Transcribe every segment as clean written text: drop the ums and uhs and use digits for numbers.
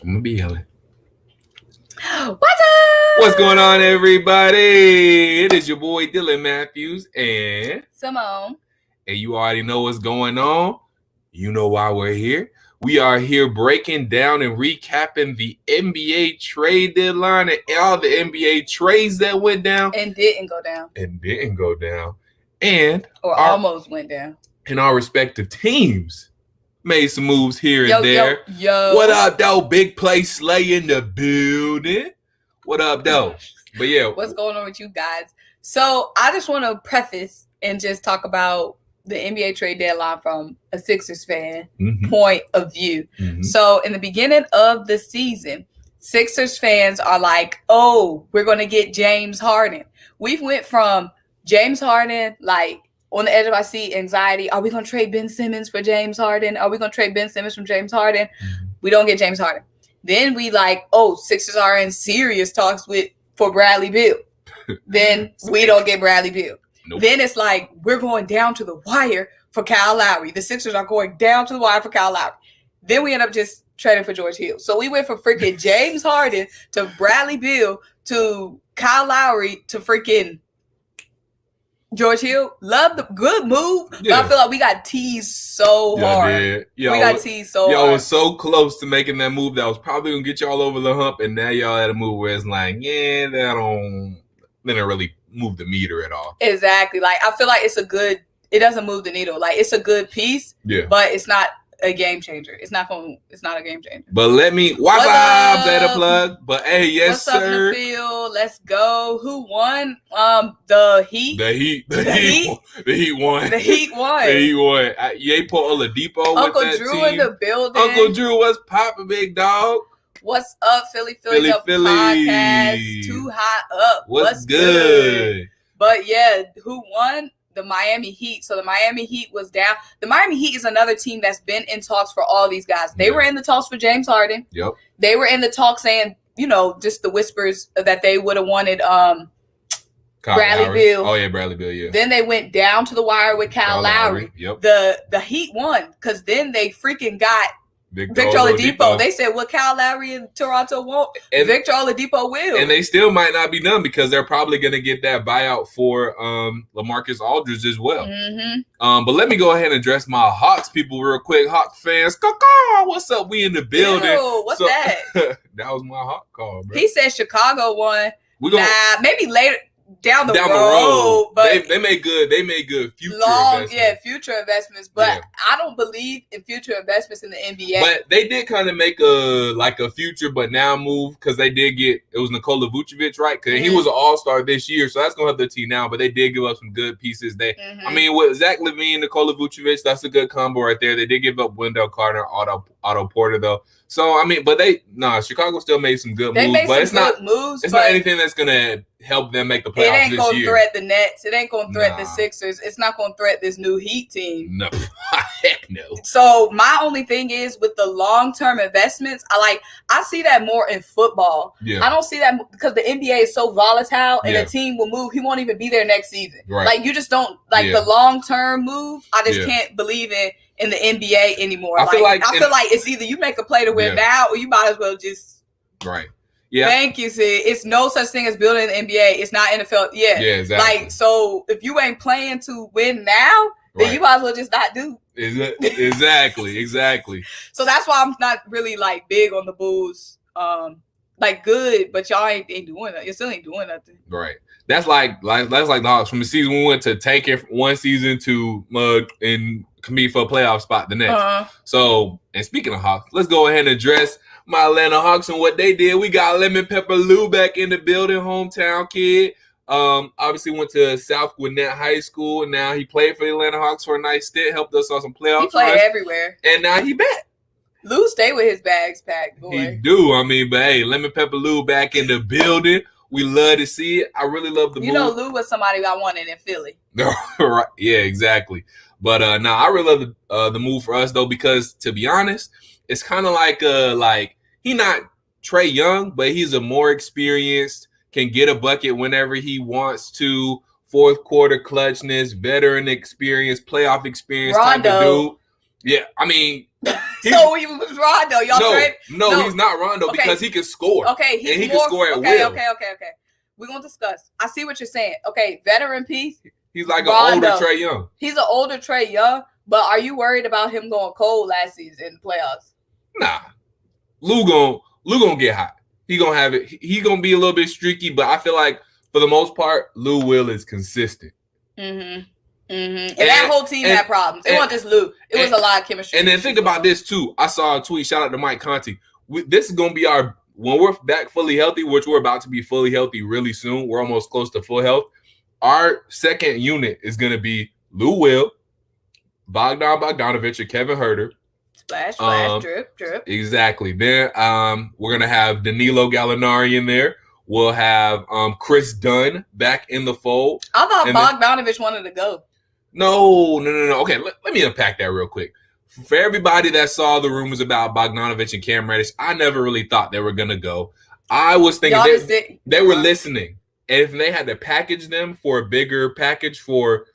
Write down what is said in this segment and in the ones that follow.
I'm gonna be yelling. What's up? What's going on, everybody? It is your boy Dylan Matthews and Symone. And you already know what's going on. You know why we're here. We are here breaking down and recapping the NBA trade deadline and all the NBA trades that went down. And didn't go down. And almost went down. And our respective teams made some moves here and there. Yo. What up, though? Big play Slay in the building. What up, though? But yeah. What's going on with you guys? So I just want to preface and just talk about the NBA trade deadline from a Sixers fan point of view. So in the beginning of the season, Sixers fans are like, oh, we're going to get James Harden. We went from James Harden, like, on the edge of our seat, anxiety. Are we going to trade Ben Simmons for James Harden? Are we going to trade Ben Simmons from James Harden? We don't get James Harden. Then we like, oh, Sixers are in serious talks for Bradley Beal. Then we don't get Bradley Beal. Nope. Then it's like, we're going down to the wire for Kyle Lowry. The Sixers are going down to the wire for Kyle Lowry. Then we end up just trading for George Hill. So we went from freaking James Harden to Bradley Beal to Kyle Lowry to freaking George Hill. Love the good move. Yeah. But I feel like we got teased so hard. We got teased so hard. Y'all was so close to making that move that was probably going to get y'all over the hump. And now y'all at a move where it's like, yeah, that didn't really move the meter at all. Exactly. Like, I feel like it doesn't move the needle. Like, it's a good piece, but it's not a game changer. It's not a game changer. But let me what's up at a plug. But hey, yes, sir. What's up in the field? Let's go. Who won? The Heat. The Heat won. The Heat won. Yapo Oladipo Uncle with that Drew team. in the building. Uncle Drew, what's poppin', big dog? What's up, Philly podcast? Too hot up. What's good? But yeah, who won? The Miami Heat. So the Miami Heat was down. The Miami Heat is another team that's been in talks for all these guys. They were in the talks for James Harden. Yep. They were in the talks saying, just the whispers that they would have wanted Bradley Beal. Oh yeah, Bradley Beal, yeah. Then they went down to the wire with Kyle Lowry. Yep. The Heat won because then they freaking got Victor Oladipo. They said what Kyle Lowry in Toronto won't, and Victor Oladipo will. And they still might not be done because they're probably going to get that buyout for LaMarcus Aldridge as well. But let me go ahead and address my Hawks people real quick. Hawks fans, what's up? We in the building. Ew, what's that? That was my Hawk call, bro. He said Chicago won. Maybe later. Down the road, but they made good future investments. Future investments. But I don't believe in future investments in the NBA. But they did kind of make a future, but now move because they did get it was Nikola Vucevic, right? Because he was an All-Star this year, so that's gonna help the team now. But they did give up some good pieces. I mean, with Zach LaVine, Nikola Vucevic, that's a good combo right there. They did give up Wendell Carter, Otto Porter though. So I mean, but Chicago still made some good moves, but it's not anything that's gonna help them make the playoffs this year. It ain't gonna threat the Nets. It ain't gonna threat the Sixers. It's not gonna threat this new Heat team. No, heck no. So my only thing is with the long-term investments, I see that more in football. Yeah. I don't see that because the NBA is so volatile and a team will move. He won't even be there next season. Right. Like you just don't the long-term move. I just can't believe in the NBA anymore. I feel like it's either you make a play to win now or you might as well just Yeah. Thank you, Sid. It's no such thing as building an NBA. It's not NFL. Yeah. Yeah, exactly. Like, so if you ain't playing to win now, then you might as well just not do. Exactly. So that's why I'm not really big on the Bulls. Good, but y'all ain't doing that. You still ain't doing nothing. Right. That's like the Hawks from the season we went to tank it one season to mug and compete for a playoff spot the next. So, and speaking of Hawks, let's go ahead and address my Atlanta Hawks and what they did. We got Lemon Pepper Lou back in the building, hometown kid. Obviously went to South Gwinnett High School, and now he played for the Atlanta Hawks for a nice stint, helped us on some playoffs. He played everywhere. And now he back. Lou stay with his bags packed, boy. He do. I mean, but hey, Lemon Pepper Lou back in the building. We love to see it. I really love the move. Lou was somebody I wanted in Philly. Right. Yeah, exactly. But I really love the move for us though, because to be honest, it's kind of like he not Trae Young, but he's a more experienced, can get a bucket whenever he wants to. Fourth quarter clutchness, veteran experience, playoff experience type of dude. Yeah, I mean, So he was Rondo. No, he's not Rondo because he can score. Okay, he can score at will. Okay. We're gonna discuss. I see what you're saying. Okay, veteran piece. He's like Rondo. An older Trae Young. He's an older Trae Young, but are you worried about him going cold last season in the playoffs? Nah, Lou gonna get hot. He gonna have it. He gonna be a little bit streaky, but I feel like for the most part, Lou Will is consistent. And that whole team had problems. It wasn't just Lou. It was a lot of chemistry. And then think about this too. I saw a tweet. Shout out to Mike Conti. This is gonna be when we're back fully healthy, which we're about to be fully healthy really soon. We're almost close to full health. Our second unit is gonna be Lou Will, Bogdanovich, or Kevin Huerter. Splash, drip. Exactly. Then we're gonna have Danilo Gallinari in there. We'll have Chris Dunn back in the fold. I thought Bogdanovich wanted to go. No. Okay, let me unpack that real quick. For everybody that saw the rumors about Bogdanovich and Cam Reddish, I never really thought they were gonna go. I was thinking they were listening, and if they had to package them for a bigger package for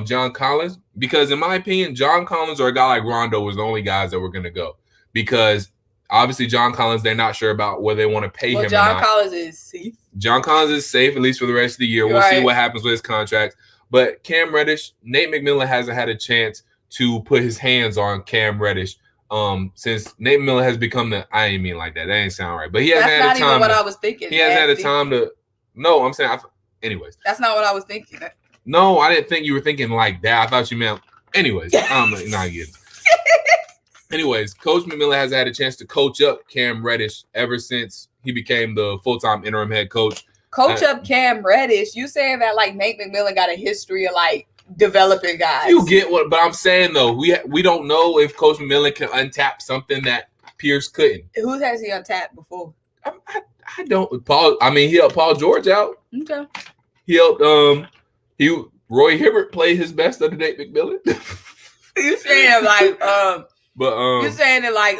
John Collins, because in my opinion, John Collins or a guy like Rondo was the only guys that were going to go, because obviously John Collins, they're not sure about whether they want to pay him or not. Collins is safe. John Collins is safe, at least for the rest of the year. We'll see what happens with his contract. But Cam Reddish, Nate McMillan hasn't had a chance to put his hands on Cam Reddish since Nate McMillan has become I ain't mean like that. That ain't sound right. But he hasn't had a time. That's not even what I was thinking. He hasn't had a time to. No, I'm saying. Anyways. That's not what I was thinking. No, I didn't think you were thinking like that. I thought you meant. Anyways, I'm not getting. Anyways, Coach McMillan has had a chance to coach up Cam Reddish ever since he became the full-time interim head coach. Coach up Cam Reddish? You saying that like Nate McMillan got a history of like developing guys? You get what? But I'm saying though, we don't know if Coach McMillan can untap something that Pierce couldn't. Who has he untapped before? I don't. Paul. I mean, he helped Paul George out. Okay. He helped. Roy Hibbert played his best under Nate McMillan. You saying like you saying it like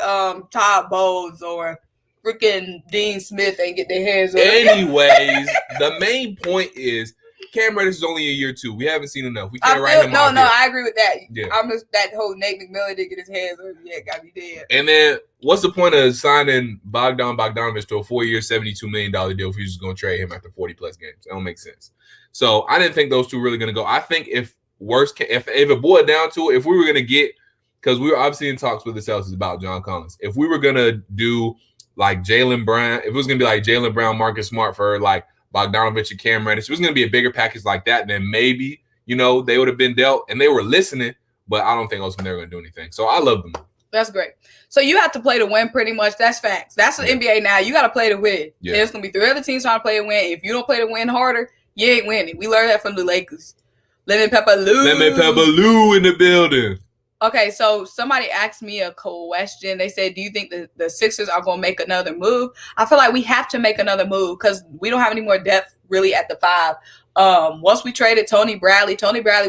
Todd Bowles or freaking Dean Smith ain't get their hands on it. Anyways, the main point is Cam Reddish is only a year two. We haven't seen enough. We can't write him off. No, I agree with that. Yeah. I'm just that whole Nate McMillan didn't get his hands on it yet. Got me dead. And then what's the point of signing Bogdanovich to a 4-year, $72 million deal if you're just going to trade him after 40 plus games? That don't make sense. So I didn't think those two really going to go. I think if it boiled down to it, if we were going to get, because we were obviously in talks with the Celtics about John Collins, if we were going to do like Jaylen Brown, if it was going to be like Jaylen Brown, Marcus Smart for like Bogdanovich and Cam Reddish, if it was going to be a bigger package like that, then maybe, they would have been dealt and they were listening, but I don't think ultimately they were going to do anything. So I love them. That's great. So you have to play to win pretty much. That's facts. That's the NBA now. You got to play to win. Yeah. There's going to be 3 other teams trying to play to win. If you don't play to win harder, you ain't winning. We learned that from the Lakers. Lemon Pepper Lou in the building. Okay, so somebody asked me a question. They said, do you think the Sixers are going to make another move? I feel like we have to make another move because we don't have any more depth really at the 5. Once we traded Tony Bradley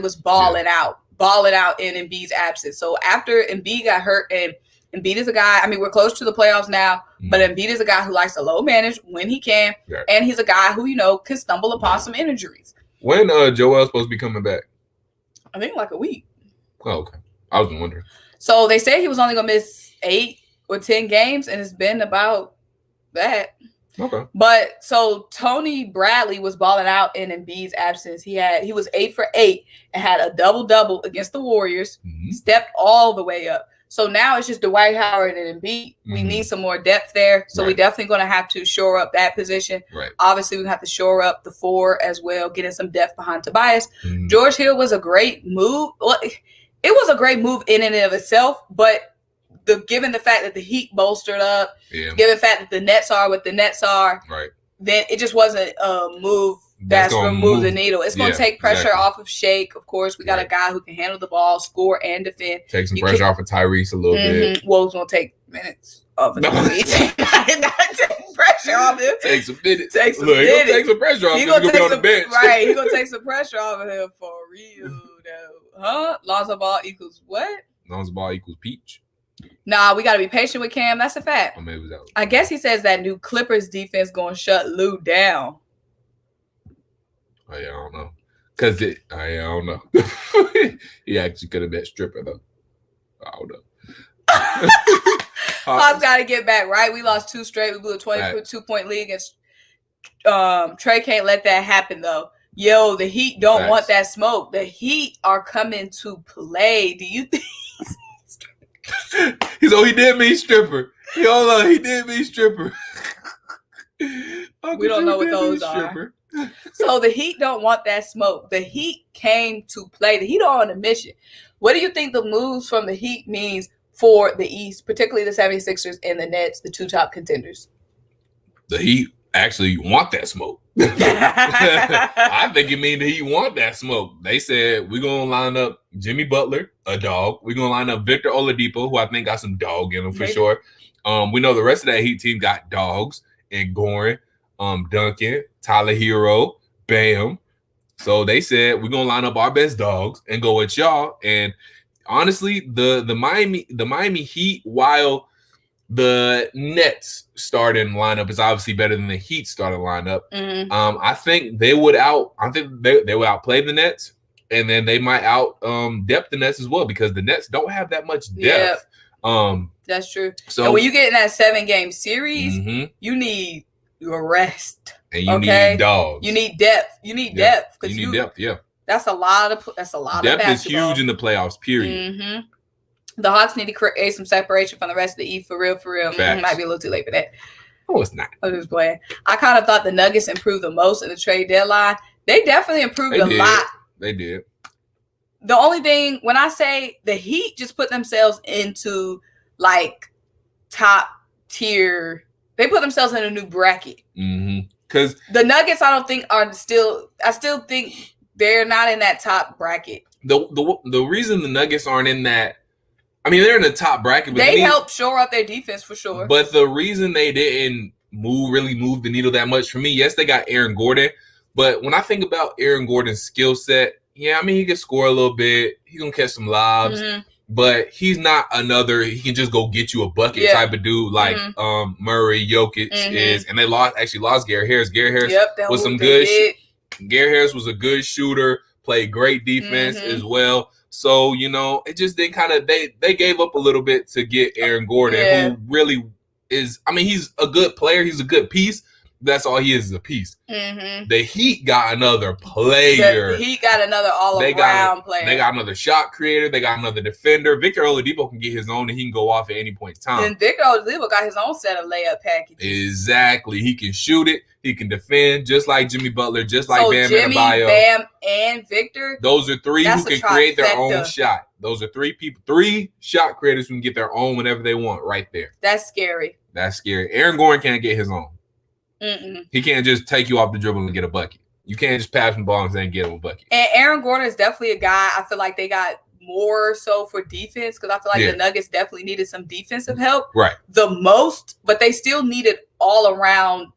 was balling out in Embiid's absence. So after Embiid got hurt, and Embiid is a guy, we're close to the playoffs now, but Embiid is a guy who likes to low manage when he can, and he's a guy who, can stumble upon some injuries. When Joel's supposed to be coming back? I think like a week. Oh, okay. I was wondering. So they said he was only going to miss 8 or 10 games, and it's been about that. Okay. But so Tony Bradley was balling out in Embiid's absence. He was 8 for 8 and had a double-double against the Warriors, stepped all the way up. So now it's just Dwight Howard and Embiid. We need some more depth there. So we're definitely going to have to shore up that position. Right. Obviously, we have to shore up the 4 as well, getting some depth behind Tobias. George Hill was a great move. Well, it was a great move in and of itself, but given the fact that the Heat bolstered up, given the fact that the Nets are what the Nets are, then it just wasn't a move that's going to move the needle. It's going to take pressure off of Shake. Of course, we got a guy who can handle the ball, score, and defend. Take some pressure off of Tyrese a little bit. Well, it's going to take minutes off of Tyrese. Not take pressure off him. Take some minutes. Take some minutes. He's going to take some pressure off him. He's going to be on the bench. Right. He's going to take some pressure off of him for real, though. Huh? Lonzo Ball equals what? Lonzo Ball equals peach. Nah, we got to be patient with Cam. That's a fact. Or maybe that I guess he says that new Clippers defense going to shut Lou down. Oh, yeah, I don't know. I don't know. He actually could have been stripper, though. I don't know. Hawks got to get back, right? We lost 2 straight. We blew a 22-point lead against Trey. Can't let that happen, though. Yo, the Heat don't want that smoke. The Heat are coming to play. Do you think? He did mean stripper. He did mean stripper. We don't know what those are. So the Heat don't want that smoke. The Heat came to play. The Heat are on a mission. What do you think the moves from the Heat means for the East, particularly the 76ers and the Nets, the 2 top contenders? The Heat actually want that smoke. I think it means the Heat want that smoke. They said, we're going to line up Jimmy Butler, a dog. We're going to line up Victor Oladipo, who I think got some dog in him for sure. We know the rest of that Heat team got dogs and Goran, Duncan, Tyler Hero, Bam. So they said, we're going to line up our best dogs and go with y'all. And honestly, the Miami Heat, while the Nets starting lineup is obviously better than the Heat starting lineup. I think they would outplay the Nets, and then they might out depth the Nets as well, because the Nets don't have that much depth. That's true. So and when you get in that 7-game series, you need your rest. And you need dogs. You need depth. You need depth. You need depth, That's a lot of depth basketball. is huge in the playoffs, period. The Hawks need to create some separation from the rest of the East, for real. Might be a little too late for that. No, it's not. I'm just playing. I kind of thought the Nuggets improved the most in the trade deadline. They definitely improved a lot. They did. The only thing, when I say the Heat just put themselves into like top tier, they put themselves in a new bracket. Because the Nuggets, I still think they're not in that top bracket. The reason the Nuggets aren't in that, I mean, they're in the top bracket. But they helped shore up their defense for sure. But the reason they didn't really move the needle that much for me, yes, they got Aaron Gordon. But when I think about Aaron Gordon's skill set, I mean, he can score a little bit. He's going to catch some lobs. But he's not he can just go get you a bucket type of dude like Murray, Jokic is. And they lost Gary Harris. Gary Harris was some good. Gary Harris was a good shooter, played great defense as well. So, it just didn't they gave up a little bit to get Aaron Gordon, who really is, I mean, he's a good player. He's a good piece. That's all he is a piece. The Heat got another player. The Heat got another all-around player. They got another shot creator. They got another defender. Victor Oladipo can get his own, and he can go off at any point in time. And Victor Oladipo got his own set of layup packages. Exactly. He can shoot it. He can defend, just like Jimmy Butler, just like Bam Jimmy, Adebayo. Bam, and Victor. Those are 3 who can create their own shot. Those are 3 people, 3 shot creators who can get their own whenever they want right there. That's scary. Aaron Gordon can't get his own. He can't just take you off the dribble and get a bucket. You can't just pass him the ball and then get him a bucket. And Aaron Gordon is definitely a guy I feel like they got more so for defense, because I feel like the Nuggets definitely needed some defensive help. Right. The most, but they still needed all around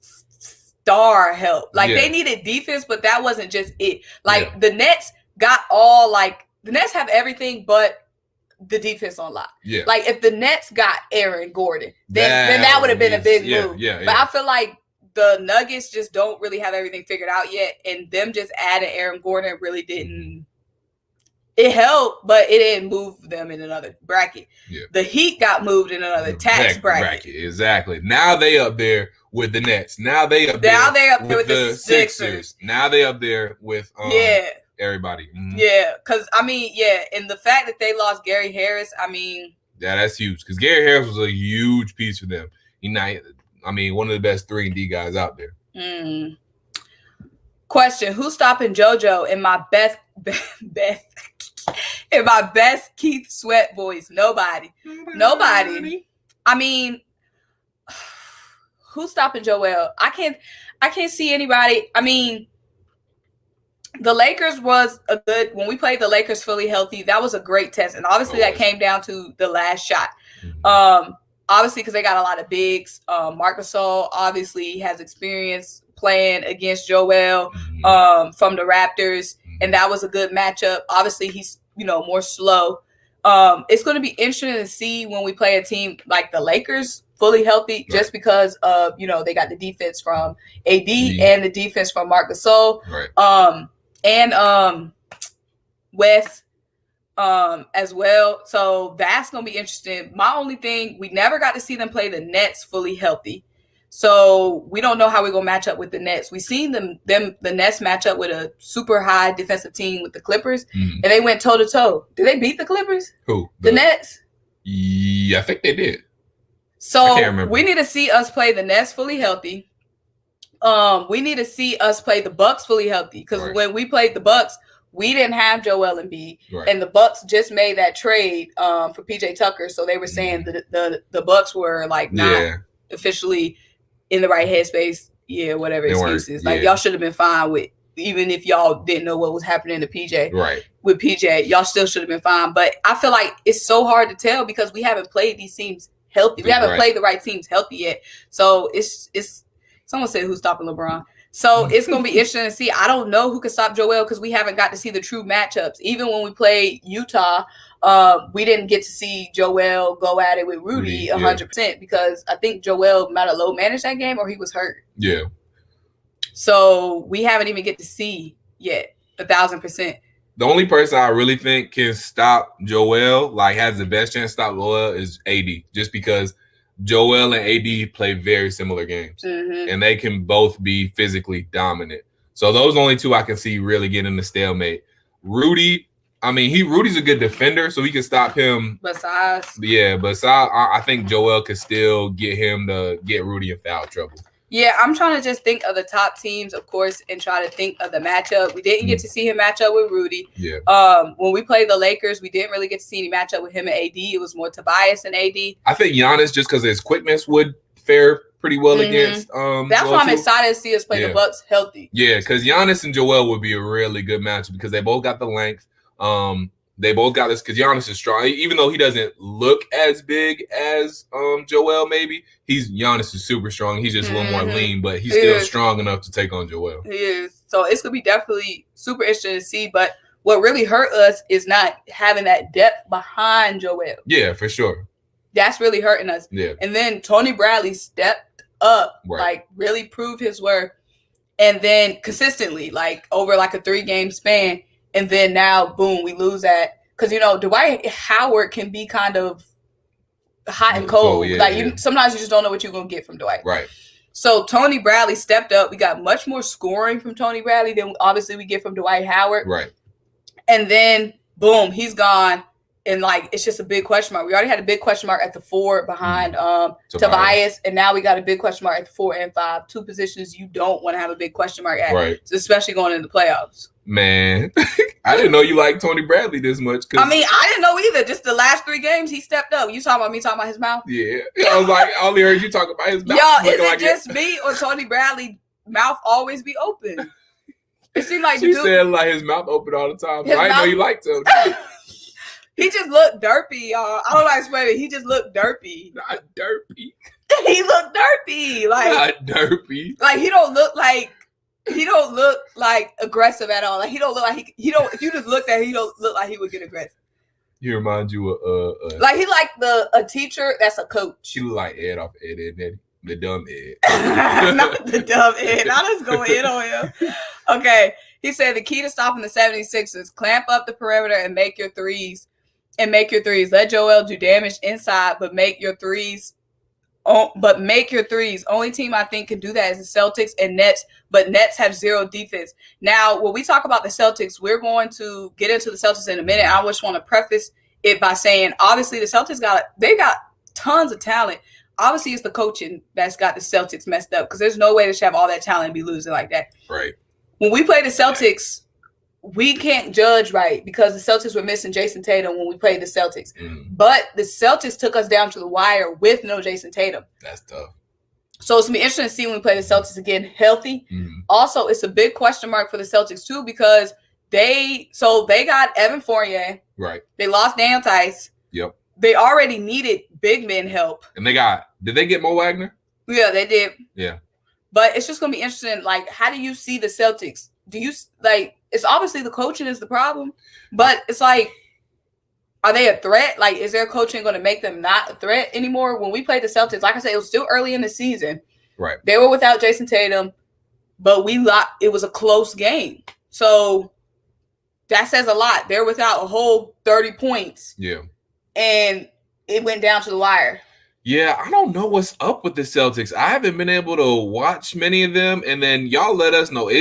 star help. Like they needed defense, but that wasn't just it. Like the Nets got the Nets have everything but the defense on lock. Like if the Nets got Aaron Gordon, then that would have been a big move. But I feel like the Nuggets just don't really have everything figured out yet, and them just adding Aaron Gordon really didn't. It helped, but it didn't move them in another bracket. The Heat got moved in another tax bracket. Exactly. Now they up there with the Nets. Now they up there with the Sixers. Now they up there with everybody. Because and the fact that they lost Gary Harris, that's huge, because Gary Harris was a huge piece for them. One of the best 3-and-D guys out there. Question: who's stopping JoJo in my best Keith Sweat boys? Nobody. Who's stopping Joel? I can't see anybody. The Lakers was a good, when we played the Lakers fully healthy, that was a great test. And obviously that came down to the last shot. Obviously, because they got a lot of bigs. Marc Gasol obviously has experience playing against Joel from the Raptors. And that was a good matchup. Obviously, he's, more slow. It's going to be interesting to see when we play a team like the Lakers fully healthy, just because of, they got the defense from AD and the defense from Marc Gasol. And Wes, as well. So that's going to be interesting. My only thing, we never got to see them play the Nets fully healthy. So we don't know how we're going to match up with the Nets. We've seen the Nets match up with a super high defensive team with the Clippers, and they went toe-to-toe. Did they beat the Clippers? Who? The Nets? Yeah, I think they did. So we need to see us play the Nets fully healthy. We need to see us play the Bucks fully healthy, because when we played the Bucks, we didn't have Joel Embiid, and the Bucks just made that trade for PJ Tucker. So they were saying that the Bucks were like not officially in the right headspace. Yeah, whatever excuses. Like y'all should have been fine with, even if y'all didn't know what was happening to PJ. Right. With PJ, y'all still should have been fine. But I feel like it's so hard to tell because we haven't played these teams healthy. We haven't played the right teams healthy yet. So it's someone said who's stopping LeBron. So it's going to be interesting to see. I don't know who can stop Joel because we haven't got to see the true matchups. Even when we played Utah, we didn't get to see Joel go at it with Rudy 100% because I think Joel might have low managed that game or he was hurt. Yeah. So we haven't even get to see yet 1,000%. The only person I really think can stop Joel, like has the best chance to stop Joel, is AD, just because Joel and AD play very similar games, and they can both be physically dominant. So those only two I can see really getting the stalemate. Rudy, Rudy's a good defender, so we can stop him. Besides, I think Joel could still get him to get Rudy in foul trouble. Yeah, I'm trying to just think of the top teams, of course, and try to think of the matchup. We didn't get to see him match up with Rudy. Yeah. When we played the Lakers, we didn't really get to see any matchup with him and AD. It was more Tobias and AD. I think Giannis, just because his quickness, would fare pretty well against. That's why I'm excited to see us play the Bucks healthy. Yeah, because Giannis and Joel would be a really good matchup because they both got the length. They both got this because Giannis is strong. Even though he doesn't look as big as Joel, maybe Giannis is super strong. He's just a little more lean, but he's still strong enough to take on Joel. He is. So it's gonna be definitely super interesting to see. But what really hurt us is not having that depth behind Joel. Yeah, for sure. That's really hurting us. Yeah. And then Tony Bradley stepped up, like really proved his worth, and then consistently, like over like a 3-game span. And then now, boom, we lose that. Because, Dwight Howard can be kind of hot and cold. Sometimes you just don't know what you're going to get from Dwight. Right. So Tony Bradley stepped up. We got much more scoring from Tony Bradley than obviously we get from Dwight Howard. Right. And then, boom, he's gone. And, it's just a big question mark. We already had a big question mark at the 4 behind Tobias. And now we got a big question mark at the 4 and 5. 2 positions you don't want to have a big question mark at. Right. Especially going into the playoffs. Man, I didn't know you liked Tony Bradley this much. I didn't know either. Just the last 3 games, he stepped up. You talking about me talking about his mouth? Yeah. I was like, I only heard you talk about his mouth. Y'all, is it just me or Tony Bradley mouth always be open? It seemed like she said like his mouth open all the time. So I didn't know you liked him. He just looked derpy, y'all. I don't know how to explain it. He just looked derpy. Not derpy. He looked derpy. Not derpy. Like he don't look like aggressive at all. Like he don't look like he don't. If you just looked at him, he don't look like he would get aggressive. He remind you of like he like a teacher that's a coach. He look like Ed off Ed, Ed, the dumb Ed. Not the dumb Ed. Now let's go in on him. Okay, he said the key to stopping the 76ers: clamp up the perimeter and make your threes. Let Joel do damage inside, but make your threes. Only team I think can do that is the Celtics and Nets, but Nets have 0 defense. Now, when we talk about the Celtics, we're going to get into the Celtics in a minute. I just want to preface it by saying, obviously, the Celtics got tons of talent. Obviously, it's the coaching that's got the Celtics messed up because there's no way they should have all that talent and be losing like that. Right. When we play the Celtics, we can't judge right because the Celtics were missing Jayson Tatum when we played the Celtics. But the Celtics took us down to the wire with no Jayson Tatum. That's tough. So it's going to be interesting to see when we play the Celtics again healthy. Also, it's a big question mark for the Celtics too because they got Evan Fournier. Right. They lost Dan Tice. Yep. They already needed big men help. And did they get Mo Wagner? Yeah, they did. Yeah. But it's just going to be interesting. Like, how do you see the Celtics? Do you it's obviously the coaching is the problem, but it's like, are they a threat? Like, is their coaching going to make them not a threat anymore? When we played the Celtics, like I said, it was still early in the season. Right. They were without Jayson Tatum, but it was a close game. So that says a lot. They're without a whole 30 points. Yeah. And it went down to the wire. Yeah, I don't know what's up with the Celtics. I haven't been able to watch many of them, and then y'all let us know.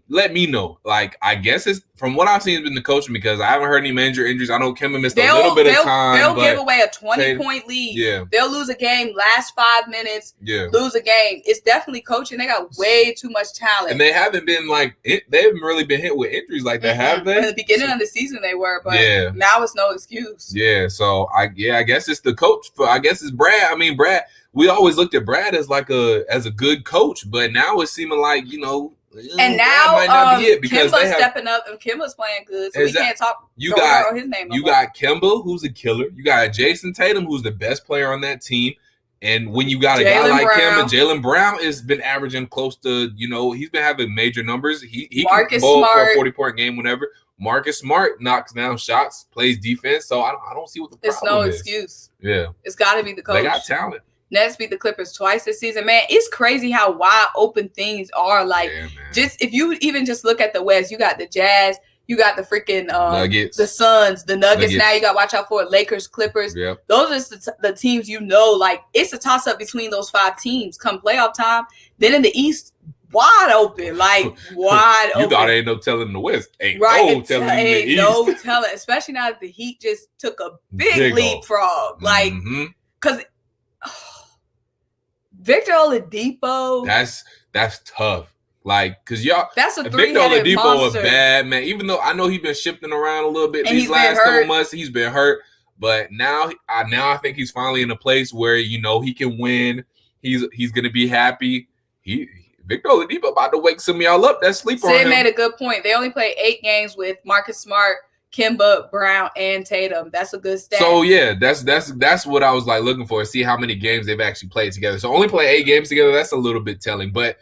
Let me know. Like, I guess it's from what I've seen has been the coaching, because I haven't heard any major injuries. I know Kemba missed a little bit of time. They'll give away a 20-point lead. Yeah. They'll lose a game last 5 minutes. Yeah. Lose a game. It's definitely coaching. They got way too much talent. And they haven't been they haven't really been hit with injuries like that, have they? In the beginning of the season they were, but now it's no excuse. Yeah, so I guess it's the coach. I guess it's Brad. I mean, Brad, we always looked at Brad as a good coach, but now it's seeming like, and now might not be it, because Kemba's stepping up, and Kemba's playing good, so we can't talk his name. You got Kemba, who's a killer. You got Jayson Tatum, who's the best player on that team. And when you got a guy like Kemba, Jaylen Brown has been averaging close to, he's been having major numbers. He can bowl for a 40-point game whenever. Marcus Smart knocks down shots, plays defense. So I don't see what the problem is. It's no excuse. Yeah. It's got to be the coach. They got talent. Nets beat the Clippers twice this season. Man, it's crazy how wide open things are. Like, just if you even just look at the West, you got the Jazz, you got the freaking Nuggets, the Suns, the Nuggets. Now you got to watch out for it. Lakers, Clippers. Yep. Those are the teams, like, it's a toss-up between those 5 teams come playoff time. Then in the East, wide open, like wide open. You thought ain't no telling the West. Ain't no telling the East. No telling, especially now that the Heat just took a big leapfrog. Like, because Victor Oladipo. That's tough. Like, cause y'all, that's a Victor Oladipo a bad man. Even though I know he's been shifting around a little bit these last couple months, he's been hurt. But now I think he's finally in a place where he can win. He's gonna be happy. Victor Oladipo about to wake some of y'all up that sleep on him. Sid made a good point. They only played 8 games with Marcus Smart, Kemba, Brown, and Tatum. That's a good stat. So yeah, that's what I was like looking for. See how many games they've actually played together. So only play 8 games together. That's a little bit telling, but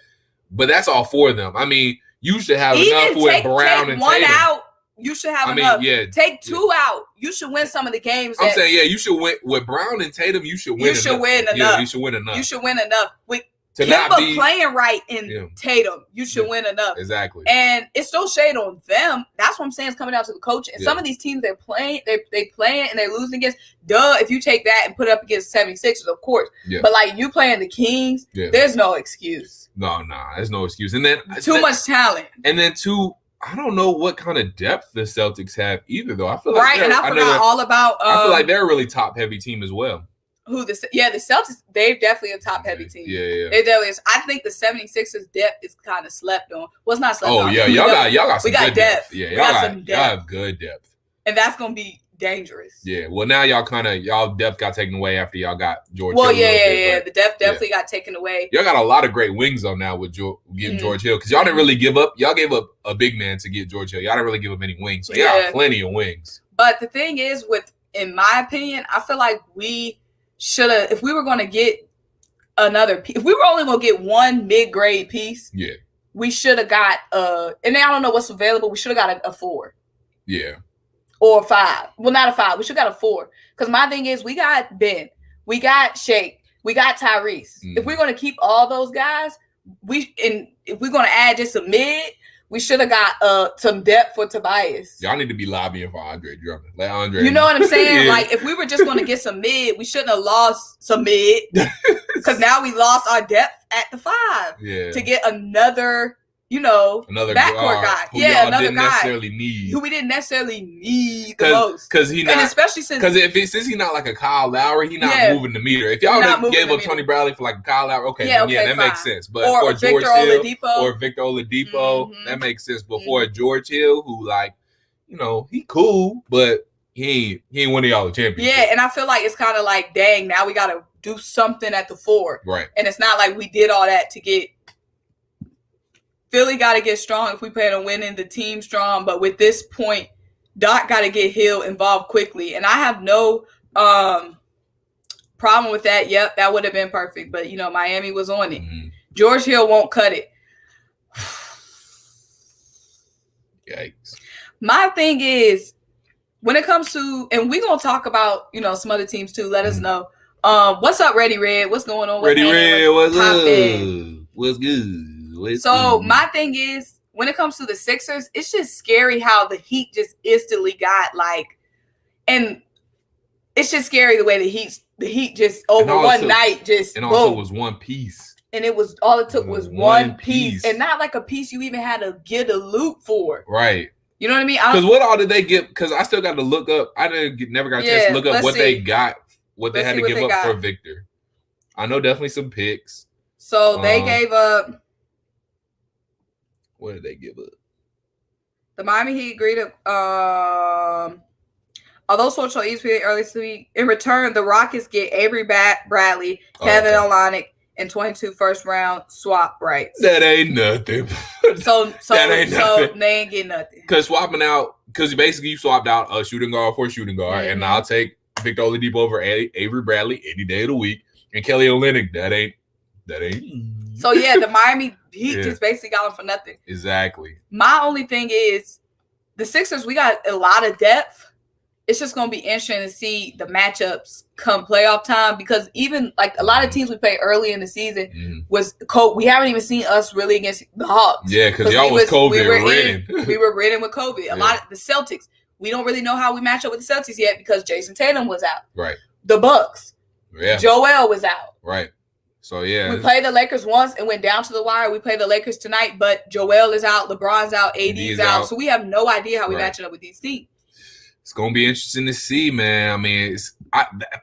that's all 4 of them. I mean, you should have enough with Brown and one Tatum. Out. You should have enough. Yeah, take 2 out. You should win some of the games. I'm saying, you should win with Brown and Tatum. You should win. You should win enough. Yeah, you should win enough. You should win enough with to Kemba not be playing right in Tatum. You should win enough. Exactly. And it's no shade on them. That's what I'm saying. It's coming down to the coach. And some of these teams they're playing, they playing and they're losing against. If you take that and put it up against 76ers, of course. Yeah. But like you playing the Kings, there's no excuse. No, there's no excuse. And then too much talent. And then I don't know what kind of depth the Celtics have either, though. I feel like and I forgot all about. I feel like they're a really top heavy team as well. The Celtics, they're definitely a top heavy team. Yeah. They definitely is. I think the 76ers depth is kind of slept on. Well, it's not slept on. Oh yeah, y'all got some good depth. Yeah, y'all have good depth. And that's gonna be dangerous. Yeah. Well, now y'all depth got taken away after y'all got George Hill. Well, the depth definitely got taken away. Y'all got a lot of great wings on now with getting George Hill, because y'all didn't really give up. Y'all gave up a big man to get George Hill. Y'all didn't really give up any wings. So y'all got plenty of wings. But the thing is, in my opinion, I feel like we should have, if we were going to get another piece, if we were only going to get one mid-grade piece, we should have got and I don't know what's available. We should have got a 4. Yeah. Or a 5. Well, not a 5. We should have got a 4. Because my thing is, we got Ben, we got Shake, we got Tyrese. If we're going to keep all those guys, if we're going to add just a mid, we should have got some depth for Tobias. Y'all need to be lobbying for Andre Drummond. Let Andre. You know what I'm saying? Like, if we were just going to get some mid, we shouldn't have lost some mid. Because now we lost our depth at the 5. Yeah. To get another backcourt guy. Another guy necessarily need. Who we didn't necessarily need the most. Because he not, and especially since he's not like a Kyle Lowry, he not moving the meter. If y'all gave up Tony Bradley for like a Kyle Lowry, that makes sense. But for George Hill or Victor Oladipo, that makes sense. But for George Hill, who he cool, but he ain't winning y'all the championship. Yeah, and I feel like it's kind of like, dang, now we got to do something at the 4. Right. And it's not like we did all that to get. Philly got to get strong if we plan on winning, the team strong. But with this point, Doc got to get Hill involved quickly. And I have no problem with that. Yep, that would have been perfect. But, Miami was on it. Mm-hmm. George Hill won't cut it. Yikes. My thing is, when it comes to, and we're going to talk about, some other teams too. Let us know. What's up, Ready Red? What's going on? Ready Red, what's up? What's good? So my thing is, when it comes to the Sixers, it's just scary how the Heat just instantly got and it's just scary the way the Heat just over one night just and also was one piece. And it was all it took was one piece, and not like a piece you even had to get a loot for. Right. You know what I mean? Because what all did they get? Because I still got to look up. Never got a chance to look up what they got, what they had to give up for Victor. I know definitely some picks. So they gave up. What did they give up? The Miami Heat agreed to. Although sources on ESPN earlier this week, in return, the Rockets get Avery Bradley, Kevin Olynyk, and 22 first-round swap rights. That ain't nothing. So they ain't getting nothing. Because swapping out, because basically you swapped out a shooting guard for a shooting guard, and I'll take Victor Oladipo over Avery Bradley any day of the week, and Kelly Olynyk. That ain't. So yeah, the Miami Heat just basically got them for nothing. Exactly. My only thing is the Sixers. We got a lot of depth. It's just going to be interesting to see the matchups come playoff time, because even like a lot of teams we played early in the season was cold. We haven't even seen us really against the Hawks. Yeah, because y'all was COVID ridden. We were ridden with COVID. A lot of the Celtics. We don't really know how we match up with the Celtics yet because Jayson Tatum was out. Right. The Bucks. Yeah. Joel was out. Right. So yeah. We played the Lakers once and went down to the wire. We played the Lakers tonight, but Joel is out, LeBron's out, AD's out. So we have no idea how we match it up with these teams. It's going to be interesting to see, man. I mean,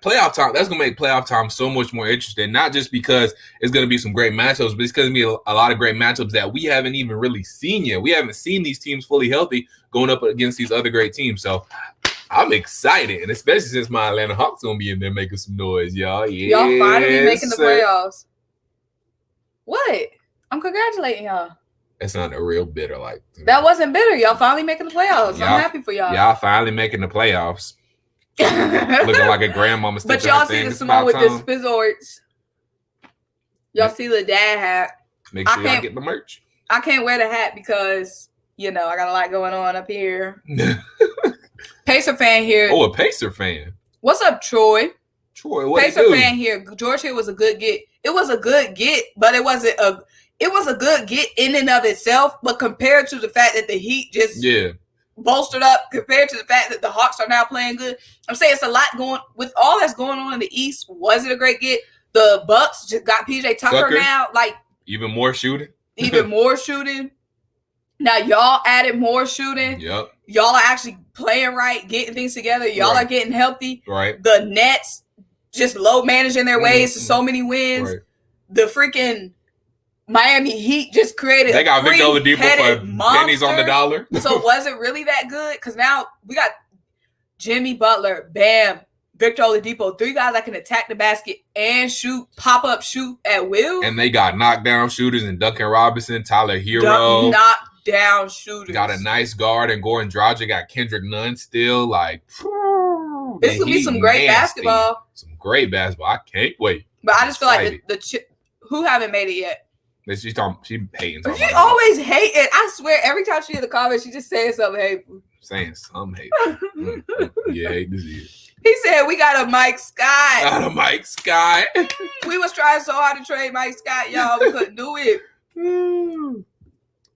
playoff time, that's going to make playoff time so much more interesting, not just because it's going to be some great matchups, but it's going to be a lot of great matchups that we haven't even really seen yet. We haven't seen these teams fully healthy going up against these other great teams. So I'm excited, and especially since my Atlanta Hawks going to be in there making some noise, y'all. Y'all finally making the playoffs. What? I'm congratulating y'all. That's not a real bitter like. That wasn't bitter. Y'all finally making the playoffs. I'm happy for y'all. Y'all finally making the playoffs. Looking like a grandmama. But y'all see the Symone with the spizzords. Y'all see the dad hat. Make sure y'all get the merch. I can't wear the hat because, I got a lot going on up here. Pacer fan here. Oh, a Pacer fan. What's up, Troy? Troy, what Pacer fan here. George Hill was a good get. It was a good get, but it wasn't a... It was a good get in and of itself, but compared to the fact that the Heat just bolstered up, compared to the fact that the Hawks are now playing good, I'm saying it's a lot going with all that's going on in the East. Was it a great get? The Bucks just got PJ Tucker now, even more shooting. Now y'all added more shooting. Yep. Y'all are actually playing right, getting things together. Y'all are getting healthy. Right. The Nets just low managing their ways to so many wins. Right. The freaking Miami Heat just created. They got Victor Oladipo for pennies on the dollar. So was it really that good? Because now we got Jimmy Butler, Bam, Victor Oladipo, three guys that can attack the basket and shoot, pop up, shoot at will. And they got knockdown shooters in Duncan Robinson, Tyler Hero. Knockdown shooters. Got a nice guard and Goran Dragic. Got Kendrick Nunn still. This will be some great basketball. Some great basketball. I can't wait. But I just feel like who haven't made it yet. She hating. She always hating. I swear, every time she in the comments, she just saying something hateful. Saying some hateful. Yeah, hate this year. He said, we got a Mike Scott. Got a Mike Scott. We was trying so hard to trade Mike Scott, y'all. We couldn't do it.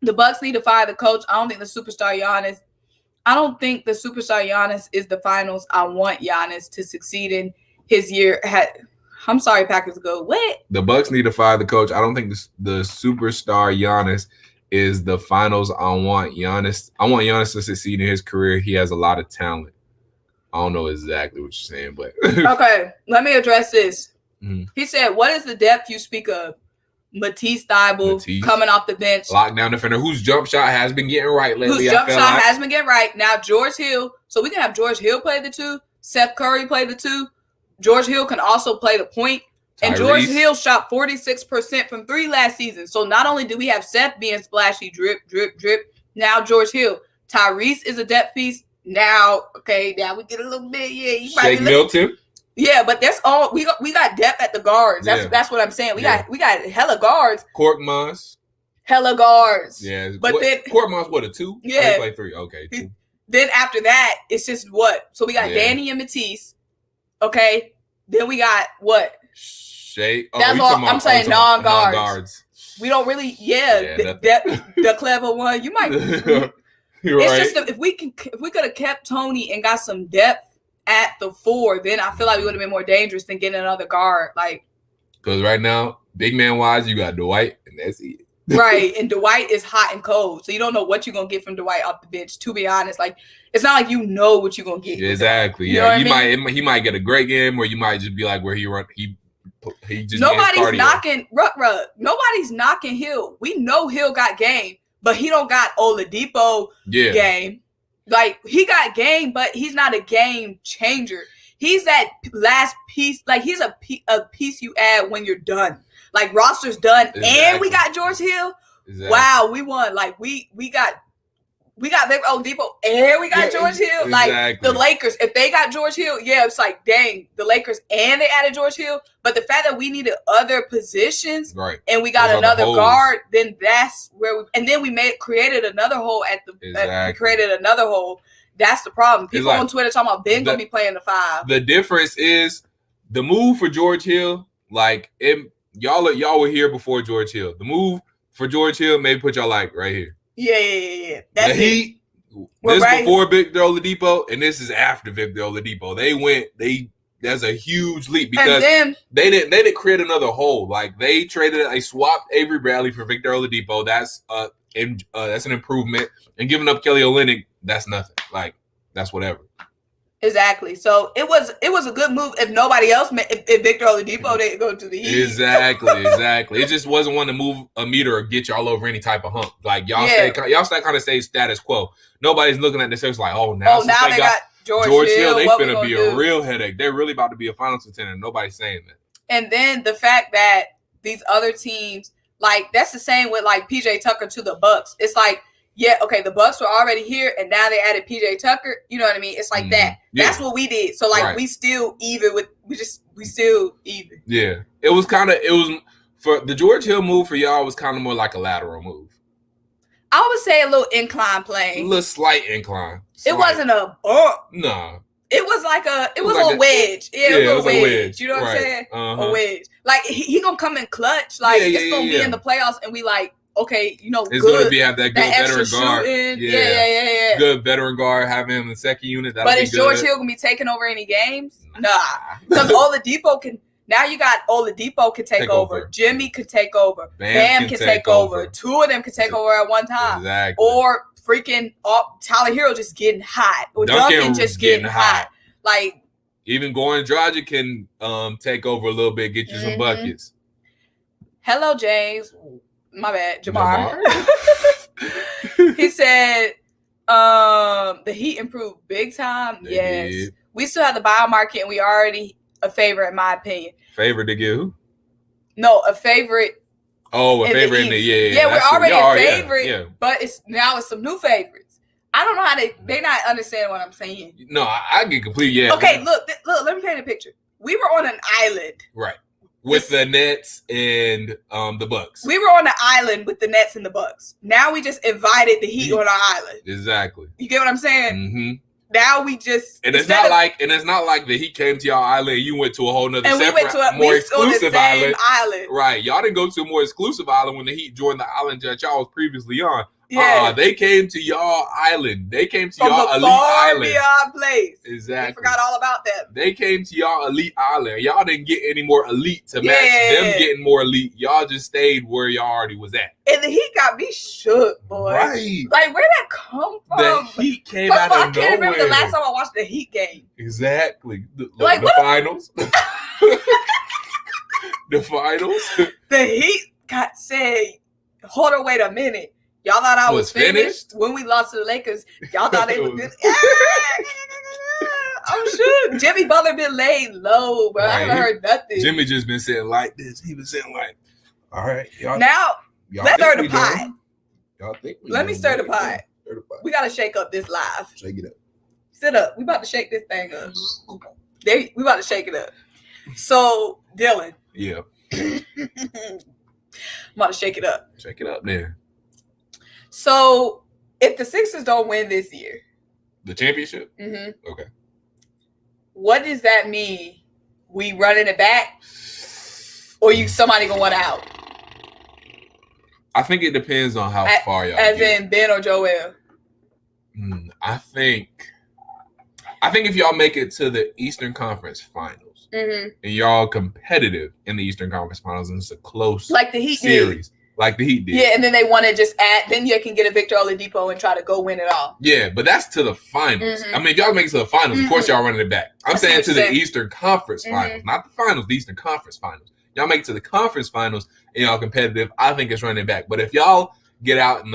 The Bucks need to fire the coach. I don't think the superstar Giannis is the finals. I want Giannis to succeed in his year. I'm sorry, Packers go. What? The Bucks need to fire the coach. I don't think the superstar Giannis is the finals. I want Giannis to succeed in his career. He has a lot of talent. I don't know exactly what you're saying, but okay. Let me address this. Mm-hmm. He said, "What is the depth you speak of?" Matisse Thybulle coming off the bench, lockdown defender whose jump shot has been getting right lately. Has been getting right. Now George Hill. So we can have George Hill play the two. Seth Curry play the two. George Hill can also play the point. And George Hill shot 46% from three last season. So not only do we have Seth being splashy, drip, drip, drip. Now George Hill. Tyrese is a depth piece. Now we get a little bit. Yeah, Shake Milton. Yeah, but that's all we got depth at the guards. That's what I'm saying. We got hella guards. Korkmaz. Hella guards. Yeah, but then Korkmaz a 2? Yeah, he played 3. Okay, 2. Then after that, it's just what? So we got Danny and Matisse. Okay. Then we got what? Shea. That's all I'm saying. Non-guards. We don't really, the clever one. You might. It's just if we could have kept Tony and got some depth at the 4, then I feel like we would have been more dangerous than getting another guard. Like, because right now, big man wise, you got Dwight, and that's it. Right, and Dwight is hot and cold, so you don't know what you're gonna get from Dwight off the bench. To be honest, like it's not like you know what you're gonna get. Exactly. Yeah, he might get a great game, or you might just be like where he just nobody's knocking Rug. Nobody's knocking Hill. We know Hill got game, but he don't got Oladipo game. Like he got game, but he's not a game changer. He's that last piece. Like he's a piece you add when you're done. Like roster's done, and we got George Hill. Exactly. Wow, we won. Like we got Victor Oladipo, and we got George Hill. Like the Lakers, if they got George Hill, it's like dang, the Lakers, and they added George Hill. But the fact that we needed other positions, right, and we got another guard, then that's where we. And then we created another hole at the. We created another hole. That's the problem. People on Twitter talking about Ben gonna be playing the 5. The difference is the move for George Hill. Like y'all were here before George Hill. The move for George Hill maybe put y'all like right here. Yeah. That's the Heat. This before Victor Oladipo, and this is after Victor Oladipo. That's a huge leap because they didn't create another hole. Like they swapped Avery Bradley for Victor Oladipo. That's an improvement. And giving up Kelly Olynyk, that's nothing. Like that's whatever. Exactly. So it was a good move if nobody else if Victor Oladipo didn't go to the Heat. Exactly. It just wasn't one to move a meter or get y'all over any type of hump. Like y'all kind of stay status quo. Nobody's looking at this. It's like, now they got George Hill. They finna be a real headache. They're really about to be a finals contender. Nobody's saying that. And then the fact that these other teams, like that's the same with like PJ Tucker to the Bucks. It's like, the Bucks were already here, and now they added PJ Tucker. You know what I mean? It's like that. Yeah. That's what we did. So like we still even with we still even. Yeah, it was for the George Hill move for y'all was kind of more like a lateral move. I would say a little incline plane. A little slight incline. It wasn't a bump. No. It was like a wedge. It was a wedge. You know what I'm saying? Uh-huh. A wedge. Like he gonna come in clutch. Like it's gonna be in the playoffs, and we like. Okay, it's going to have that good veteran guard. Yeah. Good veteran guard, having him in the second unit. But is George Hill going to be taking over any games? Nah. Because Oladipo can take over. Jimmy could take over. Bam can take over. 2 of them can take over at one time. Exactly. Or freaking Tyler Hero just getting hot. Or Duncan just getting hot. Like even Goran Dragic can take over a little bit, get you some buckets. Hello, James. My bad, Jamar. He said the Heat improved big time. Yes. Did. We still have the buy market, and we already a favorite, in my opinion. Favorite to get who? No, a favorite. Oh, a favorite in the Yeah, we're already a favorite, but it's some new favorites. I don't know how they not understand what I'm saying. No, I get complete. Okay, look, let me paint a picture. We were on an island. Right. With the Nets and the Bucks. We were on the island with the Nets and the Bucks. Now we just invited the Heat on our island. Exactly. You get what I'm saying? Mm-hmm. Now we just it's not like the Heat came to y'all island and you went to a whole nother more exclusive island. Right. Y'all didn't go to a more exclusive island when the Heat joined the island that y'all was previously on. Yeah. They came to y'all island. They came to y'all elite island. Beyond place. Exactly. We forgot all about that. They came to y'all elite island. Y'all didn't get any more elite to match them getting more elite. Y'all just stayed where y'all already was at. And the Heat got me shook, boy. Right. Like, where'd that come from? The Heat came out of nowhere. I can't remember the last time I watched the Heat game. Exactly. The finals. The finals. The Heat said, hold on, wait a minute. Y'all thought I was finished when we lost to the Lakers. Y'all thought it was good. I'm sure Jimmy Butler been laid low, bro. I haven't heard nothing. Jimmy just been sitting like this. He been sitting like, all right, y'all. Now let's stir the pot. Y'all think? Let me stir the pot. We gotta shake up this live. Shake it up. Sit up. We about to shake this thing up. We about to shake it up. So Dylan. Yeah. I'm about to shake it up. Shake it up, man. So, if the Sixers don't win this year, the championship, okay, what does that mean? We running it back, or somebody gonna want out? I think it depends on how far y'all as get. in Ben or Joel. I think if y'all make it to the Eastern Conference Finals and y'all competitive in the Eastern Conference Finals and it's a close like the Heat series, like the Heat did. Yeah, and then they want to just add. Then you can get a Victor Oladipo and try to go win it all. Yeah, but that's to the finals. I mean, if y'all make it to the finals, of course y'all running it back. I'm saying to the Eastern Conference Finals, not the finals, the Eastern Conference Finals. Y'all make it to the conference finals and y'all competitive, I think it's running back. But if y'all get out in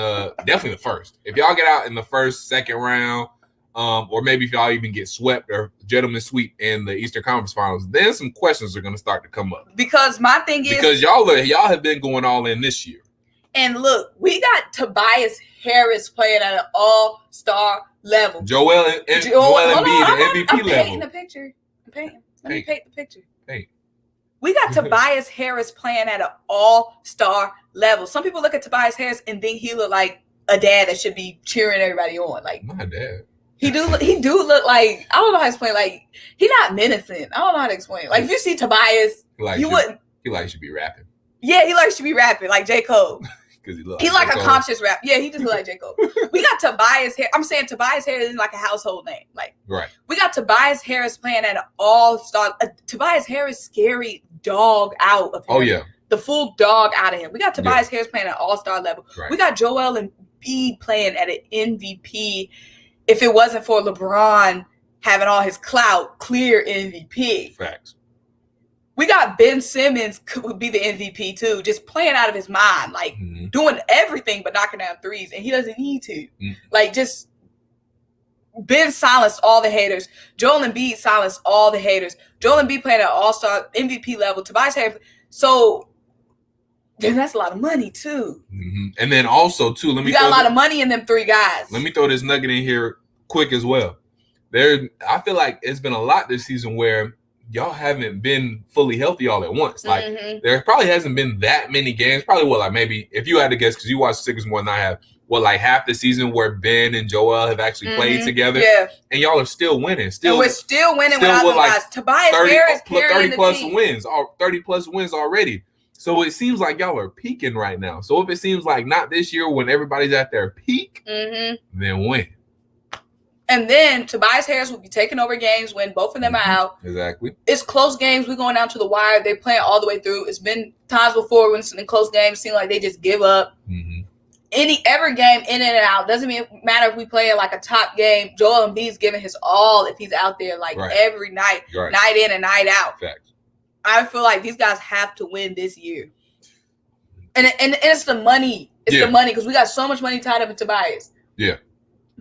definitely the first. If y'all get out in the first, second round, or maybe if y'all even get swept or gentleman sweep in the Eastern Conference Finals, then some questions are going to start to come up. Because my thing is, because y'all have been going all in this year. And look, we got Tobias Harris playing at an all-star level. Joel Embiid, the MVP level. I'm painting the picture. Let me paint the picture. We got Tobias Harris playing at an all-star level. Some people look at Tobias Harris and think he look like a dad that should be cheering everybody on. Like my dad. He do look like, I don't know how to explain. Like he not menacing. I don't know how to explain. Like if you see Tobias, you wouldn't. He likes to be rapping. Yeah, he likes to be rapping like J. Cole. He like a conscious rap. Yeah, he just look like J. Cole. We got Tobias Harris. I'm saying Tobias Harris is like a household name. Like right. We got Tobias Harris playing at an all-star. Tobias Harris scary dog out of him. Oh yeah. The full dog out of him. We got Tobias Harris playing at all-star level. Right. We got Joel Embiid playing at an MVP. If it wasn't for LeBron having all his clout, clear MVP. Facts. We got Ben Simmons could be the MVP too, just playing out of his mind, like doing everything but knocking down threes, and he doesn't need to. Like just Ben silenced all the haters. Joel Embiid silenced all the haters. Joel Embiid playing at all-star MVP level. Tobias Harris. So then that's a lot of money too. And then also too, you got a lot of money in them three guys. Let me throw this nugget in here quick as well. I feel like it's been a lot this season where y'all haven't been fully healthy all at once. Like there probably hasn't been that many games. Probably like maybe if you had to guess, because you watch Sixers more than I have, like half the season where Ben and Joel have actually played together. Yeah. And y'all are still winning. And we're still winning without them guys. Tobias Harris carrying 30 plus the team. wins. 30 plus wins already. So it seems like y'all are peaking right now. So if it seems like not this year when everybody's at their peak, then win. And then Tobias Harris will be taking over games when both of them are out. Exactly. It's close games. We're going down to the wire. They're playing all the way through. It's been times before when it's in close games, it seems like they just give up. Every game in and out. Doesn't matter if we play like a top game. Joel Embiid's giving his all if he's out there every night, night in and night out. Facts. I feel like these guys have to win this year. And it's the money. It's the money because we got so much money tied up in Tobias. Yeah.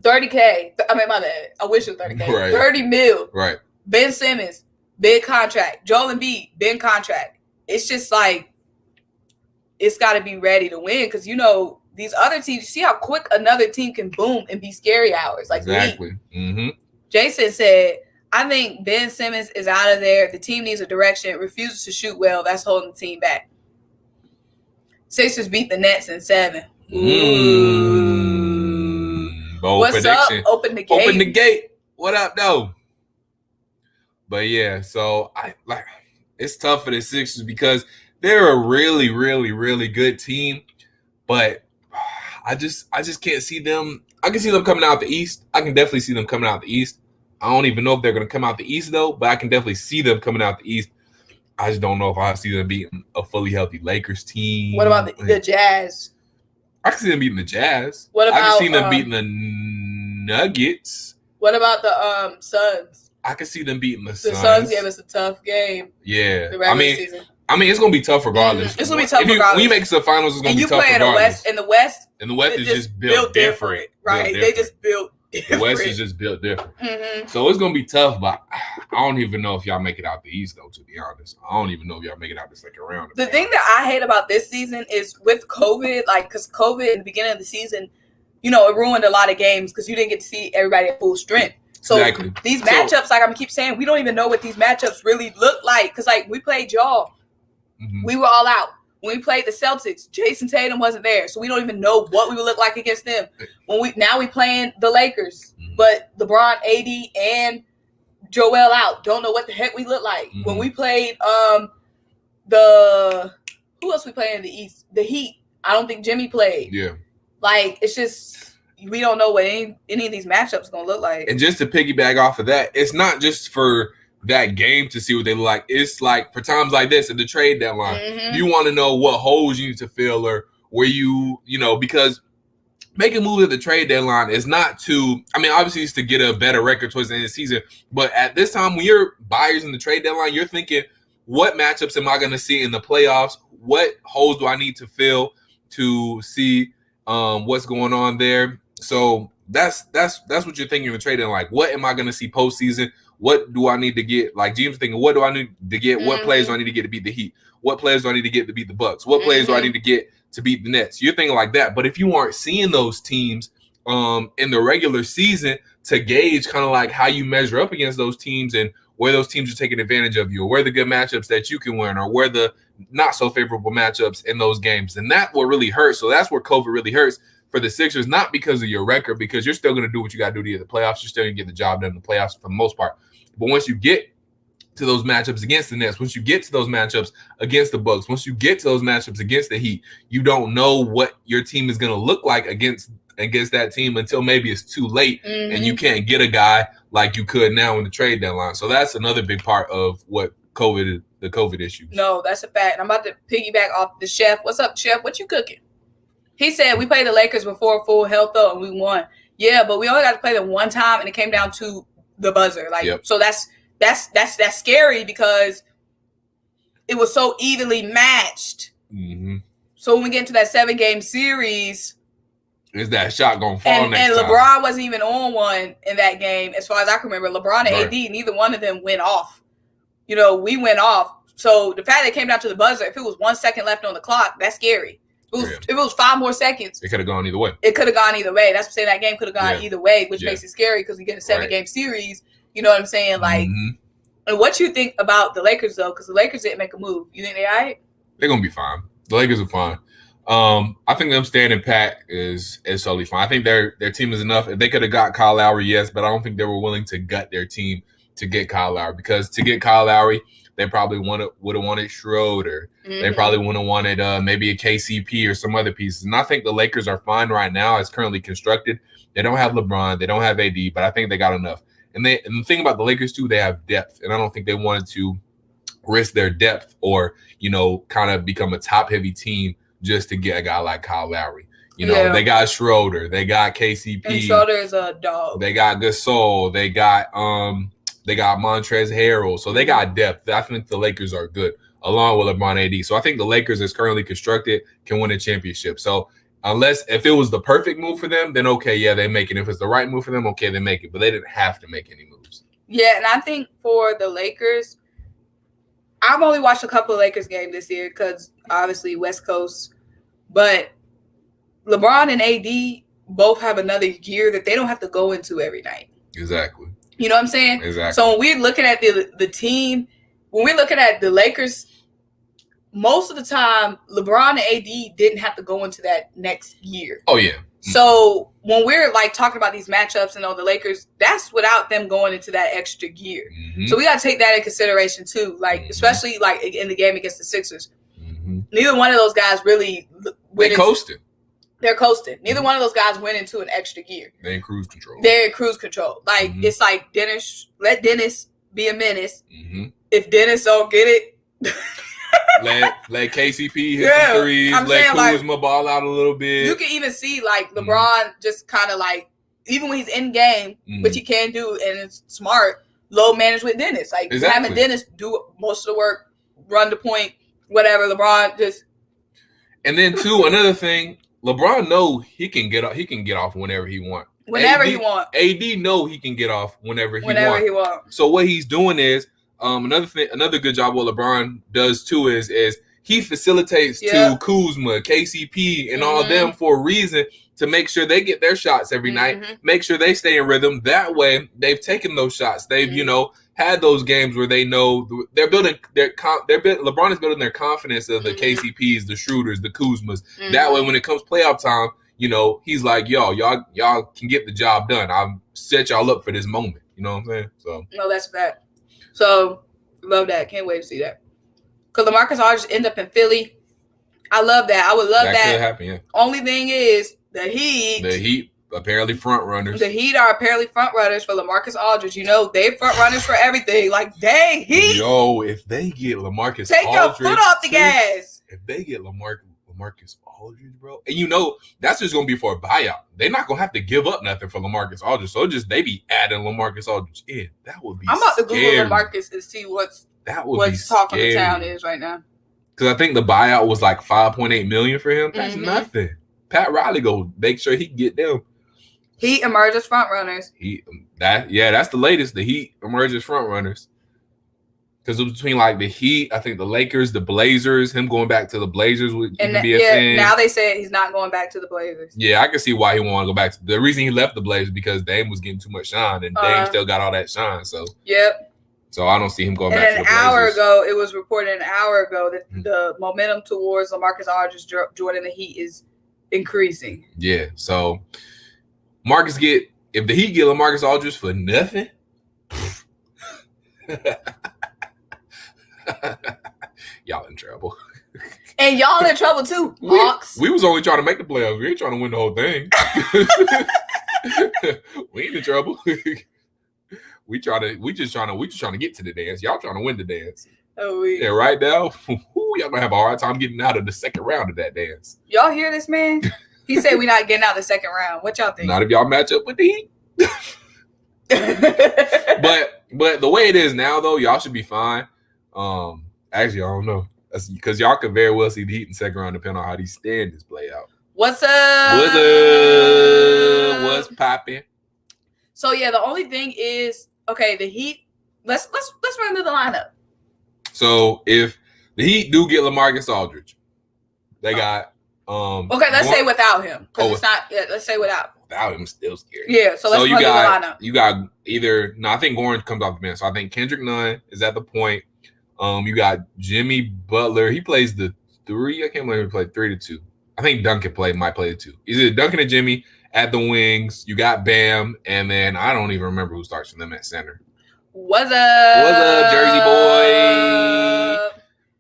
30K. I mean, my bad. I wish it was 30K. Right. 30 mil. Right. Ben Simmons, big contract. Joel Embiid, big contract. It's just like, it's got to be ready to win because, these other teams, you see how quick another team can boom and be scary hours. Like exactly. Jayson said, I think Ben Simmons is out of there. The team needs a direction. Refuses to shoot well. That's holding the team back. Sixers beat the Nets in 7. Bold What's prediction. up? Open the gate. Open the gate. What up, though? But yeah, so it's tough for the Sixers because they're a really, really, really good team. But I just can't see them. I can see them coming out the East. I can definitely see them coming out the East. I don't even know if they're going to come out the East, though, but I can definitely see them coming out the East. I just don't know if I see them beating a fully healthy Lakers team. What about the Jazz? I can see them beating the Jazz. What about, I can see them beating the Nuggets. What about the Suns? I can see them beating the Suns. The Suns gave us a tough game. Yeah. The regular season. I mean, it's going to be tough regardless. It's going to be tough regardless. When you make it to the finals, it's going to be tough regardless. And the West is just built different. Right. They just built different. The West is just built different. So it's going to be tough, but I don't even know if y'all make it out the East, though, to be honest. I don't even know if y'all make it out the second round. The thing that I hate about this season is with COVID, because COVID in the beginning of the season, it ruined a lot of games because you didn't get to see everybody at full strength. So these matchups, like I'm keep saying, we don't even know what these matchups really look like because, we played y'all. We were all out. When we played the Celtics, Jayson Tatum wasn't there, so we don't even know what we would look like against them. Now we playing the Lakers, but LeBron, AD, and Joel out. Don't know what the heck we look like. When we played who else we played in the East? The Heat. I don't think Jimmy played. Yeah. Like, it's just, we don't know what any of these matchups going to look like. And just to piggyback off of that, it's not just for that game to see what they look like. It's like for times like this at the trade deadline, you want to know what holes you need to fill or where because making moves at the trade deadline is not to, obviously it's to get a better record towards the end of the season. But at this time, when you're buyers in the trade deadline, you're thinking, what matchups am I going to see in the playoffs? What holes do I need to fill to see what's going on there? So that's what you're thinking in the trade deadline. Like, what am I going to see postseason? What do I need to get? Like James thinking, what do I need to get? What players do I need to get to beat the Heat? What players do I need to get to beat the Bucks? What players do I need to get to beat the Nets? You're thinking like that. But if you aren't seeing those teams in the regular season to gauge kind of like how you measure up against those teams and where those teams are taking advantage of you, or where the good matchups that you can win, or where the not so favorable matchups in those games, and that's what really hurts. So that's where COVID really hurts for the Sixers, not because of your record, because you're still going to do what you got to do to get the playoffs. You're still going to get the job done in the playoffs for the most part. But once you get to those matchups against the Nets, once you get to those matchups against the Bucks, once you get to those matchups against the Heat, you don't know what your team is going to look like against that team until maybe it's too late and you can't get a guy like you could now in the trade deadline. So that's another big part of what the COVID issues. No, that's a fact. I'm about to piggyback off the chef. What's up, chef? What you cooking? He said we played the Lakers before full health though, and we won. Yeah, but we only got to play them one time, and it came down to the buzzer. So that's scary because it was so evenly matched. So when we get into that 7-game series, is that shot gonna fall next and time? LeBron wasn't even on one in that game, as far as I can remember. LeBron and AD, neither one of them went off. We went off. So the fact that it came down to the buzzer, if it was 1 second left on the clock, that's scary. If it was 5 more seconds, it could have gone either way. It could have gone either way. That's what I'm saying. That game could have gone either way, which makes it scary because we get a 7-game series. You know what I'm saying? Like, and what you think about the Lakers though? Because the Lakers didn't make a move. You think they all right? They're gonna be fine. The Lakers are fine. I think them standing pat is totally fine. I think their team is enough. If they could have got Kyle Lowry, yes, but I don't think they were willing to gut their team to get Kyle Lowry, because to get Kyle Lowry, they probably would have wanted Schroeder. They probably would have wanted maybe a KCP or some other pieces. And I think the Lakers are fine right now as currently constructed. They don't have LeBron. They don't have AD, but I think they got enough. And the thing about the Lakers, too, they have depth. And I don't think they wanted to risk their depth or, kind of become a top-heavy team just to get a guy like Kyle Lowry. They got Schroeder. They got KCP. And Schroeder is a dog. They got Gasol. They got Montrezl Harrell. So they got depth. I think the Lakers are good, along with LeBron AD. So I think the Lakers, as currently constructed, can win a championship. So if it was the perfect move for them, then okay, yeah, they make it. If it's the right move for them, okay, they make it. But they didn't have to make any moves. Yeah, and I think for the Lakers, I've only watched a couple of Lakers games this year because obviously West Coast. But LeBron and AD both have another year that they don't have to go into every night. Exactly. You know what I'm saying? Exactly. So when we're looking at the team, when we're looking at the Lakers, most of the time, LeBron and AD didn't have to go into that next year. Oh, yeah. So when we're talking about these matchups and the Lakers, that's without them going into that extra year. So we got to take that in consideration too, especially in the game against the Sixers. Neither one of those guys really they coasted. They're coasting. Neither one of those guys went into an extra gear. They're in cruise control. It's like Dennis. Let Dennis be a menace. If Dennis don't get it, let KCP hit some threes. Let Kuzma ball out a little bit. You can even see LeBron just kind of even when he's in game, which he can do, and it's smart, low manage with Dennis. Having Dennis do most of the work, run the point, whatever. LeBron just. And then too, another thing, LeBron know he can get off whenever he wants. AD know he can get off whenever he wants. So what he's doing is another good job what LeBron does too is he facilitates to Kuzma, KCP, and all them for a reason to make sure they get their shots every night, make sure they stay in rhythm. That way, they've taken those shots. They've had those games where they know they're building LeBron is building their confidence of the KCPs, the Schroeders, the Kuzmas. That way, when it comes playoff time, he's like, y'all can get the job done. I've set y'all up for this moment. You know what I'm saying? So no, that's that. So love that. Can't wait to see that. Because LaMarcus Aldridge end up in Philly. I love that. I would love that. That could happen, yeah. Only thing is the Heat. The Heat apparently front runners. The Heat are apparently front runners for LaMarcus Aldridge. You know, they front runners for everything. Like, dang, Heat. Yo, if they get LaMarcus take Aldridge, your foot off the gas. If they get LaMarcus Aldridge, bro, and you know that's just gonna be for a buyout. They're not gonna have to give up nothing for LaMarcus Aldridge. So just they be adding LaMarcus Aldridge in. That would be. I'm about scary. to Google LaMarcus and see what's talk of the town is right now. Because I think the buyout was like $5.8 million for him. That's nothing. Pat Riley go make sure he can get them. Heat emerges front runners. That's the latest. The Heat emerges front runners. Because it was between like the Heat, I think the Lakers, the Blazers, him going back to the Blazers would be a thing. Now they said he's not going back to the Blazers. Yeah, I can see why he wanted to go back. The reason he left the Blazers because Dame was getting too much shine, and Dame still got all that shine. So yep. So I don't see him going back to the Blazers. It was reported an hour ago that the momentum towards LaMarcus Aldridge joining the Heat is increasing. Yeah. So if the Heat get LaMarcus Aldridge for nothing. Y'all in trouble. And y'all in trouble too, Hawks. We was only trying to make the playoffs. We ain't trying to win the whole thing. We ain't in trouble. We just trying to get to the dance. Y'all trying to win the dance. Oh, yeah, right now, y'all gonna have a hard time getting out of the second round of that dance. Y'all hear this, man? He said we're not getting out of the second round. What y'all think? Not if y'all match up with the Heat. But the way it is now, though, y'all should be fine. Actually, I don't know. That's because y'all could very well see the Heat in the second round, depending on how these standings play out. What's up? What's popping? So yeah, the only thing is, okay, the Heat. Let's run through the lineup. So if the Heat do get LaMarcus Aldridge, they got okay, let's say without him. Because it's not let's say without. Without him, still scary. Yeah, so let's run through the lineup. You got I think Goran comes off the bench. So I think Kendrick Nunn is at the point. You got Jimmy Butler. He plays the 3. I can't remember if he played 3 to 2. I think Duncan might play the 2. Is it Duncan and Jimmy at the wings? You got Bam, and then I don't even remember who starts for them at center. What's up, Jersey boy?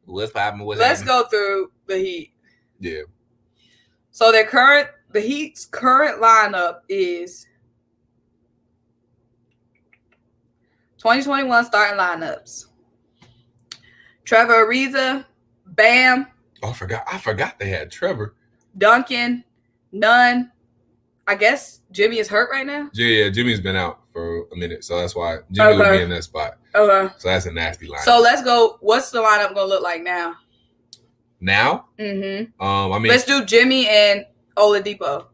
What's poppin'? Let's go through the Heat. Yeah. So the Heat's current lineup is 2021 starting lineups. Trevor Ariza, Bam. Oh, I forgot they had Trevor. Duncan, Nunn. I guess Jimmy is hurt right now. Yeah, Jimmy's been out for a minute, so that's why Jimmy would be in that spot. Okay. So that's a nasty lineup. So let's go. What's the lineup gonna look like now? Now? Mm-hmm. I mean, let's do Jimmy and Oladipo.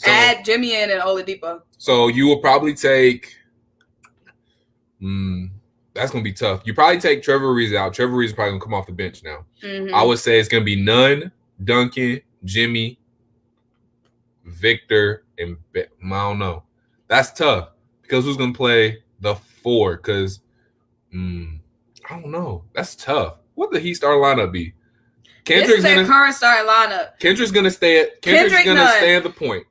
Add Jimmy in and Oladipo. So you will probably take. That's gonna be tough. You probably take Trevor Ariza out. Trevor Ariza is probably gonna come off the bench now. Mm-hmm. I would say it's gonna be Nunn, Duncan, Jimmy, Victor, and I don't know. That's tough because who's gonna play the 4? Because I don't know. That's tough. What the Heat starting lineup be? This is their current starting lineup. Kendrick's gonna stay at the point.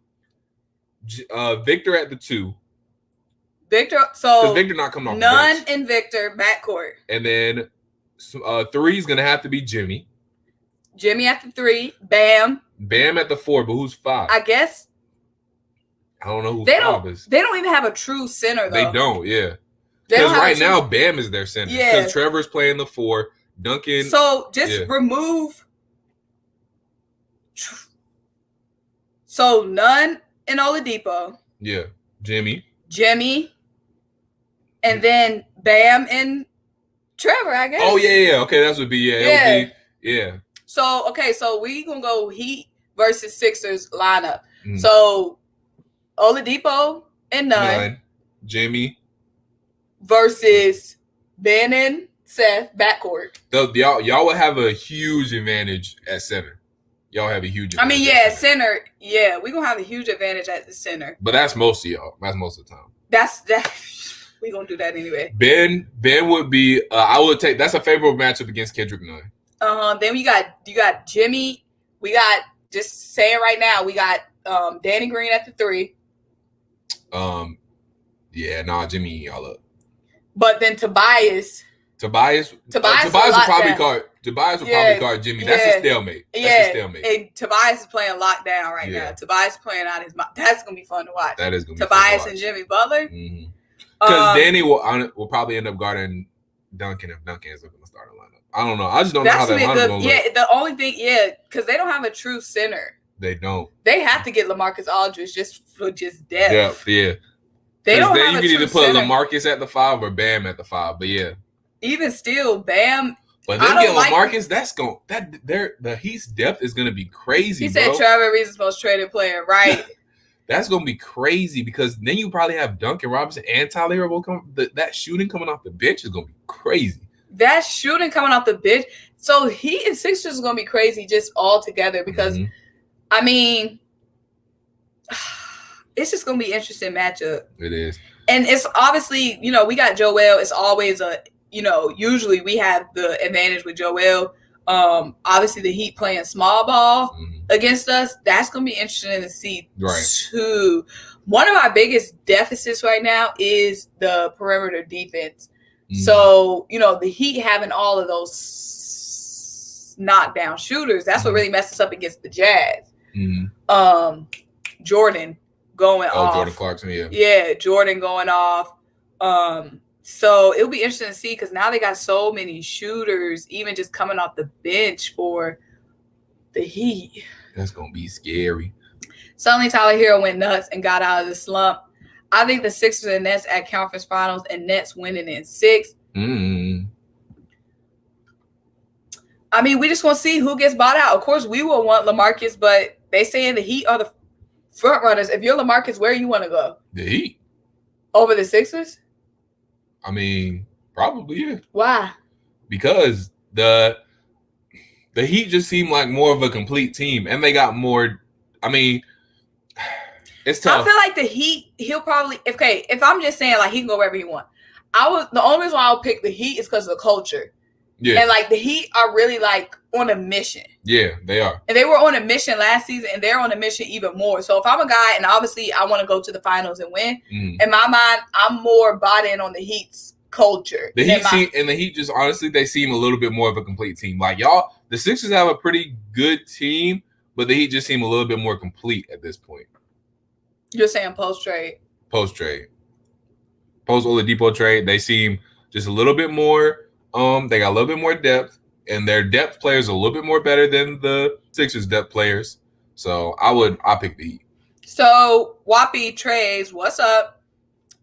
Victor at the 2. Victor, so Victor not coming off Nunn the bench. and Victor backcourt, and then 3 is gonna have to be Jimmy. Jimmy at the 3, Bam at the 4, but who's 5? I guess I don't know who 5 is. They don't even have a true center though. They don't, yeah. Because right now Bam is their center. Yeah. Because Trevor's playing the 4, Duncan. So just remove. So Nunn and Oladipo. Yeah, Jimmy. And then Bam and Trevor, I guess. Oh, yeah. Okay, that would be, yeah. So, okay, so we going to go Heat versus Sixers lineup. So, Oladipo and Nunn. Jimmy. Versus Ben and Seth, backcourt. Y'all would have a huge advantage at center. Y'all have a huge advantage. I mean, center. Yeah, we're going to have a huge advantage at the center. But that's most of y'all. That's most of the time. We're going to do that anyway. Ben would be, I would take, that's a favorable matchup against Kendrick Nunn. Then you got Jimmy. We got, just saying right now, we got Danny Green at the 3. Jimmy y'all up. But then Tobias Tobias would probably guard Jimmy. That's a stalemate. And Tobias is playing lockdown right now. Tobias playing out his mind. That's gonna be fun to watch. That is gonna be Tobias and Jimmy Butler. Because Danny will probably end up guarding Duncan if Duncan is going to start a lineup. I don't know. I just don't know how that lineup going to look. The only thing, because they don't have a true center. They don't. They have to get LaMarcus Aldridge for depth. Yeah. They don't have you can either put LaMarcus at the 5 or Bam at the 5. But yeah. Even still, Bam. But then get LaMarcus, the Heat's depth is gonna be crazy. He said Trevor Ariza's most traded player, right? That's gonna be crazy because then you probably have Duncan Robinson and Tyler Hero that shooting coming off the bench is gonna be crazy. That shooting coming off the bench. So Heat and Sixers is gonna be crazy just all together because I mean it's just gonna be an interesting matchup. It is. And it's obviously, we got Joel. It's always usually we have the advantage with Joel. Obviously the Heat playing small ball against us. That's going to be interesting to see too. One of our biggest deficits right now is the perimeter defense. So, the Heat having all of those knockdown shooters, that's what really messes up against the Jazz. Jordan going off. Jordan Clarkson, yeah. Yeah, Jordan going off. So it'll be interesting to see because now they got so many shooters, even just coming off the bench for the Heat. That's gonna be scary. Suddenly Tyler Hero went nuts and got out of the slump. I think the Sixers and Nets at conference finals and Nets winning in 6. I mean, we just want to see who gets bought out. Of course, we will want LaMarcus, but they saying the Heat are the front runners. If you're LaMarcus, where you want to go? The Heat. Over the Sixers? I mean, probably, yeah. Why? Because the Heat just seem like more of a complete team, and they got more. I mean, it's tough. I feel like the Heat, he'll probably if I'm just saying like he can go wherever he wants. The only reason why I'll pick the Heat is because of the culture. Yeah. And like the Heat are really like on a mission. Yeah, they are. And they were on a mission last season, and they're on a mission even more. So if I'm a guy, and obviously I want to go to the finals and win, in my mind, I'm more bought in on the Heat's culture. The Heat just honestly, they seem a little bit more of a complete team. Like the Sixers have a pretty good team, but the Heat just seem a little bit more complete at this point. You're saying post-trade? Post-trade. Post-Oladipo trade, they seem just a little bit more. They got a little bit more depth, and their depth players are a little bit more better than the Sixers' depth players. So I pick the Heat. So Whoppy trades, what's up?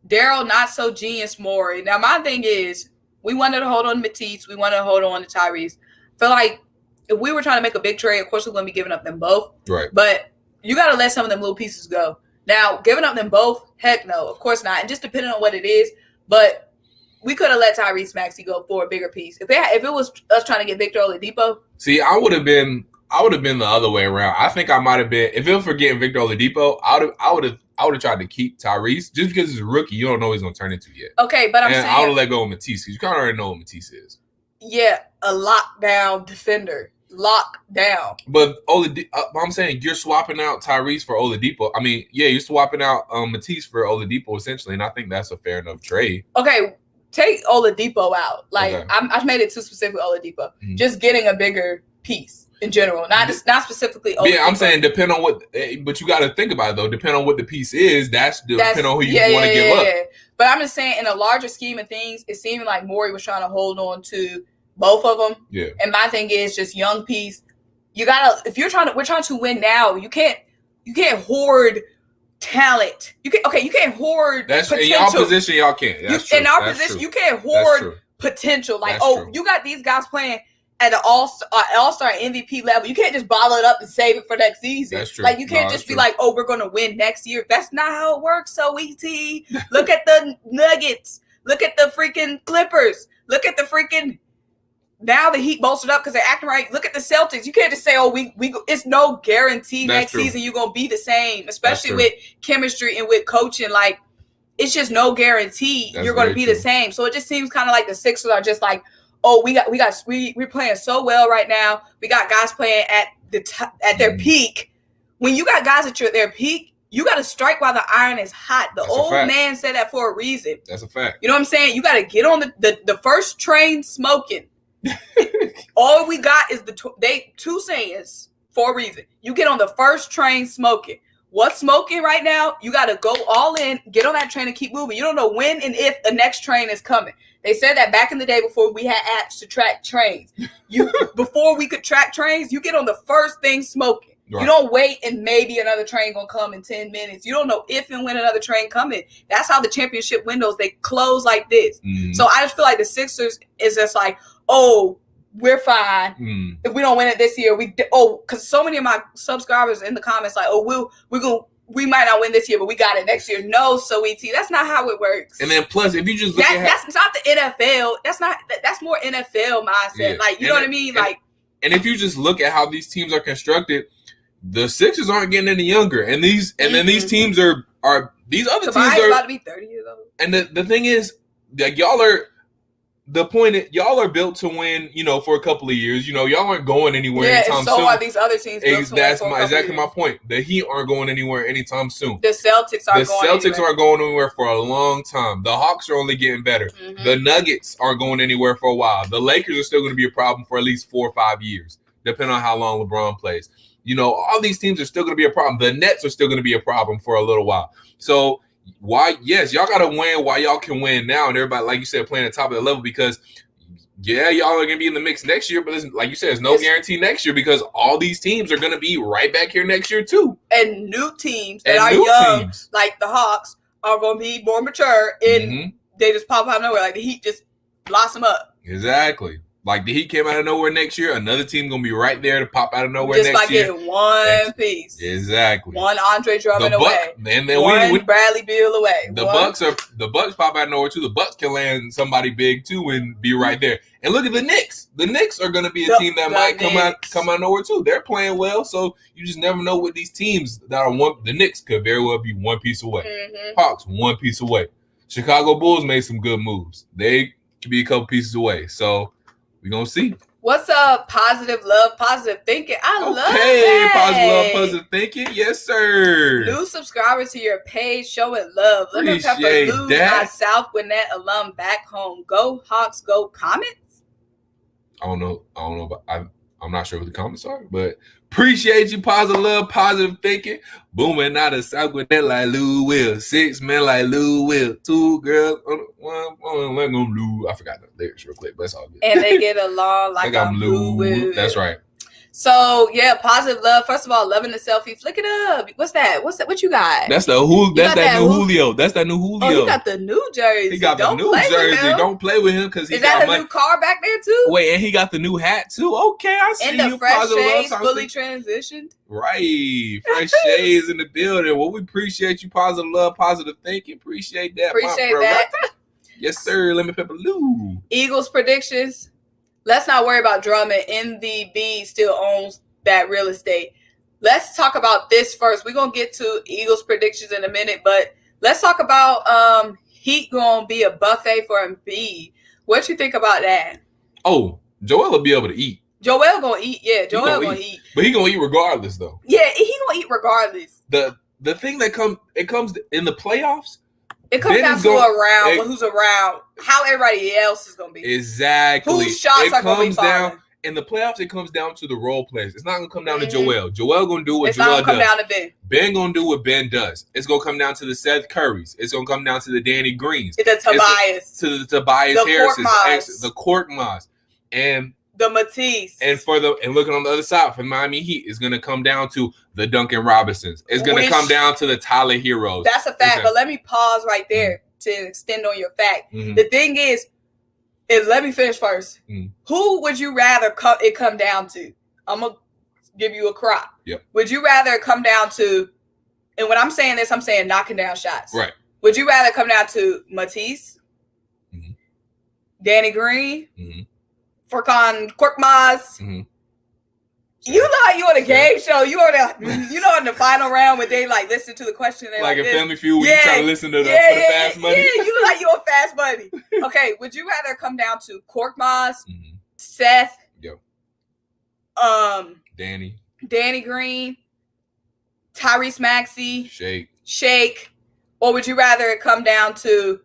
Daryl, not so genius Morey. Now my thing is, we wanted to hold on to Matisse, we wanted to hold on to Tyrese. I feel like if we were trying to make a big trade, of course we're going to be giving up them both. Right. But you got to let some of them little pieces go. Now, giving up them both, heck no, of course not. And just depending on what it is, but we could have let Tyrese Maxey go for a bigger piece. If it was us trying to get Victor Oladipo. See, I would have been the other way around. I think I might have been, if it was for getting Victor Oladipo, I would have tried to keep Tyrese just because he's a rookie. You don't know what he's going to turn into yet. Okay, but I would have let go of Matisse because you kind of already know what Matisse is. Yeah, a lockdown defender. Lockdown. But I'm saying you're swapping out Tyrese for Oladipo. I mean, yeah, you're swapping out Matisse for Oladipo essentially, and I think that's a fair enough trade. Okay, take Oladipo out. Like I've made it too specific with Oladipo. Just getting a bigger piece in general, not specifically Oladipo. Yeah, I'm saying depend on what, but you got to think about it though. Depending on what the piece is, that's depending on who you want to give up. Yeah. But I'm just saying, in a larger scheme of things, it seemed like Morey was trying to hold on to both of them. Yeah. And my thing is just young piece. You gotta, if we're trying to win now, you can't hoard talent. You can't hoard potential. In y'all position, y'all can't. In our position, you can't hoard potential. Like, you got these guys playing at an all-star MVP level. You can't just bottle it up and save it for next season. That's true. Like, you can't just be like, we're going to win next year. That's not how it works, so easy. Look at the Nuggets. Look at the freaking Clippers. Look at the freaking... Now the Heat bolstered up because they're acting right. Look at the Celtics. You can't just say, we it's no guarantee next season you're going to be the same, especially with chemistry and with coaching. Like, it's just no guarantee you're going to be the same. So it just seems kind of like the Sixers are just like, we're playing so well right now. We got guys playing at their peak. When you got guys at their peak, you got to strike while the iron is hot. The old man said that for a reason. That's a fact. You know what I'm saying? You got to get on the first train smoking. All we got is two sayings for a reason. You get on the first train smoking. What's smoking right now? You got to go all in, get on that train and keep moving. You don't know when and if the next train is coming. They said that back in the day before we had apps to track trains. Before we could track trains, you get on the first thing smoking. Right. You don't wait and maybe another train gonna come in 10 minutes. You don't know if and when another train coming. That's how the championship windows, they close like this. Mm-hmm. So I just feel like the Sixers is just like, oh, we're fine. If we don't win it this year, because so many of my subscribers in the comments like, oh, we might not win this year, but we got it next year. No, so that's not how it works. And then plus, if you just look that's not the NFL. That's more NFL mindset. Yeah. Like, you know what I mean? And if you just look at how these teams are constructed, the Sixers aren't getting any younger, and these teams are these other Tobias teams are about to be 30 years old. And the thing is, like, y'all are built to win, for a couple of years. Y'all aren't going anywhere anytime soon. So are these other teams built to win That's exactly my point. The Heat aren't going anywhere anytime soon. The Celtics aren't going anywhere for a long time. The Hawks are only getting better. Mm-hmm. The Nuggets aren't going anywhere for a while. The Lakers are still going to be a problem for at least 4 or 5 years, depending on how long LeBron plays. All these teams are still going to be a problem. The Nets are still going to be a problem for a little while. So y'all got to win while y'all can win now. And everybody, like you said, playing at the top of the level because, y'all are going to be in the mix next year. But like you said, there's no guarantee next year because all these teams are going to be right back here next year too. And new teams that are young, like the Hawks, are going to be more mature. And they just pop out of nowhere. Like the Heat just blossom up. Exactly. Like the Heat came out of nowhere next year, another team gonna be right there to pop out of nowhere next year. Just like getting one piece. Exactly. One Andre Drummond away. And then one Bradley Beal away. The Bucks pop out of nowhere too. The Bucks can land somebody big too and be right there. And look at the Knicks. The Knicks are gonna be a team that might come out of nowhere too. They're playing well, so you just never know what these teams that are the Knicks could very well be one piece away. Mm-hmm. Hawks one piece away. Chicago Bulls made some good moves. They could be a couple pieces away. So we're going to see. What's up? Positive love, positive thinking. I love that. Okay, positive love, positive thinking. Yes, sir. New subscribers to your page showing love. Lemon Pepper Lou, my South Gwinnett alum back home. Go Hawks, go. Comments? I don't know. I'm not sure what the comments are, but appreciate you. Positive love, positive thinking. Booming out of South Gwinnett like Lou Will. 6 men like Lou Will. 2 girls. One, Lou. I forgot the lyrics real quick, but it's all good. And they get along like I'm Lou Will. That's right. So yeah, positive love. First of all, loving the selfie. Flick it up. What's that? What you got? That's that new Julio. That's that new Julio. Oh, he got the new jersey. He got the new jersey. Don't play with him because is that a new car back there too? Wait, and he got the new hat too. Okay, I see and you. The fresh shades fully transitioned. Right, fresh shades in the building. Well, we appreciate you. Positive love, positive thinking. Appreciate that. Appreciate that. Yes, sir. Lemon Pepper Lou. Eagles predictions. Let's not worry about Drummond. MVB still owns that real estate. Let's talk about this first. We're going to get to Eagles predictions in a minute, but let's talk about Heat going to be a buffet for Embiid. What you think about that? Oh, Joel will be able to eat. Joel going to eat. Yeah, Joel going to eat. But he going to eat regardless, though. Yeah, he going to eat regardless. The thing that comes in the playoffs, it comes down to who's around, how everybody else is going to be. Exactly. Whose shots are going to be falling. In the playoffs, it comes down to the role players. It's not going to come down to Joel. Joel going to do what Joel does. It's not going to come down to Ben. Ben going to do what Ben does. It's going to come down to the Seth Currys. It's going to come down to the Danny Greens. To the Tobias. To the Tobias Harris. The Korkmaz. And the Matisse. And looking on the other side for Miami Heat, it's going to come down to the Duncan Robinsons. It's going to come down to the Tyler Heroes. That's a fact. But let me pause right there to extend on your fact. Mm-hmm. The thing is, let me finish first. Who would you rather it come down to? I'm going to give you a crop. Yep. Would you rather it come down to, and when I'm saying this, I'm saying knocking down shots. Right. Would you rather come down to Matisse, Danny Green, Furkan Korkmaz? You know how you on a game show. You on the final round when they like listen to the question. Like a Family Feud when you try to listen to the Fast Money. Yeah, you look like you on Fast Money. Okay, would you rather come down to Korkmaz, Seth, Danny Green, Tyrese Maxey, Shake, or would you rather it come down to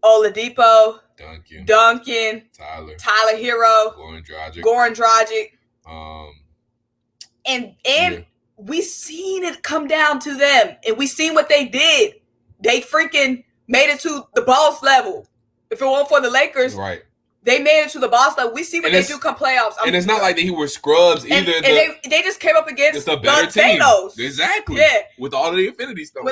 Oladipo, Duncan, Tyler Hero, Goran Dragic, and we seen it come down to them, and we seen what they did. They freaking made it to the boss level. If it weren't for the Lakers, right? They made it to the boss level. We see what they do come playoffs. And it's not like they were scrubs either. And they just came up against a better team. Thanos. Exactly. Yeah. With all the Infinity Stones.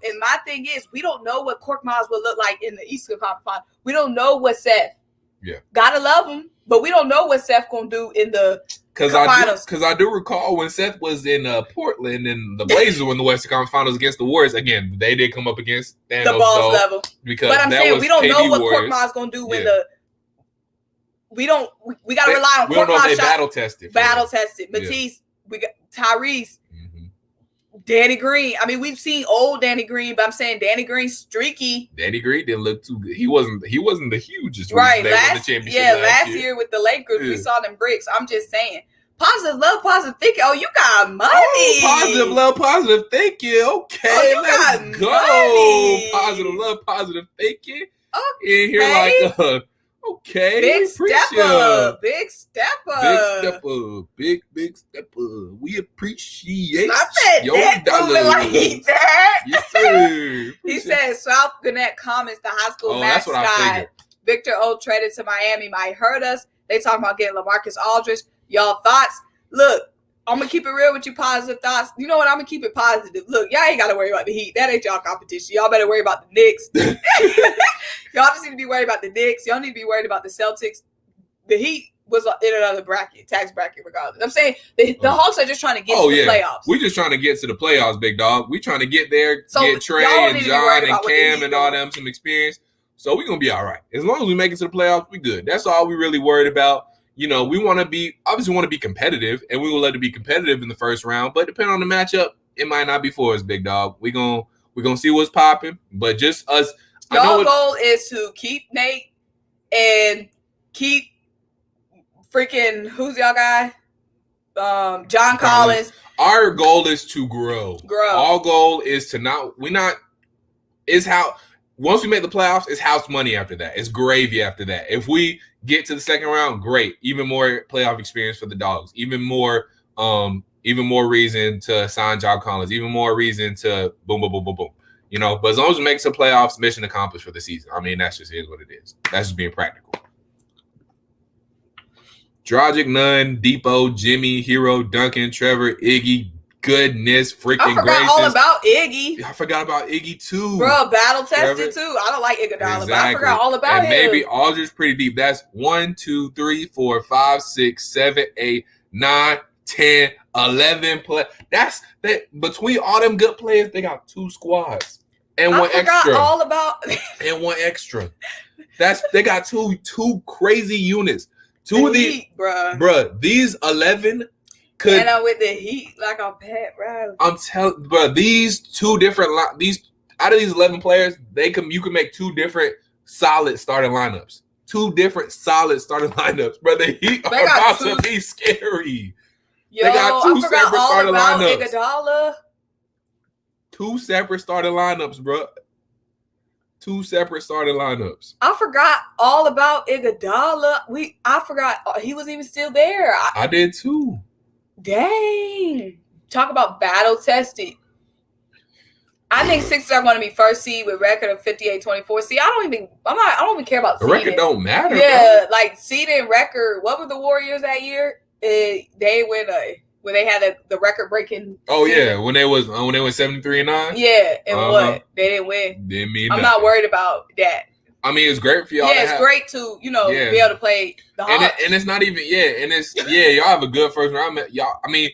And my thing is, we don't know what Cork Miles will look like in the Eastern Conference Final. We don't know what Seth. Yeah. Gotta love him, but we don't know what Seth gonna do in the finals. Because I do recall when Seth was in Portland and the Blazers were in the Western Conference Finals against the Warriors. Again, they did come up against Thanos, the boss level. But I'm saying we don't know what Cork Miles gonna do when we gotta rely on. We don't know if they battle tested. Matisse, we got Tyrese, Danny Green. I mean, we've seen old Danny Green, but I'm saying Danny Green's streaky. Danny Green didn't look too good. He wasn't the hugest. Right. Last year with the Lakers, we saw them bricks. I'm just saying. Positive love, positive thinking. Oh, you got money. Oh, positive love, positive thinking. Okay, let's go. Money. Positive love, positive thinking. Okay. In here like okay. Big step up. Big step up. Big step up. We appreciate your dollars. Like that. Yes, sir. He said South Gwinnett Commons, the high school mascot. Victor O traded to Miami might hurt us. They talking about getting LaMarcus Aldridge. Y'all thoughts? Look, I'm going to keep it real with you, positive thoughts. You know what? I'm going to keep it positive. Look, y'all ain't got to worry about the Heat. That ain't y'all competition. Y'all better worry about the Knicks. Y'all just need to be worried about the Knicks. Y'all need to be worried about the Celtics. The Heat was in another tax bracket regardless. I'm saying the Hawks are just trying to get to the playoffs. We're just trying to get to the playoffs, big dog. We're trying to get there, get Trey and John and Cam and all them some experience. So we're going to be all right. As long as we make it to the playoffs, we good. That's all we really worried about. You know, we want to be competitive, and we will let it be competitive in the first round. But depending on the matchup, it might not be for us, big dog. We're gonna see what's popping. But just us. Your goal is to keep Nate and keep freaking who's y'all guy? John Collins. Our goal is to grow. Our goal is to once we make the playoffs, it's house money after that. It's gravy after that. If we get to the second round, great. Even more playoff experience for the Dogs. Even more reason to sign John Collins. Even more reason to boom, boom, boom, boom, boom. You know, but as long as we make some playoffs, mission accomplished for the season. I mean, that's just is what it is. That's just being practical. Dragic, Nunn, Depot, Jimmy, Hero, Duncan, Trevor, Iggy. Goodness freaking gracious. I forgot all about Iggy. I forgot about Iggy too. Bro, battle tested too. I don't like Iguodala, but I forgot all about him. And maybe Aldridge pretty deep. That's 1, 2, 3, 4, 5, 6, 7, 8, 9, 10, 11 play. That's that between all them good players, they got 2 squads. And one extra. I forgot all about and one extra. They got two crazy units. Two of these, bruh. These 11 could. And I'm with the Heat like I'm Pat Riley. I'm telling, bro. These 2 different out of these 11 players, you can make 2 different solid starting lineups. 2 different solid starting lineups, bro. The Heat are about to be scary. Yo, they got 2 separate starting lineups. Iguodala. 2 separate starting lineups, bro. 2 separate starting lineups. I forgot all about Iguodala. I forgot he was even still there. I did too. Dang. Talk about battle tested. I think Sixers are going to be first seed with record of 58-24. See, I don't even care about the seeding. Record don't matter. Yeah, bro. Like seeding record. What were the Warriors that year? They went when they had the record breaking. Oh season. Yeah, when they went 73-9. Yeah, and what they didn't win. Didn't mean I'm nothing. not worried about that. I mean, it's great for y'all. Yeah, it's great to be able to play the Hawks. And it's not even y'all have a good first round. Y'all, I mean,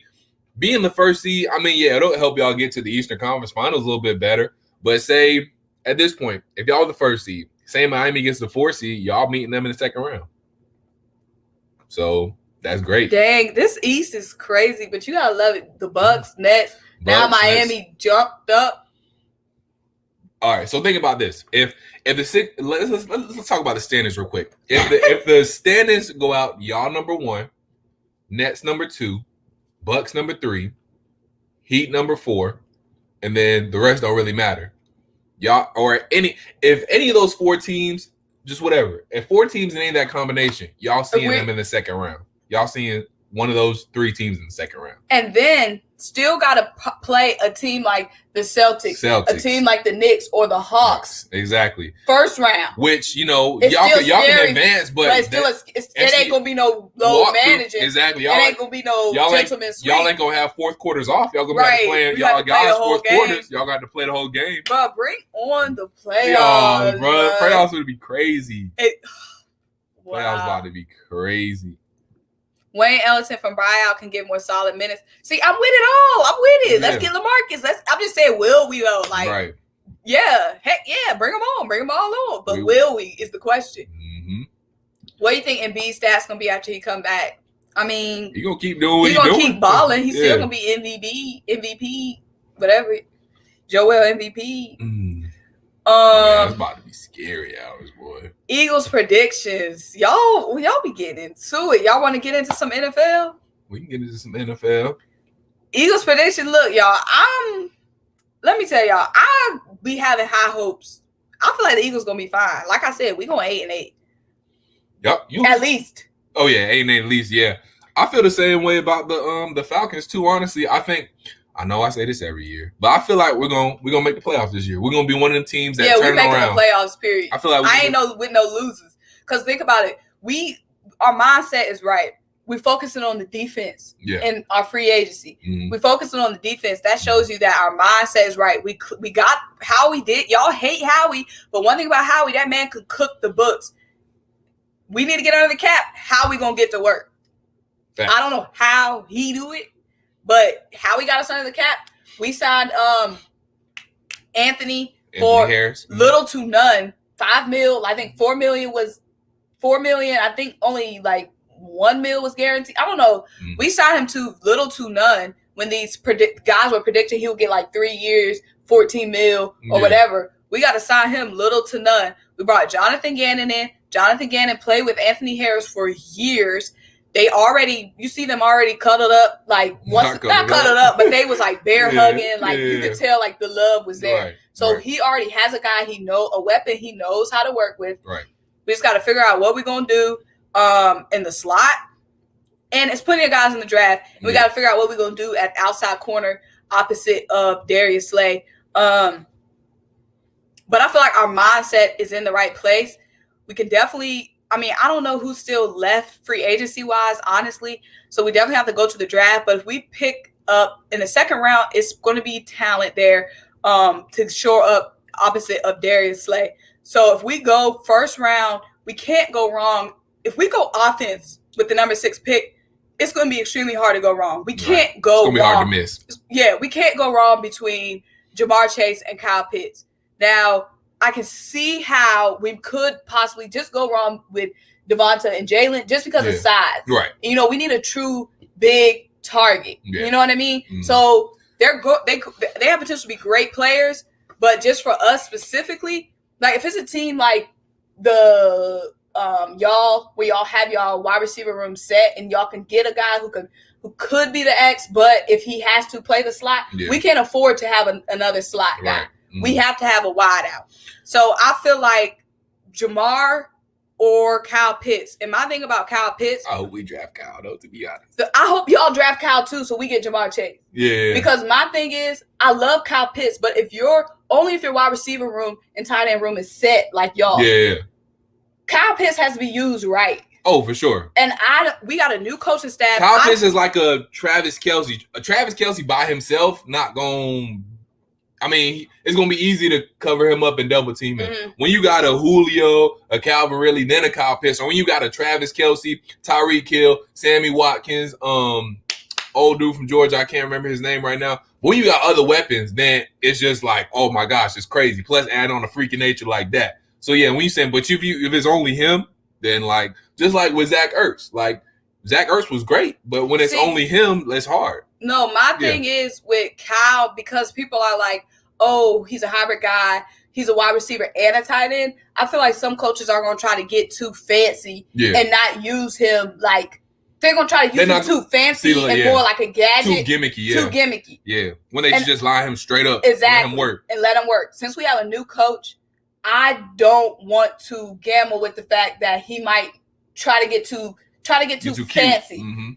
being the first seed, I mean, it'll help y'all get to the Eastern Conference Finals a little bit better. But say at this point, if y'all the first seed, say Miami gets the 4th seed, y'all meeting them in the second round. So that's great. Dang, this East is crazy, but you gotta love it. The Bucks, Nets. Now Miami jumped up. All right, so think about this. If the six, let's talk about the standings real quick. If the standings go out, y'all number 1, Nets number 2, Bucks number 3, Heat number 4, and then the rest don't really matter. Y'all or if any of those 4 teams, just whatever. If 4 teams in any of that combination, y'all seeing them in the second round. Y'all seeing one of those 3 teams in the second round. And then still got to play a team like the Celtics, a team like the Knicks or the Hawks. Exactly. First round. Which, y'all can advance, but it ain't going to be no low managing. Exactly. It ain't going to be no gentleman's sweep. Y'all ain't going to have fourth quarters off. Y'all going to be playing y'all guys fourth quarters. Y'all got to play the whole game. Bro, bring on the playoffs. Bro. Playoffs would be crazy. Wow. Playoffs about to be crazy. Wayne Ellington from Buyout can get more solid minutes. See, I'm with it all. I'm with it. Let's get LaMarcus. I'm just saying, will we though? Like, yeah, heck yeah, bring them on, bring them all on. But will we is the question. Mm-hmm. What do you think Embiid's stats gonna be after he come back? I mean, he gonna keep doing what he's gonna keep balling. He's still gonna be MVP, whatever. Joel MVP. It's about to be scary hours, boy. Eagles predictions. Y'all be getting into it. Y'all want to get into some NFL? We can get into some NFL. Eagles prediction. Look, y'all, let me tell y'all, I be having high hopes. I feel like the Eagles gonna be fine. Like I said, we going 8-8. Yep. At least. Oh yeah, 8-8 at least, yeah. I feel the same way about the Falcons too, honestly. I know I say this every year, but I feel like we're gonna make the playoffs this year. We're gonna be one of them teams that turn around. Yeah, we're making the playoffs. Period. I feel like I ain't with no losers. Because think about it, our mindset is right. We're focusing on the defense and our free agency. Mm-hmm. We're focusing on the defense. That shows you that our mindset is right. We got Howie did. Y'all hate Howie, but one thing about Howie, that man could cook the books. We need to get under the cap. How we gonna get to work? Fact. I don't know how he do it. But how we got us under the cap, we signed Anthony for Harris. Little to none. $5 million. I think $4 million was $4 million. I think only like $1 million was guaranteed. I don't know. Mm. We signed him to little to none when these guys were predicting he would get like 3 years, $14 million or whatever. We got to sign him little to none. We brought Jonathan Gannon in. Jonathan Gannon played with Anthony Harris for years. You see them already cuddled up, like not cuddled up, but they was like bear hugging, like you could tell like the love was there. Right, so he already has a guy a weapon he knows how to work with. Right. We just got to figure out what we're gonna do in the slot, and it's plenty of guys in the draft. And we got to figure out what we're gonna do at outside corner opposite of Darius Slay. But I feel like our mindset is in the right place. We can definitely. I mean, I don't know who's still left free agency-wise, honestly. So we definitely have to go to the draft. But if we pick up in the second round, it's going to be talent there to shore up opposite of Darius Slay. So if we go first round, we can't go wrong. If we go offense with the number 6 pick, it's going to be extremely hard to go wrong. We can't go wrong. It's going to be hard to miss. Yeah, we can't go wrong between Jamar Chase and Kyle Pitts. Now, I can see how we could possibly just go wrong with Devonta and Jalen just because of size. Right. You know, we need a true big target. Yeah. You know what I mean? Mm-hmm. So they have potential to be great players, but just for us specifically, like if it's a team like the where y'all have y'all wide receiver room set and y'all can get a guy who could be the X, but if he has to play the slot, we can't afford to have another slot guy. Right. Mm-hmm. We have to have a wide out. So I feel like Jamar or Kyle Pitts. And my thing about Kyle Pitts. I hope we draft Kyle, though, to be honest. I hope y'all draft Kyle, too, so we get Jamar Chase. Yeah. Because my thing is, I love Kyle Pitts, but if your wide receiver room and tight end room is set like y'all. Yeah. Kyle Pitts has to be used right. Oh, for sure. And we got a new coaching staff. Kyle Pitts is like a Travis Kelce. A Travis Kelce by himself, not going. I mean, it's going to be easy to cover him up and double team him. Mm-hmm. When you got a Julio, a Calvin Ridley, then a Kyle Pitts, or when you got a Travis Kelce, Tyreek Hill, Sammy Watkins, old dude from Georgia, I can't remember his name right now. When you got other weapons, then it's just like, oh my gosh, it's crazy. Plus, add on a freak of nature like that. So yeah, when you say, but if it's only him, then like just like with Zach Ertz, like Zach Ertz was great, but when it's only him, it's hard. No, my thing is with Kyle, because people are like, oh, he's a hybrid guy. He's a wide receiver and a tight end. I feel like some coaches are going to try to get too fancy and not use him like they're gonna try to use him too fancy and more like a gadget. Too gimmicky, yeah. Too gimmicky. Yeah. When they just line him straight up. Exactly. Let him work. Since we have a new coach, I don't want to gamble with the fact that he might try to get too fancy. Mm-hmm.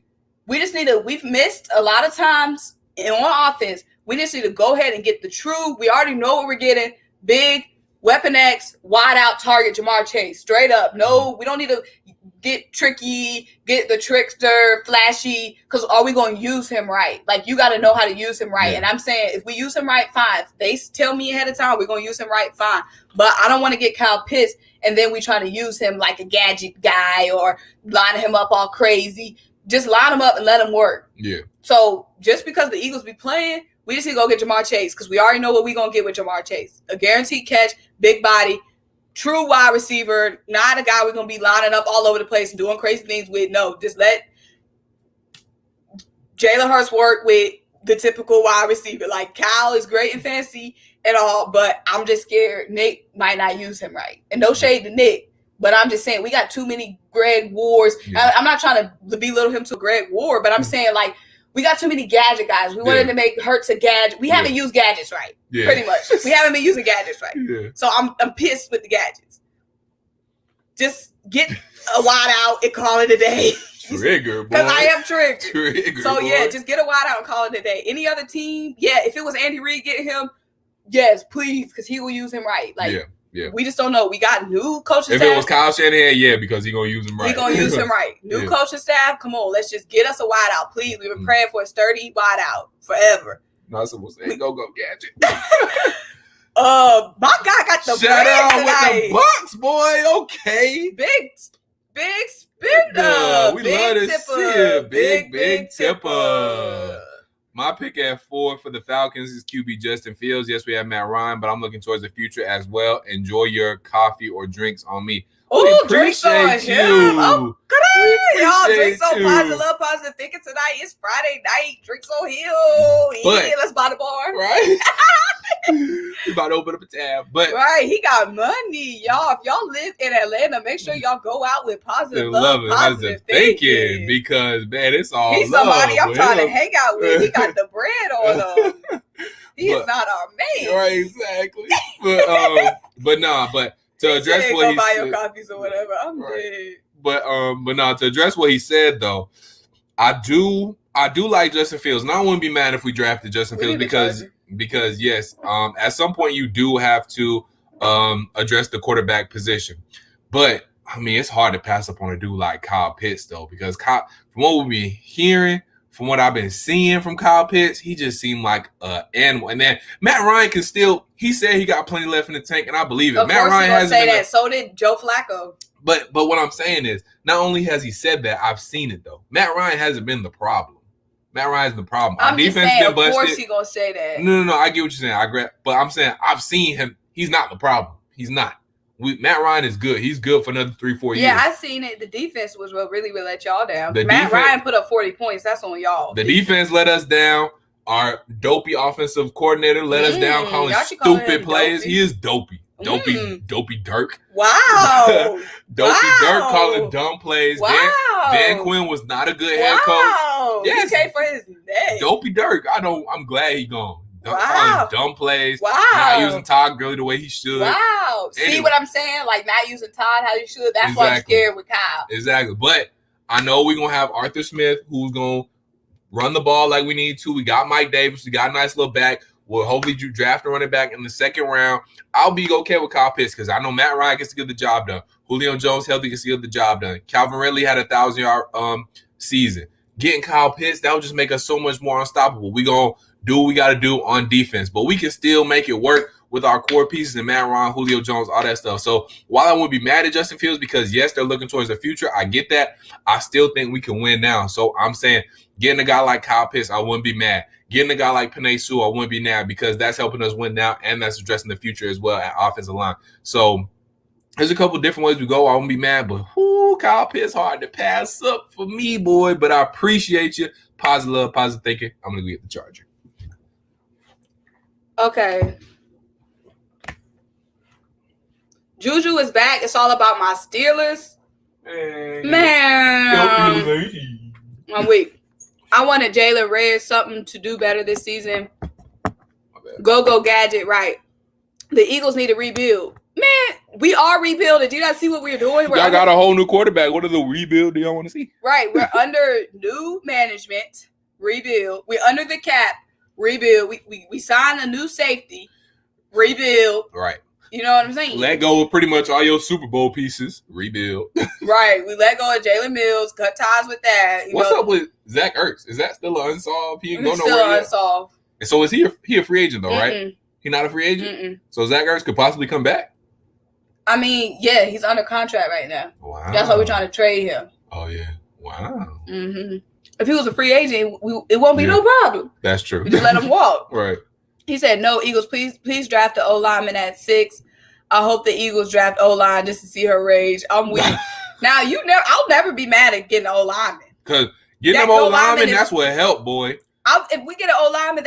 We just need to. We've missed a lot of times on offense. We just need to go ahead and get the true. We already know what we're getting. Big weapon X, wide out target, Jamar Chase, straight up. No, we don't need to get tricky, get the trickster, flashy. Because are we going to use him right? Like, you got to know how to use him right. Yeah. And I'm saying, if we use him right, fine. If they tell me ahead of time we're going to use him right, fine. But I don't want to get Kyle pissed and then we try to use him like a gadget guy or line him up all crazy. Just line him up and let him work. Yeah. So just because the Eagles be playing, we just need to go get Jamar Chase because we already know what we're going to get with Jamar Chase. A guaranteed catch, big body, true wide receiver, not a guy we're going to be lining up all over the place and doing crazy things with. No, just let Jalen Hurts work with the typical wide receiver. Like, Kyle is great and fancy and all, but I'm just scared Nick might not use him right. And no shade to Nick, but I'm just saying we got too many Greg Wards. Yeah. I'm not trying to belittle him to Greg Ward, but I'm saying, like, we got too many gadget guys. We wanted to make Hurts a gadget. We haven't used gadgets right, pretty much. We haven't been using gadgets right. Yeah. So I'm pissed with the gadgets. Just get a wide out and call it a day. Trigger, boy. Because I am triggered. Trigger, so, boy. yeah, just get a wide out and call it a day. Any other team, if it was Andy Reid getting him, yes, please, because he will use him right. Like, yeah. We just don't know. We got new coaching staff. If it was Kyle Shanahan, because he's going to use him right. He's going to use him right. New coaching staff, come on. Let's just get us a wide out, please. We've been praying for a sturdy wide out forever. No, someone saying, go gadget. My guy got the Shout out tonight. With the Bucks, boy. Okay. Big spender. We big love to tipper. see it. Big tipper. My pick at 4 for the Falcons is QB Justin Fields. Yes, we have Matt Ryan, but I'm looking towards the future as well. Enjoy your coffee or drinks on me. Oh, drinks on him. Oh, good on y'all. Drinks on positive thinking tonight. It's Friday night. Drinks on him. Let's buy the bar. Right? We about to open up a tab. But right, he got money, y'all. If y'all live in Atlanta, make sure y'all go out with positive love, positive thinking. Because, man, it's all he's somebody I'm trying to hang out with. He got the bread on him. He's not our man. Right, exactly. But to address what he buy your coffees or whatever. I'm dead. But to address what he said though, I do like Justin Fields, and I wouldn't be mad if we drafted Justin Fields because yes, at some point you do have to address the quarterback position. But I mean, it's hard to pass up on a dude like Kyle Pitts though, because from what we've been hearing, from what I've been seeing from Kyle Pitts, he just seemed like an animal. And then Matt Ryan can still. He said he got plenty left in the tank, and I believe it. Of Matt Ryan hasn't say that. So did Joe Flacco. But what I'm saying is, not only has he said that, I've seen it though. Matt Ryan hasn't been the problem. Matt Ryan's the problem. I'm just saying, of course he gonna say that. No. I get what you're saying. But I'm saying I've seen him. He's not the problem. He's not. Matt Ryan is good. He's good for another 3-4 years. Yeah, I seen it. The defense was what really let y'all down. Matt Ryan put up 40 points. That's on y'all. The defense let us down. Our dopey offensive coordinator let us down calling stupid plays. Dopey. He is dopey. Dopey Dirk. Wow. Dirk calling dumb plays. Wow. Dan Quinn was not a good head coach. Yes. He came for his neck. Dopey Dirk. I'm glad he gone. Wow. Dumb plays. Wow. Not using Todd Gurley the way he should. Wow. Anyway. See what I'm saying? Like, not using Todd how you should. That's why I'm scared with Kyle. Exactly. But I know we're going to have Arthur Smith, who's going to run the ball like we need to. We got Mike Davis. We got a nice little back. We'll hopefully draft a running back in the second round. I'll be okay with Kyle Pitts because I know Matt Ryan gets to get the job done. Julio Jones healthy gets to get the job done. Calvin Ridley had a 1,000-yard season. Getting Kyle Pitts, that would just make us so much more unstoppable. We're going to do what we got to do on defense, but we can still make it work with our core pieces and Matt Ryan, Julio Jones, all that stuff. So while I wouldn't be mad at Justin Fields because, yes, they're looking towards the future, I get that. I still think we can win now. So I'm saying getting a guy like Kyle Pitts, I wouldn't be mad. Getting a guy like Penei Sewell, I wouldn't be mad because that's helping us win now and that's addressing the future as well at offensive line. So there's a couple different ways we go. I won't be mad, but Kyle Pitts hard to pass up for me, boy. But I appreciate you. Positive love, positive thinking. I'm going to get the Charger. Okay. Juju is back. It's all about my Steelers. Man. I'm weak. I wanted Jalen Red something to do better this season. Go gadget, right? The Eagles need to rebuild. Man, we are rebuilding. Do you not see what we're doing? Y'all got a whole new quarterback. What are the rebuild do y'all want to see? Right. We're under new management. Rebuild. We're under the cap. Rebuild. We signed a new safety. Rebuild. Right. You know what I'm saying? Let go of pretty much all your Super Bowl pieces. Rebuild. Right. We let go of Jalen Mills. Cut ties with that. What's up with Zach Ertz? Is that still unsolved? He ain't going nowhere still yet? Unsolved. And so is he a free agent though, right? He not a free agent? So Zach Ertz could possibly come back? I mean, yeah, he's under contract right now. Wow. That's why we're trying to trade him. Oh, yeah. Wow. If he was a free agent, it won't be no problem. That's true. We just let him walk. Right. He said, no, Eagles, please draft the O-lineman at 6. I hope the Eagles draft O-line just to see her rage. I'm weak. Now, I'll never be mad at getting an O-lineman. Because getting them O-lineman, that's what helped, boy. If we get an O-lineman,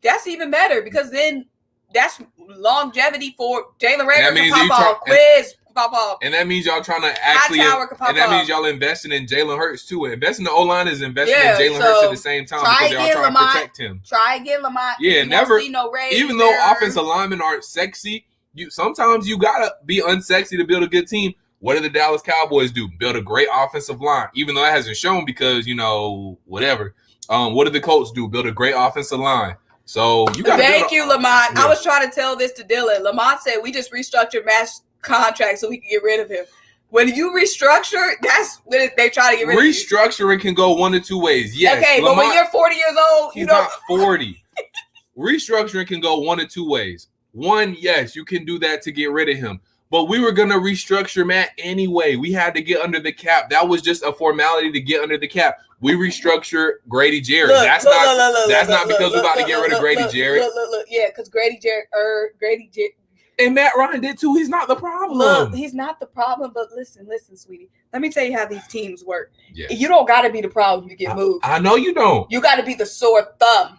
that's even better because then that's longevity for Jalen Rager can pop off, Quiz pop off. And that means y'all trying to actually, and that means y'all investing in Jalen Hurts too. Investing in the O-line is investing in Jalen Hurts at the same time because y'all trying to protect him. Try again, Lamont. Yeah, never. Even though offensive linemen aren't sexy, sometimes you gotta be unsexy to build a good team. What do the Dallas Cowboys do? Build a great offensive line, even though that hasn't shown because whatever. What did the Colts do? Build a great offensive line. So you got. Thank you, Lamont. Yeah. I was trying to tell this to Dylan. Lamont said we just restructured Matt's contract so we can get rid of him. When you restructure, that's when they try to get rid of you. Restructuring can go one of two ways. Yes. Okay, Lamont, but when you're 40 years old, he's not 40. Restructuring can go one of two ways. One, yes, you can do that to get rid of him. But we were going to restructure Matt anyway. We had to get under the cap. That was just a formality to get under the cap. We restructured Grady Jarrett. That's not because we're about to get rid of Grady Jarrett. Look. Yeah, because Grady Jarrett. And Matt Ryan did too. He's not the problem. Look, he's not the problem. But listen, sweetie. Let me tell you how these teams work. Yes. You don't got to be the problem to get moved. I know you don't. You got to be the sore thumb.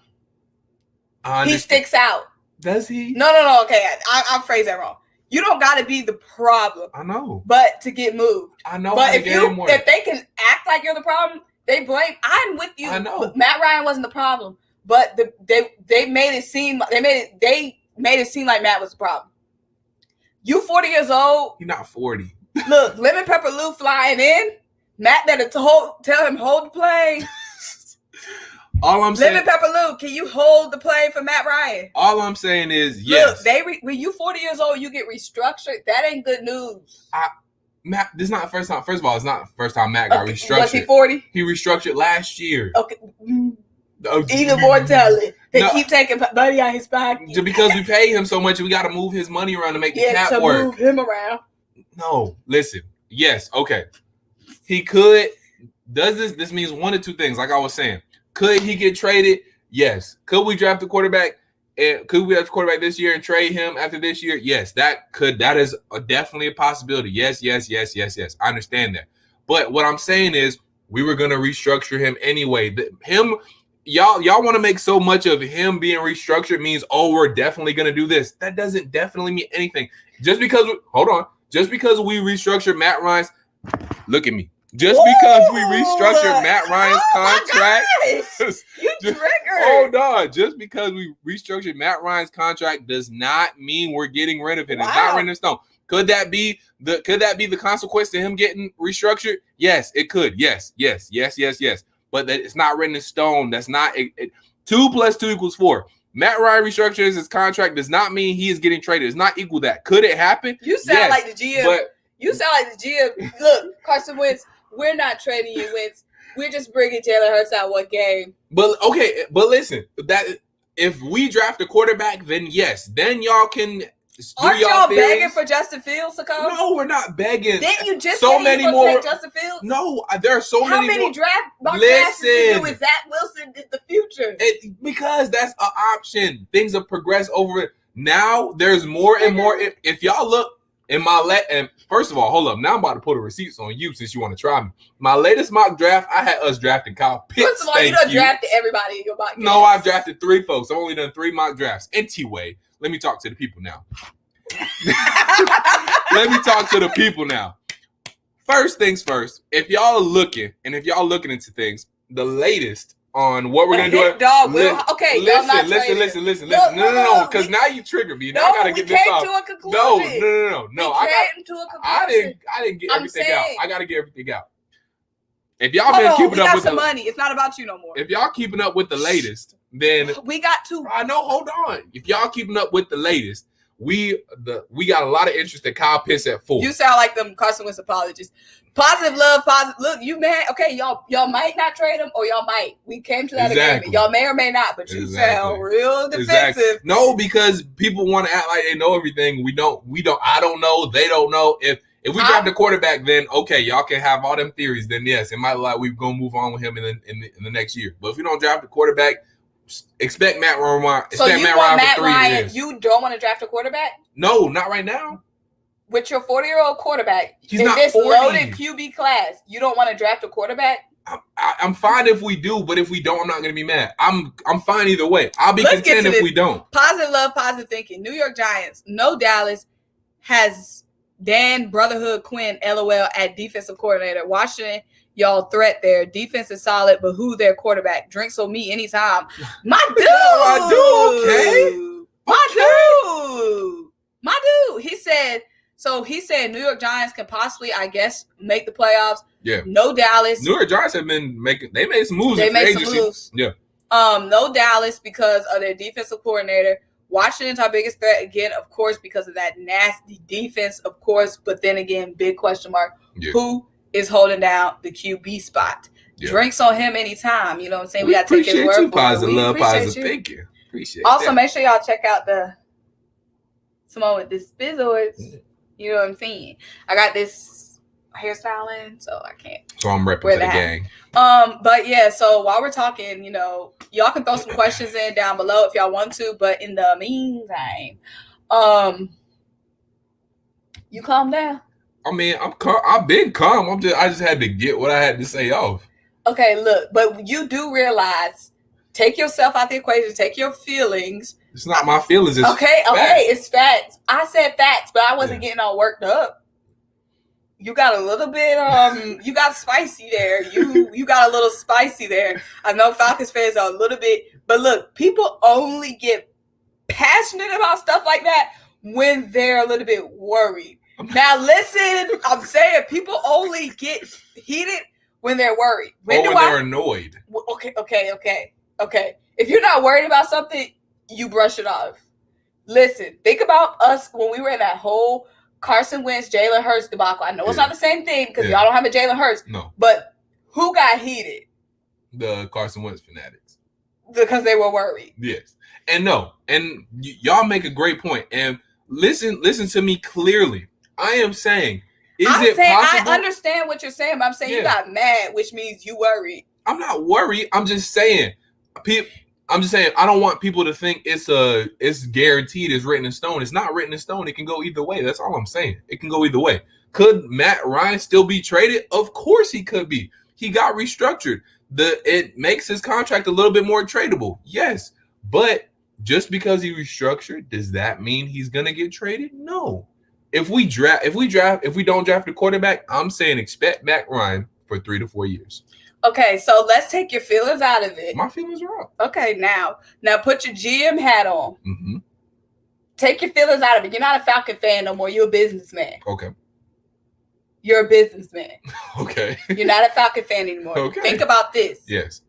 He sticks out. Does he? No. Okay, I phrased that wrong. You don't got to be the problem. I know. But to get moved. I know. But if they can act like you're the problem, they blame. I'm with you. I know. Matt Ryan wasn't the problem, but they made it seem like Matt was the problem. You 40 years old. You're not 40. Look, Lemon Pepper Lou flying in. Matt better tell him hold the plane. All I'm saying, Lemon Pepper Lou, can you hold the plane for Matt Ryan? All I'm saying is yes. Look, when you 40 years old, you get restructured. That ain't good news. Matt, this is not the first time. First of all, it's not the first time Matt got restructured. Was he 40? He restructured last year. Okay. Even more telling. They keep taking money out his pocket. Just because we pay him so much, we got to move his money around to make the cap work. Move him around. No, listen. Yes, okay. He could. This means one of two things, like I was saying. Could he get traded? Yes. Could we draft a quarterback? And could we draft a quarterback this year and trade him after this year? Yes, that is definitely a possibility. Yes. I understand that. But what I'm saying is we were going to restructure him anyway. Y'all want to make so much of him being restructured means, we're definitely going to do this. That doesn't definitely mean anything. Just because we restructured Matt Ryan's, look at me. Just because we restructured Matt Ryan's contract. You triggered. Hold on. Just because we restructured Matt Ryan's contract does not mean we're getting rid of it. Wow. It's not written in stone. Could that be the consequence to him getting restructured? Yes, it could. Yes. But that it's not written in stone. That's not 2 + 2 = 4. Matt Ryan restructures his contract does not mean he is getting traded. It's not equal that. Could it happen? You sound like the GM. You sound like the GM. Look, Carson Wentz, we're not trading you, Wentz. We're just bringing Jalen Hurts out one game. But listen, that if we draft a quarterback, then yes, then y'all can. Aren't y'all begging for Justin Fields to come? No, we're not begging. Didn't you just say you were take Justin Fields? No, there are so many. How many draft drafts did you do with Zach Wilson is the future? Because that's an option. Things have progressed over. Now there's more and more. If y'all look in and first of all, hold up. Now I'm about to put the receipts on you since you want to try me. My latest mock draft, I had us drafting Kyle Pitts. First of all, you done drafted everybody in your mock draft. No, I've drafted 3 folks. I've only done 3 mock drafts. Anyway, let me talk to the people now. First things first, if y'all are looking into things, the latest on what we're gonna do. Dog, okay, listen. No, because now you triggered me. Now I gotta get this off. To a conclusion. No. I didn't get everything out. I gotta get everything out. If y'all been keeping up with some money, it's not about you no more. If y'all keeping up with the latest, then we got to. I know. Hold on. If y'all keeping up with the latest, we got a lot of interest in Kyle Pitts at 4. You sound like them Carson Wentz apologists. Positive love, positive. Look, you mad? Okay, y'all might not trade him, or y'all might. We came to that agreement. Y'all may or may not, but you sound real defensive. No, because people want to act like they know everything. We don't. I don't know. They don't know. If we draft a quarterback, then okay, y'all can have all them theories. Then yes, it might look like we're gonna move on with him in the next year. But if we don't draft a quarterback, expect Matt Ryan. So you want Matt Ryan? You don't want to draft a quarterback? No, not right now. With your 40-year-old quarterback, he's not 40. Loaded QB class, you don't want to draft a quarterback? I'm fine if we do, but if we don't, I'm not going to be mad. I'm fine either way. I'll be content if we don't. Positive love, positive thinking. New York Giants, no Dallas, has Dan Brotherhood Quinn, LOL, at defensive coordinator. Washington, y'all threat there. Defense is solid, but who their quarterback? Drinks on me anytime. My dude. My dude. He said New York Giants can possibly, I guess, make the playoffs. Yeah. No Dallas. New York Giants have been they made some moves. Yeah. No Dallas because of their defensive coordinator. Washington's our biggest threat, again, of course, because of that nasty defense, of course. But then again, big question mark. Yeah. Who is holding down the QB spot? Yeah. Drinks on him anytime. You know what I'm saying? We got to take his word for it. Positive love, positive thinking. Appreciate also, make sure y'all check out the Symone with the Spizzords. Yeah. You know what I'm saying? I got this hairstyling, so I can't. So I'm repping for the gang. But yeah, so while we're talking, y'all can throw some questions in down below if y'all want to. But in the meantime, you calm down. I mean, I've been calm. I just had to get what I had to say off. Okay, look, but you do realize, take yourself out the equation, take your feelings. It's not my feelings. It's okay, it's facts. I said facts, but I wasn't getting all worked up. You got a little bit, you got spicy there. You got a little spicy there. I know Falcons fans are a little bit, but look, people only get passionate about stuff like that when they're a little bit worried. Now listen, I'm saying people only get heated when they're worried. When they're annoyed. Okay. If you're not worried about something, you brush it off. Listen, think about us when we were in that whole Carson Wentz, Jalen Hurts debacle. I know it's not the same thing because y'all don't have a Jalen Hurts. No. But who got heated? The Carson Wentz fanatics. Because they were worried. Yes. And y'all make a great point. And listen to me clearly. I am saying, possible? I understand what you're saying, but I'm saying you got mad, which means you worried. I'm not worried. I'm just saying, I don't want people to think it's guaranteed, it's written in stone. It's not written in stone. It can go either way. That's all I'm saying. It can go either way. Could Matt Ryan still be traded? Of course he could be. He got restructured. It makes his contract a little bit more tradable. Yes. But just because he restructured, does that mean he's gonna get traded? No. If we don't draft a quarterback, I'm saying expect Matt Ryan for 3 to 4 years. Okay, so let's take your feelings out of it. My feelings are out. Okay, now put your GM hat on. Mm-hmm. Take your feelings out of it. You're not a Falcon fan no more. You're a businessman. Okay. You're a businessman. Okay. You're not a Falcon fan anymore. Okay. Think about this. Yes.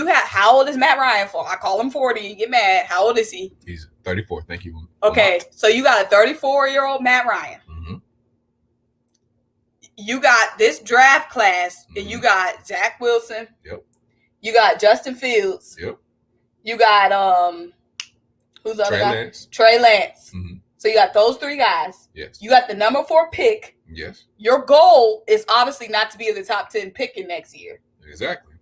How old is Matt Ryan for? I call him 40. You get mad. How old is he? He's 34. Thank you. Okay, so you got a 34-year-old Matt Ryan. Mm-hmm. You got this draft class, and you got Zach Wilson. Yep. You got Justin Fields. Yep. You got who's the other guy? Lance. Trey Lance. Mm-hmm. So you got those 3 guys. Yes. You got the number 4 pick. Yes. Your goal is obviously not to be in the top 10 pick in next year. Exactly.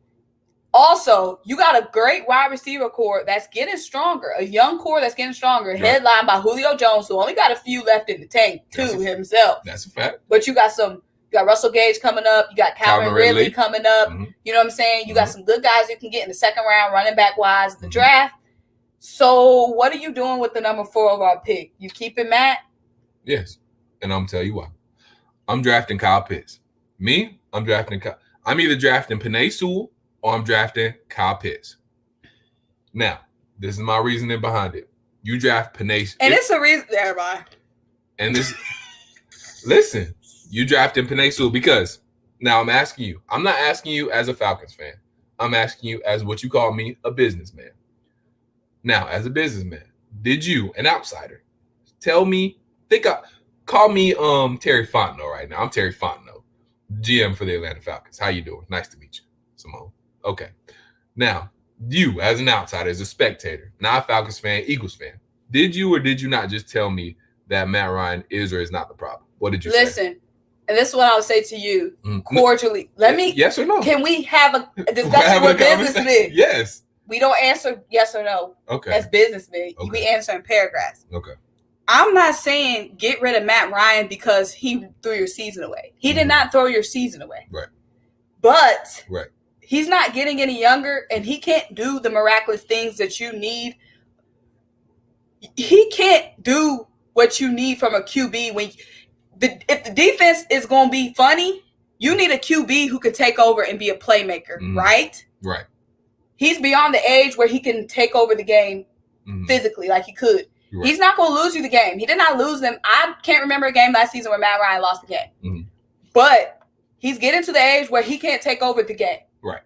Also, you got a great wide receiver core that's getting stronger, a young core that's getting stronger, headlined by Julio Jones, who only got a few left in the tank himself. That's a fact. But you got Russell Gage coming up. You got Calvin Ridley coming up. Mm-hmm. You know what I'm saying? You got some good guys you can get in the second round, running back wise, the draft. So what are you doing with the number 4 overall pick? You keeping Matt? Yes. And I'm going to tell you why. I'm drafting Kyle Pitts. I'm either drafting Penei Sewell or I'm drafting Kyle Pitts. Now, this is my reasoning behind it. You draft Penei Sewell. And it's a reason, everybody. And this, listen, you drafted Penei Sewell because now I'm asking you. I'm not asking you as a Falcons fan. I'm asking you as what you call me, a businessman. Now, as a businessman, did you, an outsider, tell me, call me Terry Fontenot right now. I'm Terry Fontenot, GM for the Atlanta Falcons. How you doing? Nice to meet you, Symone. Okay. Now, you, as an outsider, as a spectator, not a Falcons fan, Eagles fan, did you or did you not just tell me that Matt Ryan is or is not the problem? What did you say? Listen, and this is what I would say to you cordially. Yes or no? Can we have a discussion with businessmen? Yes. We don't answer yes or no. Okay. As businessmen. Okay. We answer in paragraphs. Okay. I'm not saying get rid of Matt Ryan because he threw your season away. He did not throw your season away. Right. But right. He's not getting any younger, and he can't do the miraculous things that you need. He can't do what you need from a QB. If the defense is going to be funny, you need a QB who can take over and be a playmaker, right? Right. He's beyond the age where he can take over the game physically like he could. Right. He's not going to lose you the game. He did not lose them. I can't remember a game last season where Matt Ryan lost the game. But he's getting to the age where he can't take over the game. Right.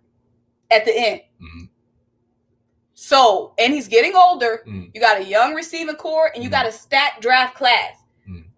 At the end. So, and he's getting older. You got a young receiving core and you got a stacked draft class,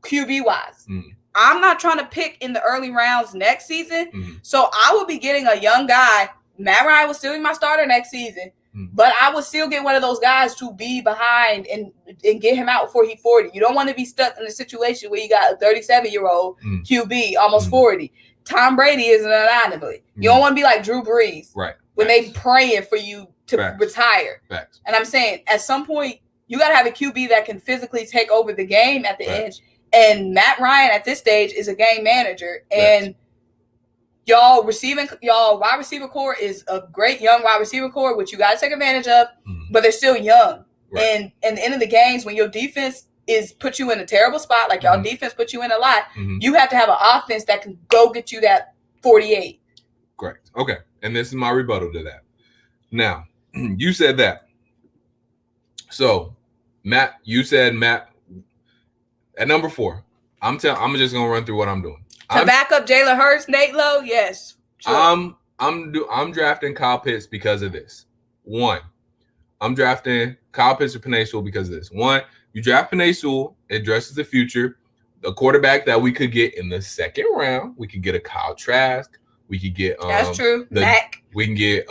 QB-wise. I'm not trying to pick in the early rounds next season. So I will be getting a young guy. Matt Ryan will still be my starter next season. But I would still get one of those guys to be behind and get him out before he's 40. You don't want to be stuck in a situation where you got a 37-year-old QB, almost 40. Tom Brady is an anomaly. You don't want to be like Drew Brees. Right. When they praying for you to retire. Facts. And I'm saying at some point, you got to have a QB that can physically take over the game at the edge. And Matt Ryan at this stage is a game manager. And y'all wide receiver core is a great young wide receiver core, which you got to take advantage of, but they're still young. Right. And at the end of the games, when your defense put you in a terrible spot, like y'all defense put you in a lot, you have to have an offense that can go get you that 48. Correct. Okay. And this is my rebuttal to that. Now, you said that. So, Matt, you said Matt at number 4. I'm just gonna run through what I'm doing. To back up Jalen Hurts, Nate Lowe, yes. Sure. I'm drafting Kyle Pitts because of this. 1, I'm drafting Kyle Pitts or Penei Sewell because of this. 1, you draft Penei Sewell, it addresses the future. The quarterback that we could get in the second round, we could get a Kyle Trask. We could get that's true. Mac. We can get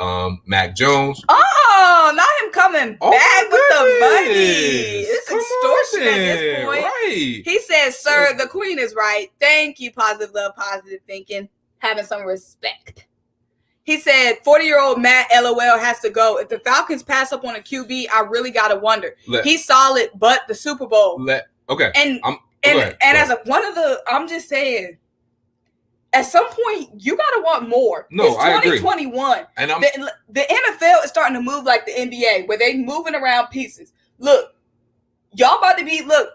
Mac Jones. Oh, not him coming back with the money. It's extortion at this point. Right. He says, "Sir, the queen is right. Thank you, positive love, positive thinking, having some respect." He said, 40-year-old Matt LOL has to go. If the Falcons pass up on a QB, I really gotta wonder. He's solid, but the Super Bowl. Okay. I'm just saying. At some point, you gotta want more. No, it's 2021. And the NFL is starting to move like the NBA, where they moving around pieces. Look, y'all about to be. Look,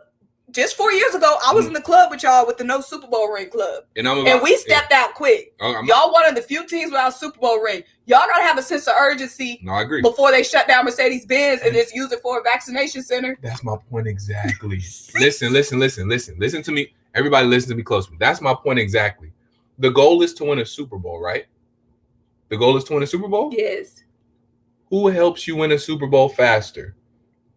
just 4 years ago, I was in the club with y'all with the no Super Bowl ring club, and we stepped out quick. Y'all one of the few teams without Super Bowl ring. Y'all gotta have a sense of urgency. No, I agree. Before they shut down Mercedes-Benz and just use it for a vaccination center. That's my point exactly. Listen to me. Everybody, listen to me closely. That's my point exactly. The goal is to win a Super Bowl, right? The goal is to win a Super Bowl? Yes. Who helps you win a Super Bowl faster?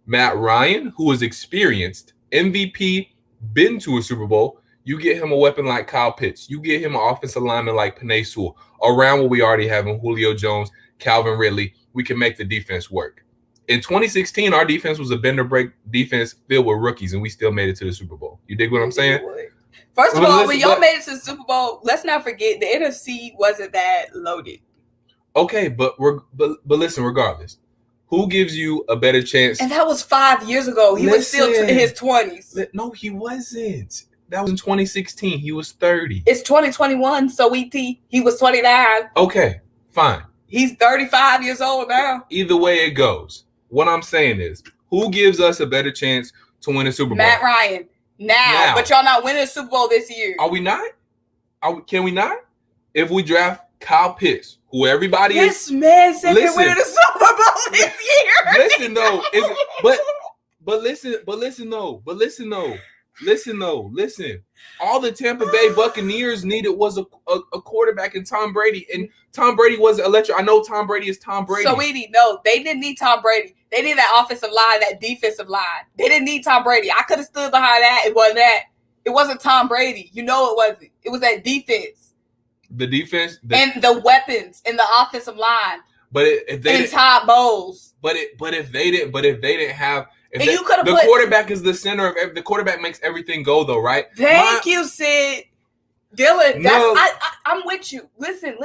Matt Ryan, who is experienced, MVP, been to a Super Bowl. You get him a weapon like Kyle Pitts. You get him an offensive lineman like Penei Sewell. Around what we already have in Julio Jones, Calvin Ridley, we can make the defense work. In 2016, our defense was a bender break defense filled with rookies, and we still made it to the Super Bowl. You dig what I'm saying? First of all, when y'all made it to the Super Bowl, let's not forget the NFC wasn't that loaded. Okay, but listen, regardless, who gives you a better chance? And that was 5 years ago. He was still in his 20s. No, he wasn't. That was in 2016. He was 30. It's 2021, so he was 29. Okay, fine. He's 35 years old now. Either way it goes, what I'm saying is, who gives us a better chance to win a Super Bowl? Matt Ryan. Now, but y'all not winning a Super Bowl this year. Are we not? Can we not? If we draft Kyle Pitts, who everybody this man said they're winning the Super Bowl this year. Listen though, listen. All the Tampa Bay Buccaneers needed was a quarterback in Tom Brady, and Tom Brady was electric. I know Tom Brady is Tom Brady. So no, they didn't need Tom Brady. They needed that offensive line, that defensive line. They didn't need Tom Brady. I could have stood behind that. It wasn't that. It wasn't Tom Brady. You know it wasn't. It was that defense. The defense and the weapons in the offensive line. But if they and Todd Bowles. But if they didn't have. You could have the quarterback is the center of the quarterback makes everything go though, right? Thank you, Sid. Dylan, I'm with you. Listen.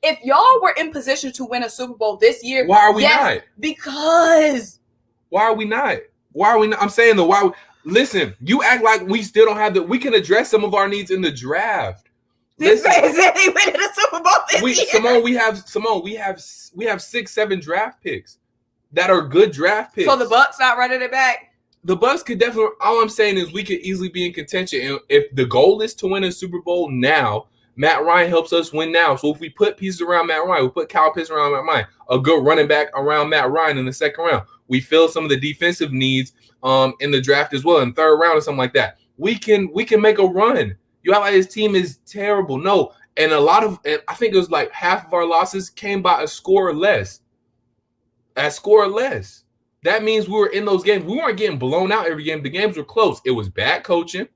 If y'all were in position to win a Super Bowl this year, why are we not? Because why are we not? I'm saying though, why? Listen, you act like we still don't have we can address some of our needs in the draft. This man said he winning a Super Bowl this year. Simone, we have 6-7 draft picks that are good draft picks. So the Bucs not running it back? The Bucs could definitely. All I'm saying is we could easily be in contention. And if the goal is to win a Super Bowl now, Matt Ryan helps us win now. So if we put pieces around Matt Ryan, we put Kyle Pitts around Matt Ryan, a good running back around Matt Ryan in the second round. We fill some of the defensive needs in the draft as well, in third round or something like that. We can make a run. You act like his team is terrible. No, and I think it was like half of our losses came by a score or less. That means we were in those games. We weren't getting blown out every game. The games were close. It was bad coaching.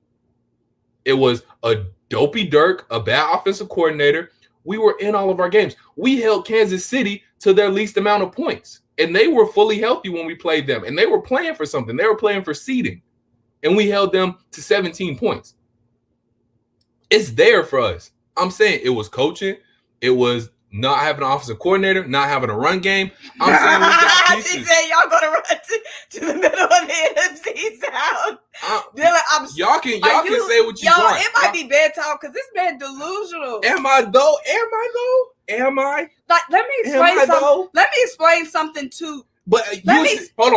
It was a dopey Dirk, a bad offensive coordinator. We were in all of our games. We held Kansas City to their least amount of points. And they were fully healthy when we played them. And they were playing for something. They were playing for seeding. And we held them to 17 points. It's there for us. I'm saying it was coaching. It was not having an offensive coordinator, not having a run game. I'm saying we got pieces. She said y'all gonna run to the middle of the NFC South. Dylan, y'all can say what you want. It might be bad talk because this man delusional. Am I though? Like, let me explain something. Let me explain something too. But hold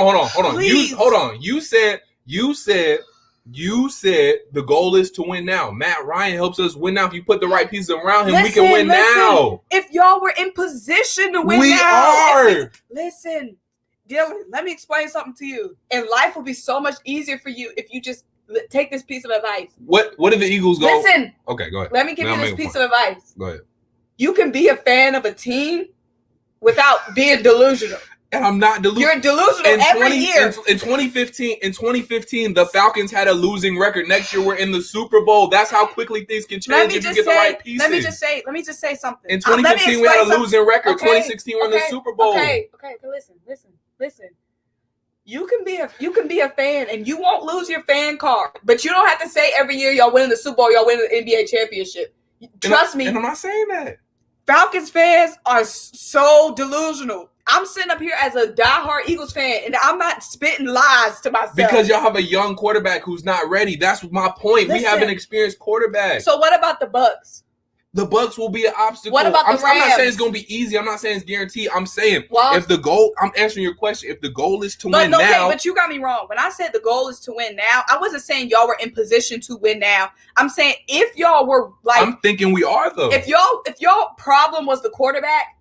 on. You said the goal is to win now. Matt Ryan helps us win now. If you put the right pieces around him, we can win now. If y'all were in position to win now. We are. Listen, Dylan, let me explain something to you. And life will be so much easier for you if you just take this piece of advice. What did the Eagles go? Listen. Okay, go ahead. Let me give you this piece of advice. Go ahead. You can be a fan of a team without being delusional. And I'm not delusional. You're delusional every year. In 2015, the Falcons had a losing record. Next year, we're in the Super Bowl. That's how quickly things can change if you get the right pieces. Let me just say something. In 2015, we had a losing record. 2016, we're in the Super Bowl. Okay, listen. You can be a fan, and you won't lose your fan card. But you don't have to say every year y'all winning the Super Bowl, y'all winning the NBA championship. Trust me. And I'm not saying that. Falcons fans are so delusional. I'm sitting up here as a diehard Eagles fan, and I'm not spitting lies to myself. Because y'all have a young quarterback who's not ready. That's my point. We have an experienced quarterback. So what about the Bucs? The Bucs will be an obstacle. What about the Rams? I'm not saying it's going to be easy. I'm not saying it's guaranteed. I'm saying if the goal – I'm answering your question. If the goal is to win now – but you got me wrong. When I said the goal is to win now, I wasn't saying y'all were in position to win now. I'm saying if y'all were like – I'm thinking we are, though. If y'all problem was the quarterback,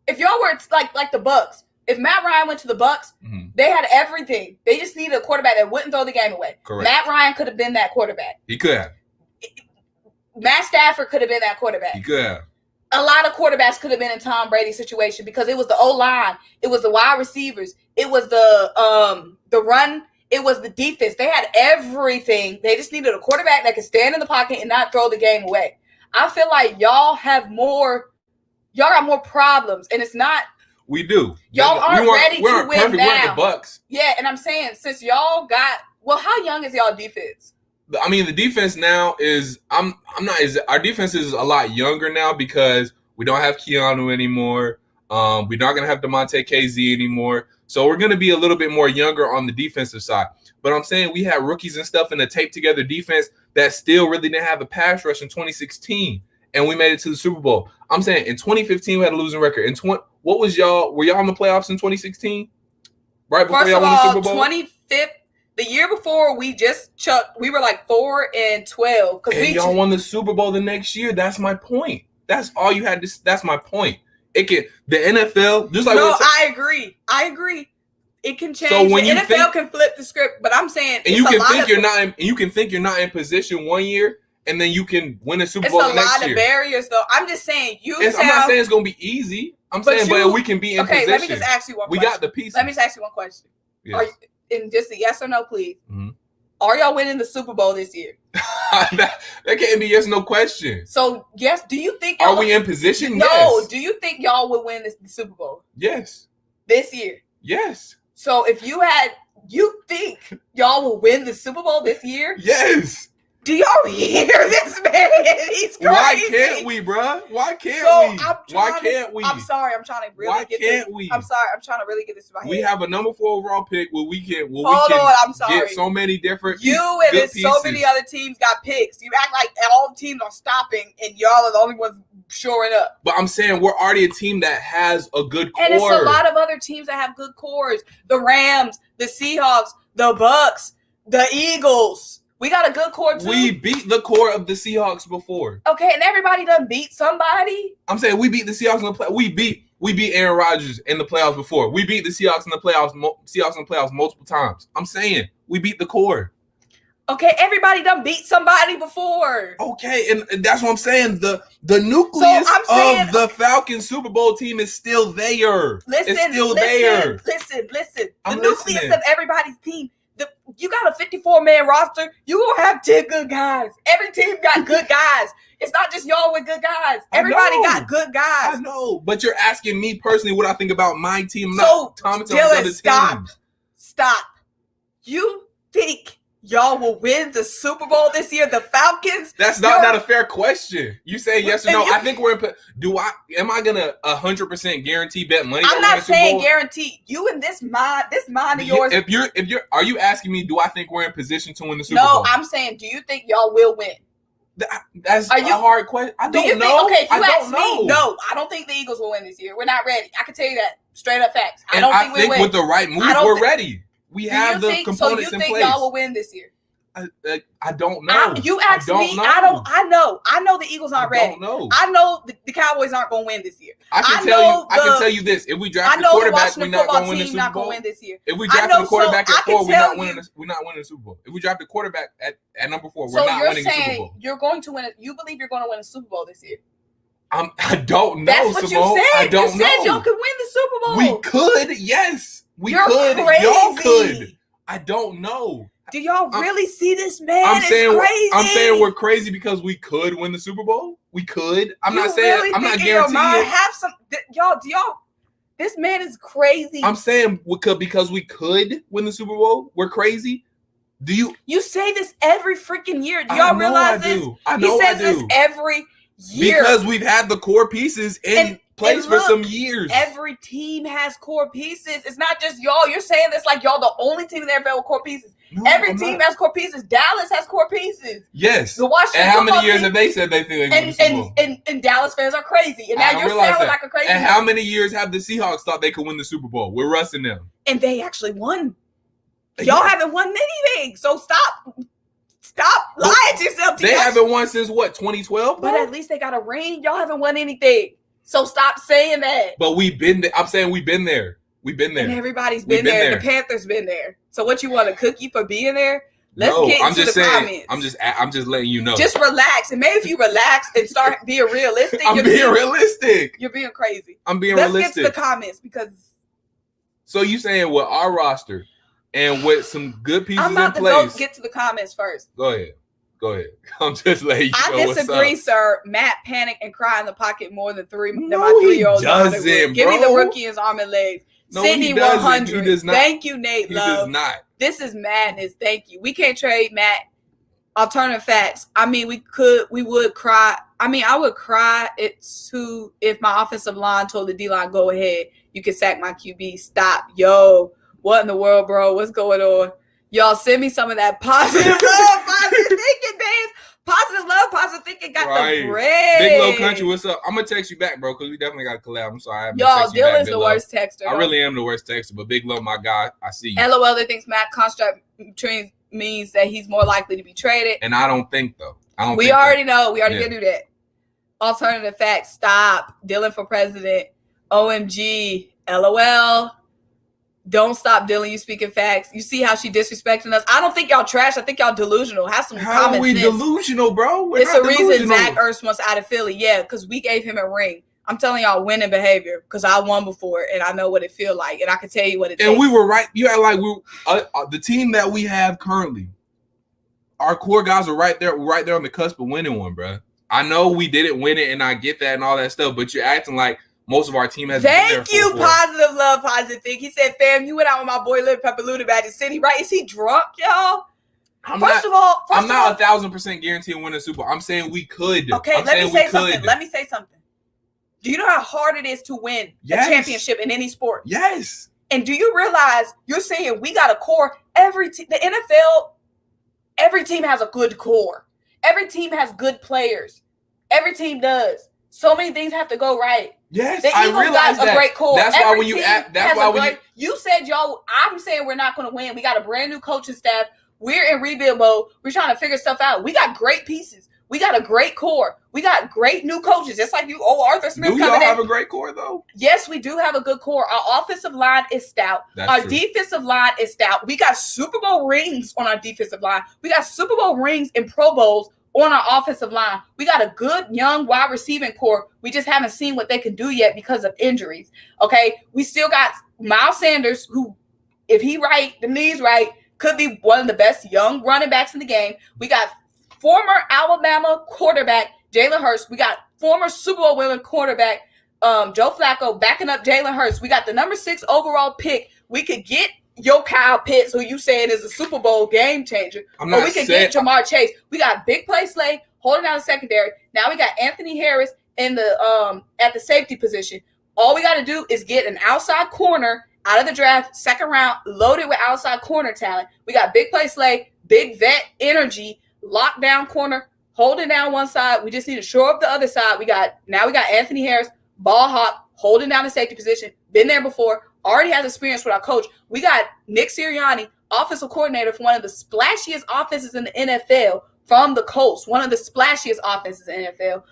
if y'all were like the Bucs, if Matt Ryan went to the Bucs, they had everything. They just needed a quarterback that wouldn't throw the game away. Correct. Matt Ryan could have been that quarterback. He could have. Matt Stafford could have been that quarterback. He could have. A lot of quarterbacks could have been in Tom Brady's situation because it was the O-line, it was the wide receivers, it was the run, it was the defense. They had everything. They just needed a quarterback that could stand in the pocket and not throw the game away. I feel like y'all got more problems, and it's not. We do. Y'all aren't ready to win perfect. now. We're the Bucs. Yeah, and I'm saying since y'all got how young is y'all defense? I mean, the defense now is our defense is a lot younger now because we don't have Keanu anymore. We're not gonna have DeMonte KZ anymore. So we're gonna be a little bit more younger on the defensive side. But I'm saying we had rookies and stuff in the tape together defense that still really didn't have a pass rush in 2016, and we made it to the Super Bowl. I'm saying in 2015 we had a losing record. What was y'all? Were y'all in the playoffs in 2016? Right before y'all won the Super Bowl. 25th. The year before, we were like 4-12. And y'all won the Super Bowl the next year. That's my point. That's all you had to. That's my point. It can the NFL just like I agree. It can change. So when the NFL can flip the script, but I'm saying and you can think you're not in, you can think you're not in position one year, and then you can win a Super Bowl next year. It's a lot of barriers, though. I'm just saying I'm not saying it's gonna be easy. I'm saying, but we can be in position. Okay, let me just ask you one question. We got the pieces. Let me just ask you one question. Yes. And just a yes or no, please. Mm-hmm. Are y'all winning the Super Bowl this year? that can't be yes, no question. So yes, do you think? Are we in position? No. Yes. Do you think y'all would win the Super Bowl? Yes. This year. Yes. So if you think y'all will win the Super Bowl this year? Yes. Do y'all hear this man? He's crazy. Why can't we, bro? Why can't we? Why can't we? I'm sorry. I'm trying to really Why can't we? I'm sorry. I'm trying to really get this in my head. We have a number 4 overall pick where we can I'm sorry. Get so many different You and there's so many other teams got picks. You act like all the teams are stopping and y'all are the only ones shoring up. But I'm saying we're already a team that has a good core. And it's a lot of other teams that have good cores. The Rams, the Seahawks, the Bucks, the Eagles. We got a good core too. We beat the core of the Seahawks before. Okay, and everybody done beat somebody. I'm saying we beat the Seahawks in the play. We beat Aaron Rodgers in the playoffs before. We beat the Seahawks in the playoffs. Seahawks in the playoffs multiple times. I'm saying we beat the core. Okay, everybody done beat somebody before. Okay, and that's what I'm saying. The nucleus of the Falcons Super Bowl team is still there. Listen. The nucleus of everybody's team. You got a 54-man roster. You gonna have 10 good guys. Every team got good guys. It's not just y'all with good guys. Everybody got good guys. I know, but you're asking me personally what I think about my team. Not commenting on other teams. Stop. You think y'all will win the Super Bowl this year? The Falcons? That's not a fair question. You say yes or no. I think we're in. Am I gonna 100% guarantee bet money? I'm not saying guarantee. You and this mind of yours. Are you asking me? Do I think we're in position to win the Super Bowl? No, I'm saying, do you think y'all will win? That's a hard question. I don't know. Okay, if you ask me, no, I don't think the Eagles will win this year. We're not ready. I can tell you that straight up facts. I don't think we win. With the right move, we're ready. We have the components in place. So you think y'all will win this year? I don't know. You asked me. I know the Eagles aren't ready. I know the Cowboys aren't going to win this year. I can tell you this. If we draft the quarterback, we're not going to win the Super Bowl. This year. If we draft the quarterback at 4, we're not winning the Super Bowl. If we draft the quarterback at number 4, we're not winning the Super Bowl. You're going to win it. You believe you're going to win a Super Bowl this year? I don't know. That's what Symone. you said. I don't know. You said y'all could win the Super Bowl. We could. Yes, we could. Crazy. Y'all could. I don't know. Do y'all really see this man? I'm saying crazy. We're crazy because we could win the Super Bowl. We could. I'm not saying. I'm not guaranteeing. Have some y'all. This man is crazy. I'm saying because we could win the Super Bowl. We're crazy. Do you? You say this every freaking year. Do y'all realize this? I know. He says this every year because we've had the core pieces in place for some years. Every team has core pieces. It's not just y'all. You're saying this like y'all the only team in the NFL with core pieces. No, every team has core pieces. Dallas has core pieces. Yes. The Washington and how many years have they said they think they win the Super Bowl? And Dallas fans are crazy. And now you're sounding like a crazy man. And how many years have the Seahawks thought they could win the Super Bowl? We're rushing them. And they actually won. Y'all haven't won anything. So stop lying to yourself. They haven't won since what, 2012? But at least they got a ring. Y'all haven't won anything. So stop saying that. But we've been there. I'm saying we've been there. We've been there. And everybody's been there. The Panthers been there. So what, you want a cookie for being there? Let's get into the comments. I'm just letting you know. Just relax. And maybe if you relax and start being realistic. I'm being realistic. You're being crazy. I'm being realistic. Let's get to the comments because. So you saying with our roster and with some good pieces in place. I'm about to get to the comments first. Go ahead. I'm just letting you know I disagree, sir. Matt panic and cry in the pocket more than my 3-year-old. Doesn't, give me the rookie in his arm and legs. No, Sydney 100. He does not. Thank you, Nate he Love. He does not. This is madness. Thank you. We can't trade Matt. Alternative facts. I mean, we would cry. I mean, I would cry if my offensive line told the D-line, go ahead. You can sack my QB. Stop. Yo, what in the world, bro? What's going on? Y'all send me some of that positive love, positive thinking, man. Positive love, positive thinking got the bread. Big Low Country, what's up? I'm going to text you back, bro, because we definitely got to collab. I'm sorry. Y'all, Dylan's the worst texter. I really am the worst texter, but Big Low, my guy, I see you. LOL, that thinks Matt construct means that he's more likely to be traded. And I don't think, though. We already know. We already gonna do that. Alternative facts. Stop. Dylan for president. OMG. LOL. Don't stop, Dylan. You speaking facts. You see how she disrespecting us? I don't think y'all trash. I think y'all delusional. Have some common sense. How are we delusional, bro? It's a reason Zach Ertz wants out of Philly. Yeah, because we gave him a ring. I'm telling y'all, winning behavior, because I won before and I know what it feel like, and I can tell you what it takes. And we were right. You act like the team that we have currently. Our core guys are right there on the cusp of winning one, bro. I know we didn't win it, and I get that and all that stuff, but you're acting like most of our team has been there. Thank you, positive love, positive thing. He said, "Fam, you went out with my boy Lil Pepper Lou to Magic City, right? Is he drunk, y'all?" First of all, I'm not 1,000% guaranteeing winning a Super Bowl. I'm saying we could. Okay, let me say something. Do you know how hard it is to win a championship in any sport? Yes. And do you realize you're saying we got a core? The NFL, every team has a good core. Every team has good players. Every team does. So many things have to go right. Yes, the Eagles got a great core. That's why when you act, you said y'all. I'm saying we're not going to win. We got a brand new coaching staff. We're in rebuild mode. We're trying to figure stuff out. We got great pieces. We got a great core. We got great new coaches, just like you. Arthur Smith coming in. Do y'all have a great core, though? Yes, we do have a good core. Our offensive line is stout. Our defensive line is stout. We got Super Bowl rings on our defensive line. We got Super Bowl rings and Pro Bowls on our offensive line. We got a good young wide receiving core. We just haven't seen what they can do yet because of injuries. Okay, we still got Miles Sanders, who, if he right, the knees right, could be one of the best young running backs in the game. We got former Alabama quarterback Jalen Hurts. We got former Super Bowl winning quarterback Joe Flacco backing up Jalen Hurts. We got the number 6 overall pick. We could get Kyle Pitts, who you saying is a Super Bowl game changer. Or we could get Jamar Chase. We got Big Play Slay holding down the secondary. Now we got Anthony Harris in the at the safety position. All we got to do is get an outside corner out of the draft, second round, loaded with outside corner talent. We got Big Play Slay, big vet energy, lockdown corner, holding down one side. We just need to shore up the other side. We got Anthony Harris, ball hawk, holding down the safety position. Been there before. Already has experience with our coach. We got Nick Sirianni, offensive coordinator for one of the splashiest offenses in the NFL from the Colts. One of the splashiest offenses in the NFL.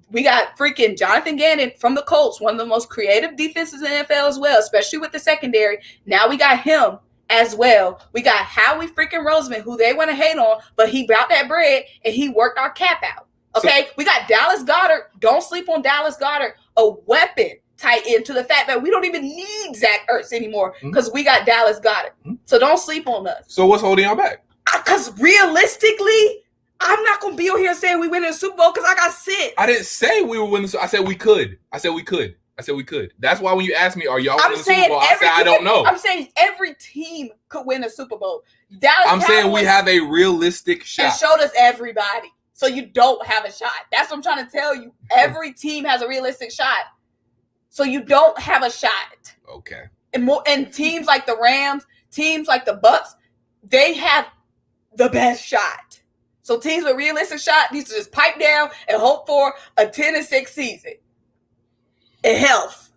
We got freaking Jonathan Gannon from the Colts, one of the most creative defenses in the NFL as well, especially with the secondary. Now we got him as well. We got Howie freaking Roseman, who they want to hate on, but he brought that bread and he worked our cap out. Okay, we got Dallas Goedert. Don't sleep on Dallas Goedert, a weapon tight end to the fact that we don't even need Zach Ertz anymore because we got Dallas Goedert. So don't sleep on us. So what's holding y'all back? Because realistically, I'm not going to be on here saying we win in the Super Bowl because I got sick. I didn't say we were winning. I said we could. I said we could. That's why when you ask me, are y'all winning the Super Bowl? I said I don't know. I'm saying every team could win a Super Bowl. I'm saying we have a realistic shot. And showed us everybody. So you don't have a shot. That's what I'm trying to tell you. Every team has a realistic shot. So you don't have a shot. Okay. And teams like the Rams, teams like the Bucks, they have the best shot. So teams with realistic shot need to just pipe down and hope for a 10-6 season. And health.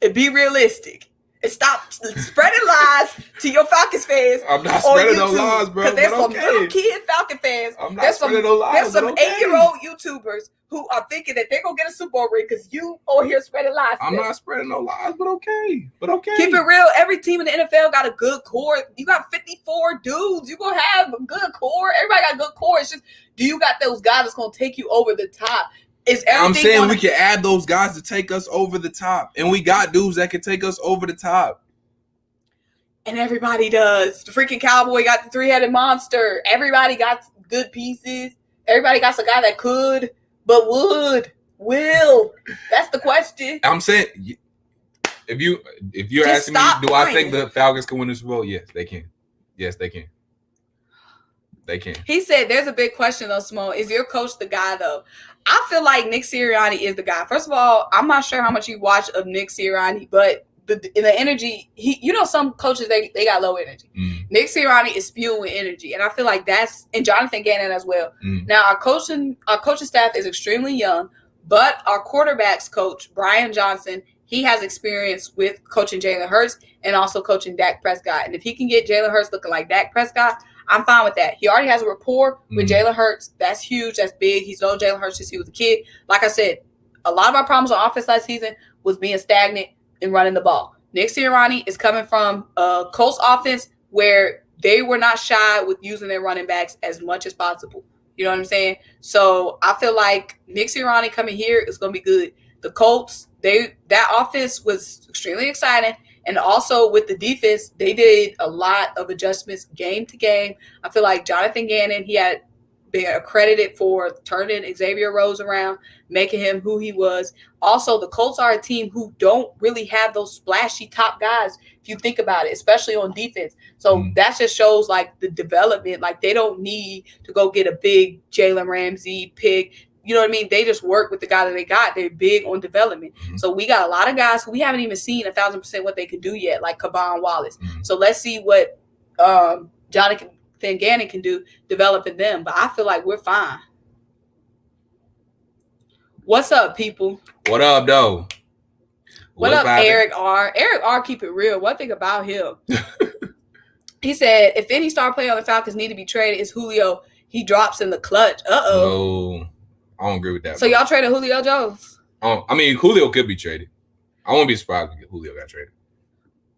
And be realistic. And stop spreading lies to your Falcons fans. I'm not spreading no lies, bro. Because there's some little kid Falcon fans. I'm not spreading no lies. There's some 8-year-old YouTubers who are thinking that they're going to get a Super Bowl ring because you over here spreading lies. I'm not spreading no lies, but okay. Keep it real. Every team in the NFL got a good core. You got 54 dudes. You're going to have a good core. Everybody got a good core. It's just, do you got those guys that's going to take you over the top? I'm saying we can add those guys to take us over the top. And we got dudes that can take us over the top. And everybody does. The freaking Cowboy got the 3-headed monster. Everybody got good pieces. Everybody got a guy that could, but will. That's the question. I'm saying, if you're just asking me, do I think the Falcons can win the Super Bowl? Yes, they can. Yes, they can. They can. He said, there's a big question, though, Symone. Is your coach the guy, though? I feel like Nick Sirianni is the guy. First of all, I'm not sure how much you watch of Nick Sirianni, but the energy, some coaches, they got low energy. Nick Sirianni is spewing with energy, and I feel like and Jonathan Gannon as well. Now, our coaching staff is extremely young, but our quarterbacks coach, Brian Johnson, he has experience with coaching Jalen Hurts and also coaching Dak Prescott. And if he can get Jalen Hurts looking like Dak Prescott, I'm fine with that. He already has a rapport with Jalen Hurts. That's huge. That's big. He's known Jalen Hurts since he was a kid. Like I said, a lot of our problems on offense last season was being stagnant and running the ball. Nick Sirianni is coming from a Colts offense where they were not shy with using their running backs as much as possible. You know what I'm saying? So I feel like Nick Sirianni coming here is going to be good. The Colts, that offense was extremely exciting. And also with the defense, they did a lot of adjustments game to game. I feel like Jonathan Gannon, he had been accredited for turning Xavier Rhodes around, making him who he was. Also, the Colts are a team who don't really have those splashy top guys, if you think about it, especially on defense. So that just shows like the development. Like they don't need to go get a big Jalen Ramsey pick. You know what I mean? They just work with the guy that they got. They're big on development. So we got a lot of guys who we haven't even seen 1,000% what they could do yet, like Kavon Wallace. So let's see what Jonathan Gannon can do developing them. But I feel like we're fine. What's up, people? What up, though? What up, Eric R? Eric R, keep it real. One thing about him, he said, if any star player on the Falcons need to be traded, it's Julio. He drops in the clutch. No, I don't agree with that. So y'all traded Julio Jones? I mean, Julio could be traded. I won't be surprised if Julio got traded.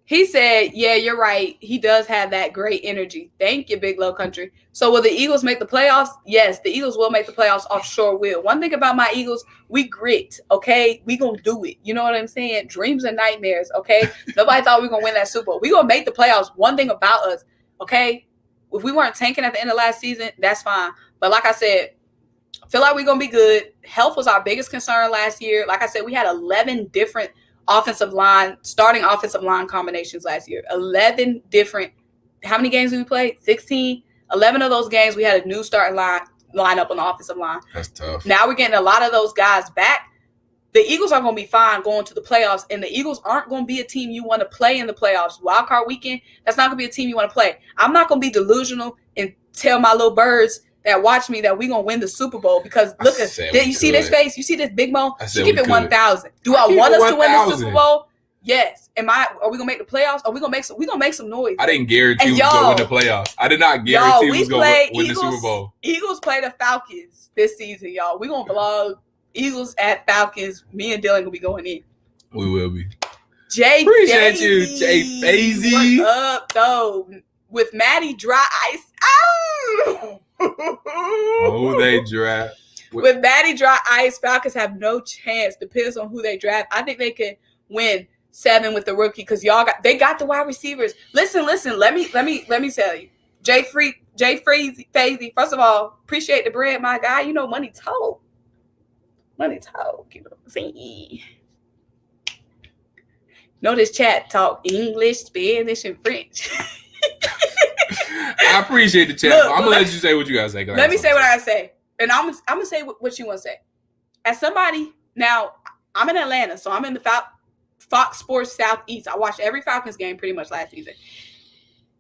He said, yeah, you're right. He does have that great energy. Thank you, Big Low Country. So will the Eagles make the playoffs? Yes, the Eagles will make the playoffs. Offshore will. One thing about my Eagles, we grit, okay? We going to do it. You know what I'm saying? Dreams and nightmares, okay? Nobody thought we were going to win that Super Bowl. We going to make the playoffs. One thing about us, okay? If we weren't tanking at the end of last season, that's fine. But like I said, I feel like we're going to be good. Health was our biggest concern last year. Like I said, we had 11 different starting offensive line combinations last year. 11 different. How many games did we play? 16. 11 of those games we had a new starting lineup on the offensive line. That's tough. Now we're getting a lot of those guys back. The Eagles are going to be fine going to the playoffs, and the Eagles aren't going to be a team you want to play in the playoffs. Wild card weekend, that's not going to be a team you want to play. I'm not going to be delusional and tell my little birds that watch me that we're going to win the Super Bowl because look at you see this face? You see this big mo? She keep it 1,000. Do I want us to win the Super Bowl? Yes. Are we going to make the playoffs? Are we going to make some noise? I didn't guarantee we was going to win the playoffs. I did not guarantee we was going to win the Super Bowl. Eagles play the Falcons this season, y'all. We're going to vlog Eagles at Falcons. Me and Dylan going to be going in. We will be. Appreciate you, Jay Fazy. What's up, though? With Maddie Dry Ice. Oh! Who they draft? With Maddie Dry Ice, Falcons have no chance. Depends on who they draft. I think they can win 7 with the rookie because they got the wide receivers. Listen. Let me tell you, Jay Fazy. First of all, appreciate the bread, my guy. You know, money talk. You know what I'm saying? Know this chat talk English, Spanish, and French. I appreciate the chat. I'm gonna let you say what you gotta say. Let me say what I gotta say, and I'm gonna say what you want to say. As somebody now, I'm in Atlanta, so I'm in the Fox Sports Southeast. I watched every Falcons game pretty much last season.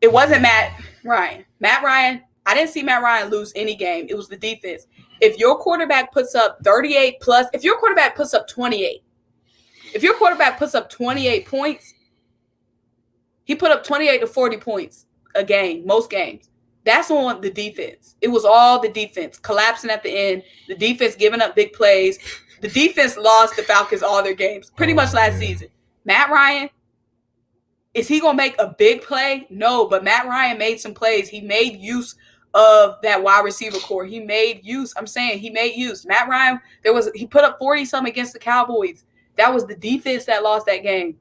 It wasn't Matt Ryan. I didn't see Matt Ryan lose any game. It was the defense. If your quarterback puts up 38 plus, if your quarterback puts up 28, if your quarterback puts up 28 points, he put up 28 to 40 points a game, most games. That's on the defense. It was all the defense collapsing at the end, the defense giving up big plays. The defense lost the Falcons all their games pretty much last season. Matt Ryan, is he going to make a big play? No, but Matt Ryan made some plays. He made use of that wide receiver core. He made use. Matt Ryan, he put up 40-something against the Cowboys. That was the defense that lost that game.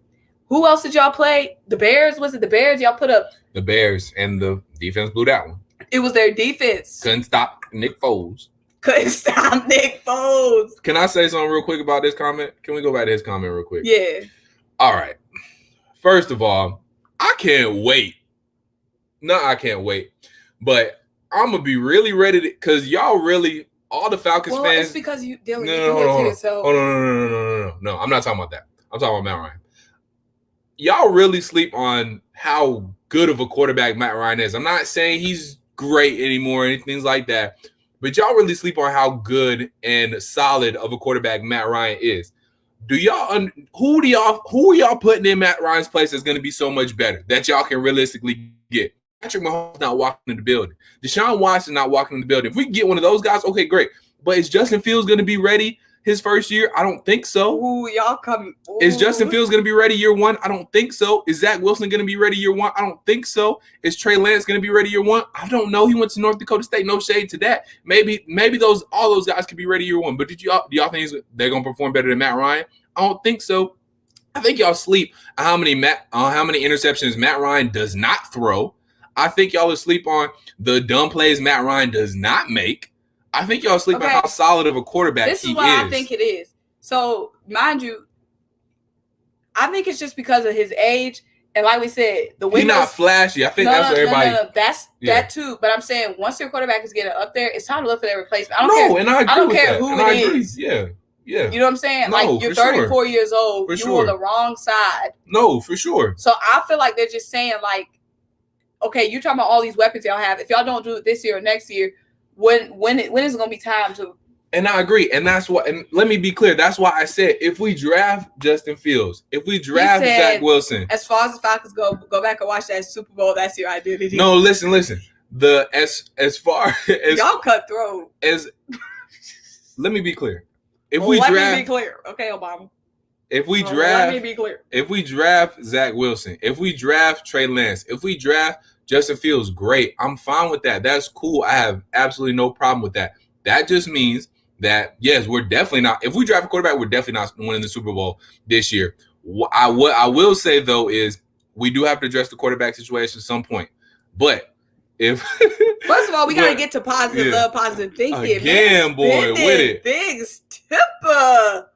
Who else did y'all play? The Bears? Was it the Bears? Y'all put up the Bears, and the defense blew that one. It was their defense. Couldn't stop Nick Foles. Can I say something real quick about this comment? Can we go back to his comment real quick? Yeah. All right. First of all, I can't wait. No, I can't wait. But I'm going to be really ready because y'all really, all the Falcons fans. It's because you dealing with yourself. No, I'm not talking about that. I'm talking about Matt Ryan. Y'all really sleep on how good of a quarterback Matt Ryan is. I'm not saying he's great anymore or anything like that, but y'all really sleep on how good and solid of a quarterback Matt Ryan is. Who are y'all putting in Matt Ryan's place that's going to be so much better that y'all can realistically get? Patrick Mahomes not walking in the building. Deshaun Watson not walking in the building. If we can get one of those guys, okay, great. But is Justin Fields going to be ready his first year? I don't think so. Ooh, y'all come. Ooh. Is Justin Fields going to be ready year one? I don't think so. Is Zach Wilson going to be ready year one? I don't think so. Is Trey Lance going to be ready year one? I don't know. He went to North Dakota State. No shade to that. Maybe all those guys could be ready year one. But do y'all think they're going to perform better than Matt Ryan? I don't think so. I think y'all sleep on how many interceptions Matt Ryan does not throw. I think y'all asleep on the dumb plays Matt Ryan does not make. I think y'all sleep on how solid of a quarterback he is. This is what I think it is. So, mind you, I think it's just because of his age. And like we said, the windows. He's not flashy. I think that's what everybody. No. That's that too. But I'm saying once your quarterback is getting up there, it's time to look for their replacement. I don't care who it is. Yeah. You know what I'm saying? Like, you're 34 years old. You're on the wrong side. No, for sure. So I feel like they're just saying, like, okay, you're talking about all these weapons y'all have. If y'all don't do it this year or next year, when is it going to be time to? And I agree. And that's what, and let me be clear. That's why I said, if we draft Justin Fields, if we draft Zach Wilson. As far as the Falcons go back and watch that Super Bowl. That's your identity. No, listen. As far as. Y'all cutthroat. Let me be clear. Let me be clear. Okay, Obama. Let me be clear. If we draft Zach Wilson, if we draft Trey Lance, if we draft Justin Fields, great. I'm fine with that. That's cool. I have absolutely no problem with that. That just means that, yes, we're definitely not. If we draft a quarterback, we're definitely not winning the Super Bowl this year. What I will say, though, is we do have to address the quarterback situation at some point. But if first of all, we got to get to positive love, positive thinking. Again, boy, with it. Big tipper.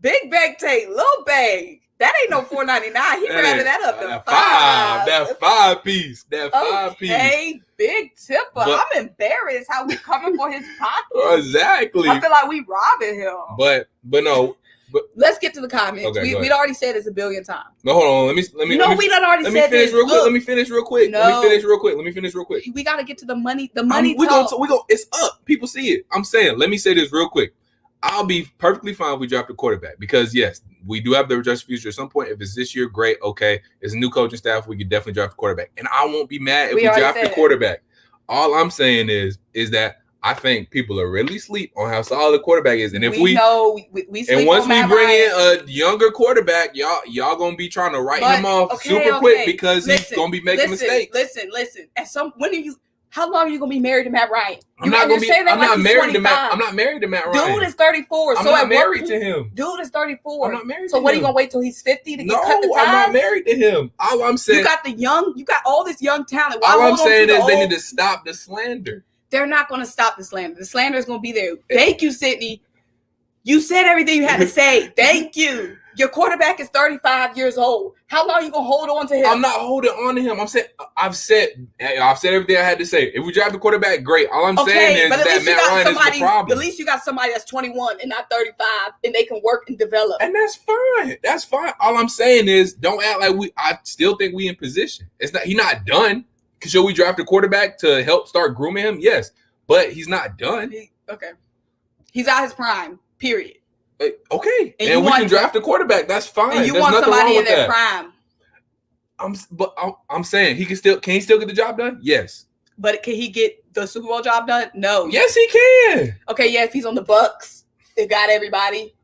Big bag take, little bag. That ain't no $4.99. He rounded that up to $5. That five piece. Okay, big tipper. I'm embarrassed how we coming for his pocket. Exactly. I feel like we robbing him. But no. But let's get to the comments. Okay, we'd already said this a billion times. No, hold on. We done already said this. Let me finish real quick. Let me finish real quick. We got to get to the money. The money. We go. It's up. People see it. I'm saying. Let me say this real quick. I'll be perfectly fine if we draft a quarterback because, yes, we do have the adjusted future at some point. If it's this year, great. Okay. It's a new coaching staff. We could definitely draft a quarterback. And I won't be mad if we draft a quarterback. All I'm saying is that I think people are really sleep on how solid the quarterback is. And if we sleep and once we bring in a younger quarterback, y'all going to be trying to write him off super quick because he's going to be making mistakes. Listen. How long are you gonna be married to Matt Ryan? I'm not married to Matt Ryan. Dude is 34. I'm not married to him. Dude is 34. I'm not married to him. So what are you gonna wait till he's 50 to get cut the ties? I'm not married to him. All I'm saying, you got all this young talent. All I'm saying is they need to stop the slander. They're not gonna stop the slander. The slander is gonna be there. Thank you, Sydney. You said everything you had to say. Thank you. Your quarterback is 35 years old. How long are you gonna hold on to him? I'm not holding on to him. I've said everything I had to say. If we draft a quarterback, great. All I'm saying is that Matt Ryan is the problem. At least you got somebody that's 21 and not 35, and they can work and develop. And that's fine. That's fine. All I'm saying is, don't act like I still think we in position. He's not done. Should we draft a quarterback to help start grooming him? Yes, but he's not done. He's out his prime. Period. Okay, and we can draft a quarterback. That's fine. And you want somebody in their prime. I'm saying can he still get the job done? Yes. But can he get the Super Bowl job done? No. Yes, he can. Okay, yeah, if he's on the Bucks, they got everybody.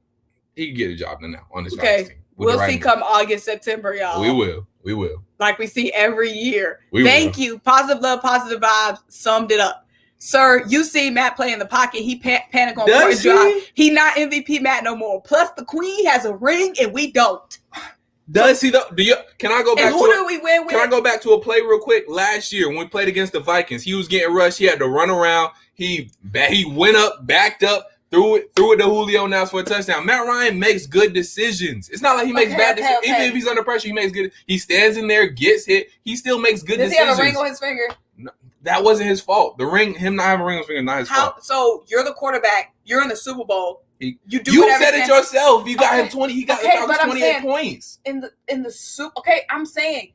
He can get a job done now on this team. We'll see come August, September, y'all. We will. Like we see every year. Thank you. Positive love, positive vibes. Summed it up. Sir, you see Matt play in the pocket. He panic on first drive. He not MVP Matt no more. Plus, the Queen has a ring and we don't. Does he though? Can I go back? And who do we win with? Can I go back to a play real quick? Last year when we played against the Vikings, he was getting rushed. He had to run around. He went up, backed up, threw it to Julio now for a touchdown. Matt Ryan makes good decisions. It's not like he makes bad decisions. Even if he's under pressure, he makes good. He stands in there, gets hit. He still makes good decisions. Does he have a ring on his finger? No. That wasn't his fault. Him not having a ring on his finger, not his fault. So you're the quarterback. You're in the Super Bowl. You said it yourself. You got him 20. He got 28 points in the Super. Okay, I'm saying,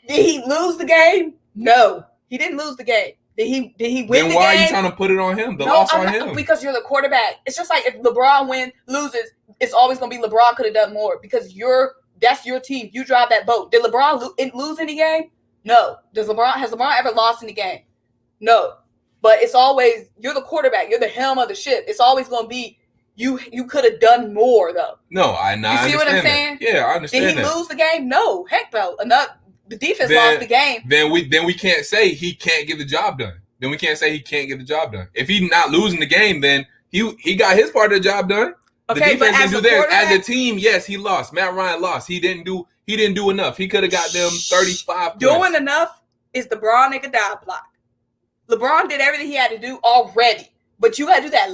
did he lose the game? No, he didn't lose the game. Did he win the game? Then why are you trying to put it on him? The loss on him? Because you're the quarterback. It's just like if LeBron loses, it's always gonna be LeBron could have done more because that's your team. You drive that boat. Did LeBron lose any game? No. Has LeBron ever lost in the game? No. But it's always, you're the quarterback. You're the helm of the ship. It's always going to be, you could have done more, though. No, I see what I'm saying? Yeah, I understand that. Did he lose the game? No. Heck no. The defense lost the game. Then we can't say he can't get the job done. Then we can't say he can't get the job done. If he's not losing the game, then he got his part of the job done. Okay, the defense didn't do theirs. As a team, yes, he lost. Matt Ryan lost. He didn't do enough. He could have got them 35 Doing points. enough is LeBron Iguodala block. LeBron did everything he had to do already, but you got to do that.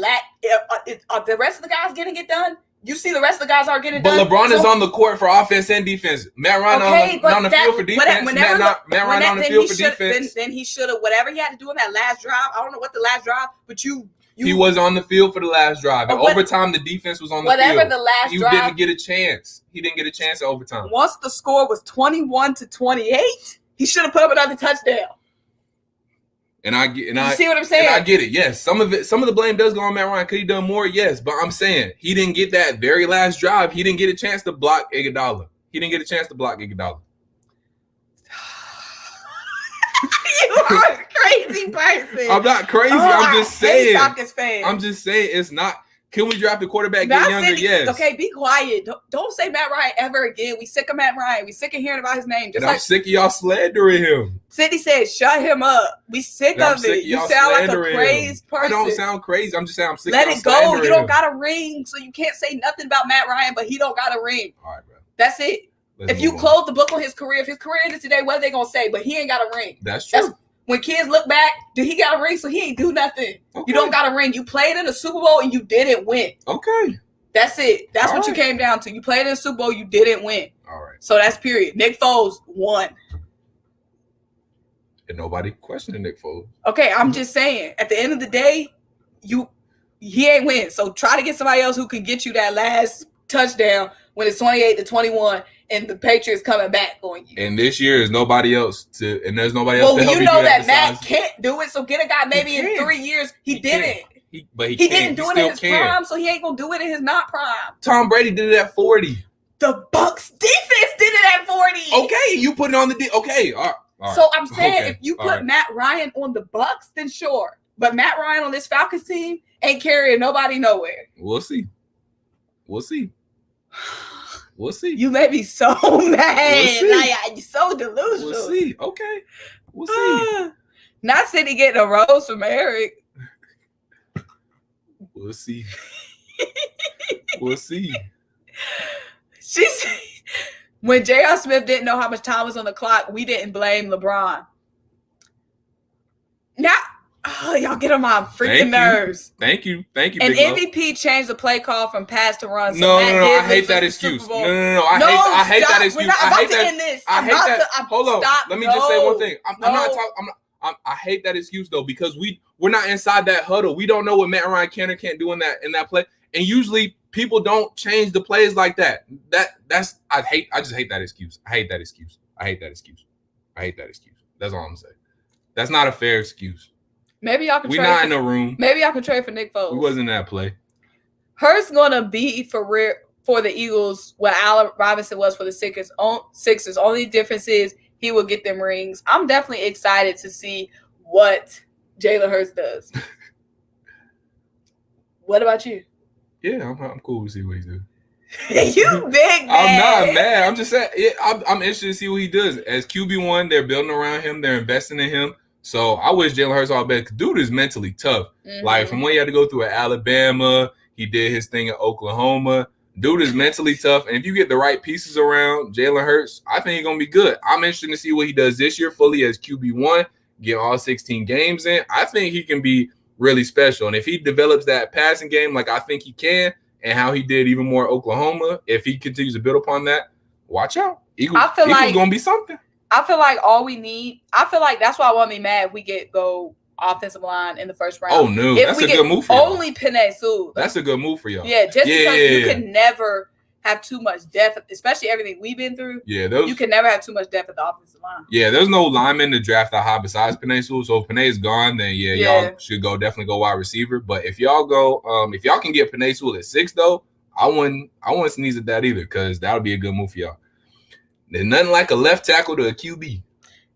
Are the rest of the guys getting it done? You see, the rest of the guys aren't getting it done. But LeBron is on the court for offense and defense. Matt Ryan on the field for defense. Matt Ryan on the field for defense. Then he should have, whatever he had to do in that last drive. I don't know what the last drive, but he was on the field for the last drive. In overtime, the defense was on the field. Whatever the last drive. He didn't get a chance. He didn't get a chance at overtime. Once the score was 21-28, he should have put up another touchdown. And you see what I'm saying? And I get it. Yes, some of the blame does go on Matt Ryan. Could he done more? Yes, but I'm saying he didn't get that very last drive. He didn't get a chance to block Iguodala. You are a crazy person. I'm not crazy. I'm just saying. I'm just saying it's not. Can we draft a quarterback get younger? Yes. Okay, be quiet. Don't say Matt Ryan ever again. We sick of Matt Ryan. We sick of hearing about his name. I'm sick of y'all slandering him. Sydney said, "Shut him up." We sick of it. You sound like a crazy person. I don't sound crazy. I'm just saying I'm sick. Let it go. You don't got a ring, so you can't say nothing about Matt Ryan. But he don't got a ring. All right, bro. That's it. If you close the book on his career, if his career ended today, what are they gonna say? But he ain't got a ring. That's true. When kids look back, did he got a ring? So he ain't do nothing. Okay. You don't got a ring. You played in the Super Bowl and you didn't win. Okay. That's it. That's what you came down to. You played in the Super Bowl, you didn't win. All right. So that's period. Nick Foles won. And nobody questioned Nick Foles. Okay, I'm just saying. At the end of the day, he ain't win. So try to get somebody else who can get you that last touchdown when it's 28-21. And the Patriots coming back on you. And this year is nobody else there's nobody else to help you know that Matt can't do it. So get a guy maybe in 3 years. He didn't. He didn't do it in his prime, so he ain't gonna do it in his not prime. Tom Brady did it at 40. The Bucs defense did it at 40. Okay, you put it on the okay. All right. So I'm saying if you put Matt Ryan on the Bucs, then sure. But Matt Ryan on this Falcons team ain't carrying nobody nowhere. We'll see. We'll see. You may be so mad. You're so delusional. We'll see. Okay. We'll see. Not Cindy getting a rose from Eric. We'll see. We'll see. She said, when J.R. Smith didn't know how much time was on the clock, we didn't blame LeBron. Now, y'all get on my freaking nerves. Thank you. And MVP changed the play call from pass to run. So no. I hate that excuse. No. I hate that excuse. I hate that. Hold on. Let me just say one thing. I'm not talking. I hate that excuse though, because we're not inside that huddle. We don't know what Matt Ryan can or can't do in that play. And usually people don't change the plays like that. I just hate that excuse. I hate that excuse. That's all I'm saying. That's not a fair excuse. Maybe y'all can. We're not in the room. Maybe y'all can trade for Nick Foles. We wasn't in that play. Hurts gonna be for the Eagles what Allen Robinson was for the Sixers. Only difference is he will get them rings. I'm definitely excited to see what Jalen Hurts does. What about you? Yeah, I'm cool to see what he's doing. You big man. I'm not mad. I'm just saying. I'm interested to see what he does. As QB1, they're building around him. They're investing in him. So I wish Jalen Hurts all bad. Dude is mentally tough. Mm-hmm. Like from when he had to go through at Alabama, he did his thing at Oklahoma. Dude is mentally tough. And if you get the right pieces around Jalen Hurts, I think he's going to be good. I'm interested to see what he does this year fully as QB1, get all 16 games in. I think he can be really special. And if he develops that passing game like I think he can, and how he did even more at Oklahoma, if he continues to build upon that, watch out. Eagles going to be something. I feel like all we need, that's why I won't be mad if we go offensive line in the first round. Oh, no. That's a good move for y'all. Only Penei Sewell. That's a good move for y'all. Yeah, because you can never have too much depth, especially everything we've been through. Yeah, you can never have too much depth at the offensive line. Yeah, there's no lineman to draft that high besides Penei Sewell. So if Penei's gone, then y'all should definitely go wide receiver. But if y'all if y'all can get Penei Sewell at 6, though, I wouldn't sneeze at that either, because that would be a good move for y'all. There's nothing like a left tackle to a QB.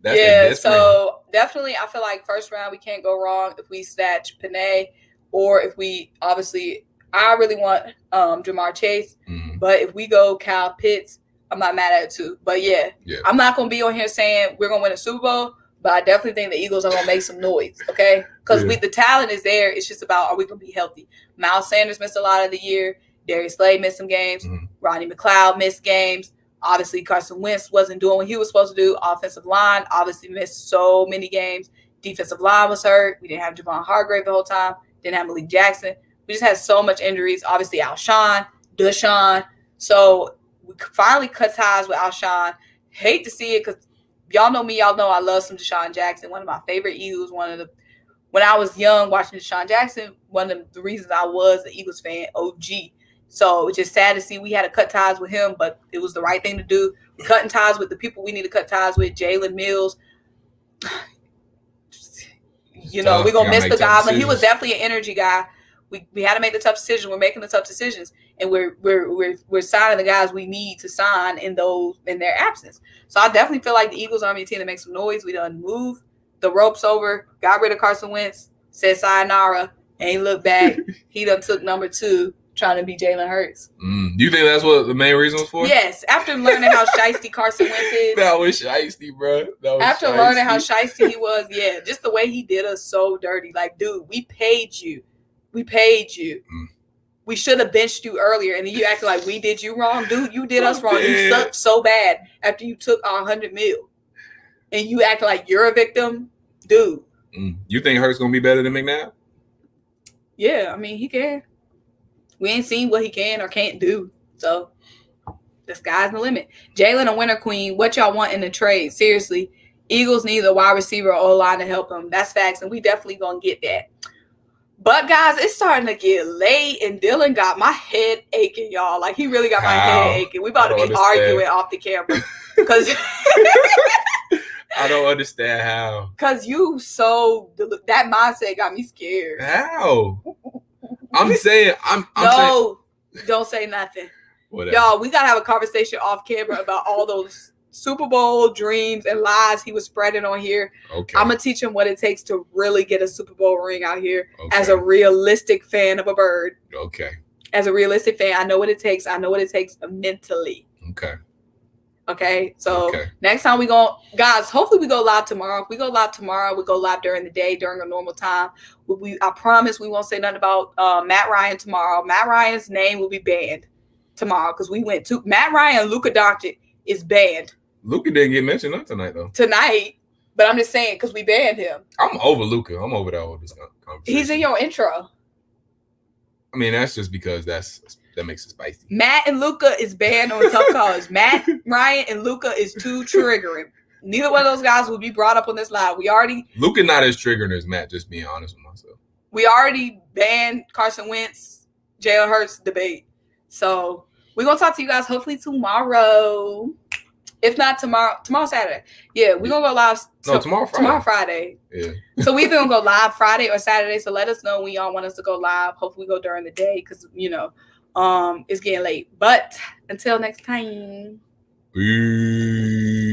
So definitely I feel like first round we can't go wrong if we snatch Panay, or if we obviously I really want Jamar Chase, but if we go Kyle Pitts, I'm not mad at it too. But yeah, I'm not gonna be on here saying we're gonna win a Super Bowl, but I definitely think the Eagles are gonna make some noise, okay? Because the talent is there. It's just about, are we gonna be healthy? Miles Sanders missed a lot of the year. Darius Slay missed some games. Rodney McLeod missed games. Obviously, Carson Wentz wasn't doing what he was supposed to do. Offensive line obviously missed so many games. Defensive line was hurt. We didn't have Javon Hargrave the whole time. Didn't have Malik Jackson. We just had so much injuries. Obviously, Alshon, Deshaun. So we finally cut ties with Alshon. Hate to see it because y'all know me. Y'all know I love some Deshaun Jackson. One of my favorite Eagles. When I was young watching Deshaun Jackson, one of the reasons I was an Eagles fan, OG. So it's just sad to see we had to cut ties with him, but it was the right thing to do. We're cutting ties with the people we need to cut ties with. Jalen Mills. We're going to miss the Goblin. He was definitely an energy guy. We had to make the tough decisions. We're making the tough decisions, and we're signing the guys we need to sign in their absence. So I definitely feel like the Eagles are a team to make some noise. We done moved the ropes over, got rid of Carson Wentz, said sayonara, ain't looked back. He done took number 2, trying to be Jalen Hurts. Do you think that's what the main reason was for? Yes. After learning how shiesty Carson Wentz is. That was shiesty, bro. Learning how shiesty he was, just the way he did us so dirty. Like, dude, we paid you. We should have benched you earlier, and then you acted like we did you wrong. Dude, you did us wrong. You sucked so bad after you took our $100 million. And you act like you're a victim. Dude. You think Hurts going to be better than McNabb? Yeah, I mean, he can. We ain't seen what he can or can't do. So, the sky's the limit. Jalen, a winner queen. What y'all want in the trade? Seriously. Eagles need a wide receiver or O-line to help them. That's facts, and we definitely going to get that. But, guys, it's starting to get late, and Dylan got my head aching, y'all. Like, he really got my head aching. We about to be arguing off the camera. Because I don't understand how. Because that mindset got me scared. How? I'm saying, don't say nothing. Whatever. Y'all, we got to have a conversation off camera about all those Super Bowl dreams and lies he was spreading on here. Okay. I'm going to teach him what it takes to really get a Super Bowl ring out here as a realistic fan of a bird. Okay. As a realistic fan, I know what it takes. I know what it takes mentally. Okay. So next time guys, hopefully we go live tomorrow. If we go live tomorrow, we go live during the day, during a normal time. I promise we won't say nothing about Matt Ryan tomorrow. Matt Ryan's name will be banned tomorrow because we went to Matt Ryan, Luka Doncic is banned. Luka didn't get mentioned up tonight, though. But I'm just saying because we banned him. I'm over Luka. I'm over that whole conversation. He's in your intro. I mean, that's just because that makes it spicy. Matt and Luka is banned on Tough Callers. Matt, Ryan, and Luka is too triggering. Neither one of those guys will be brought up on this live. Luka not as triggering as Matt, just being honest with myself. We already banned Carson Wentz, Jalen Hurts debate. So we're going to talk to you guys hopefully tomorrow. If not tomorrow Saturday. Yeah, we're going to go live. Tomorrow Friday. Tomorrow Friday. Yeah. So we either going to go live Friday or Saturday. So let us know when y'all want us to go live. Hopefully we go during the day because, it's getting late. But until next time. Peace.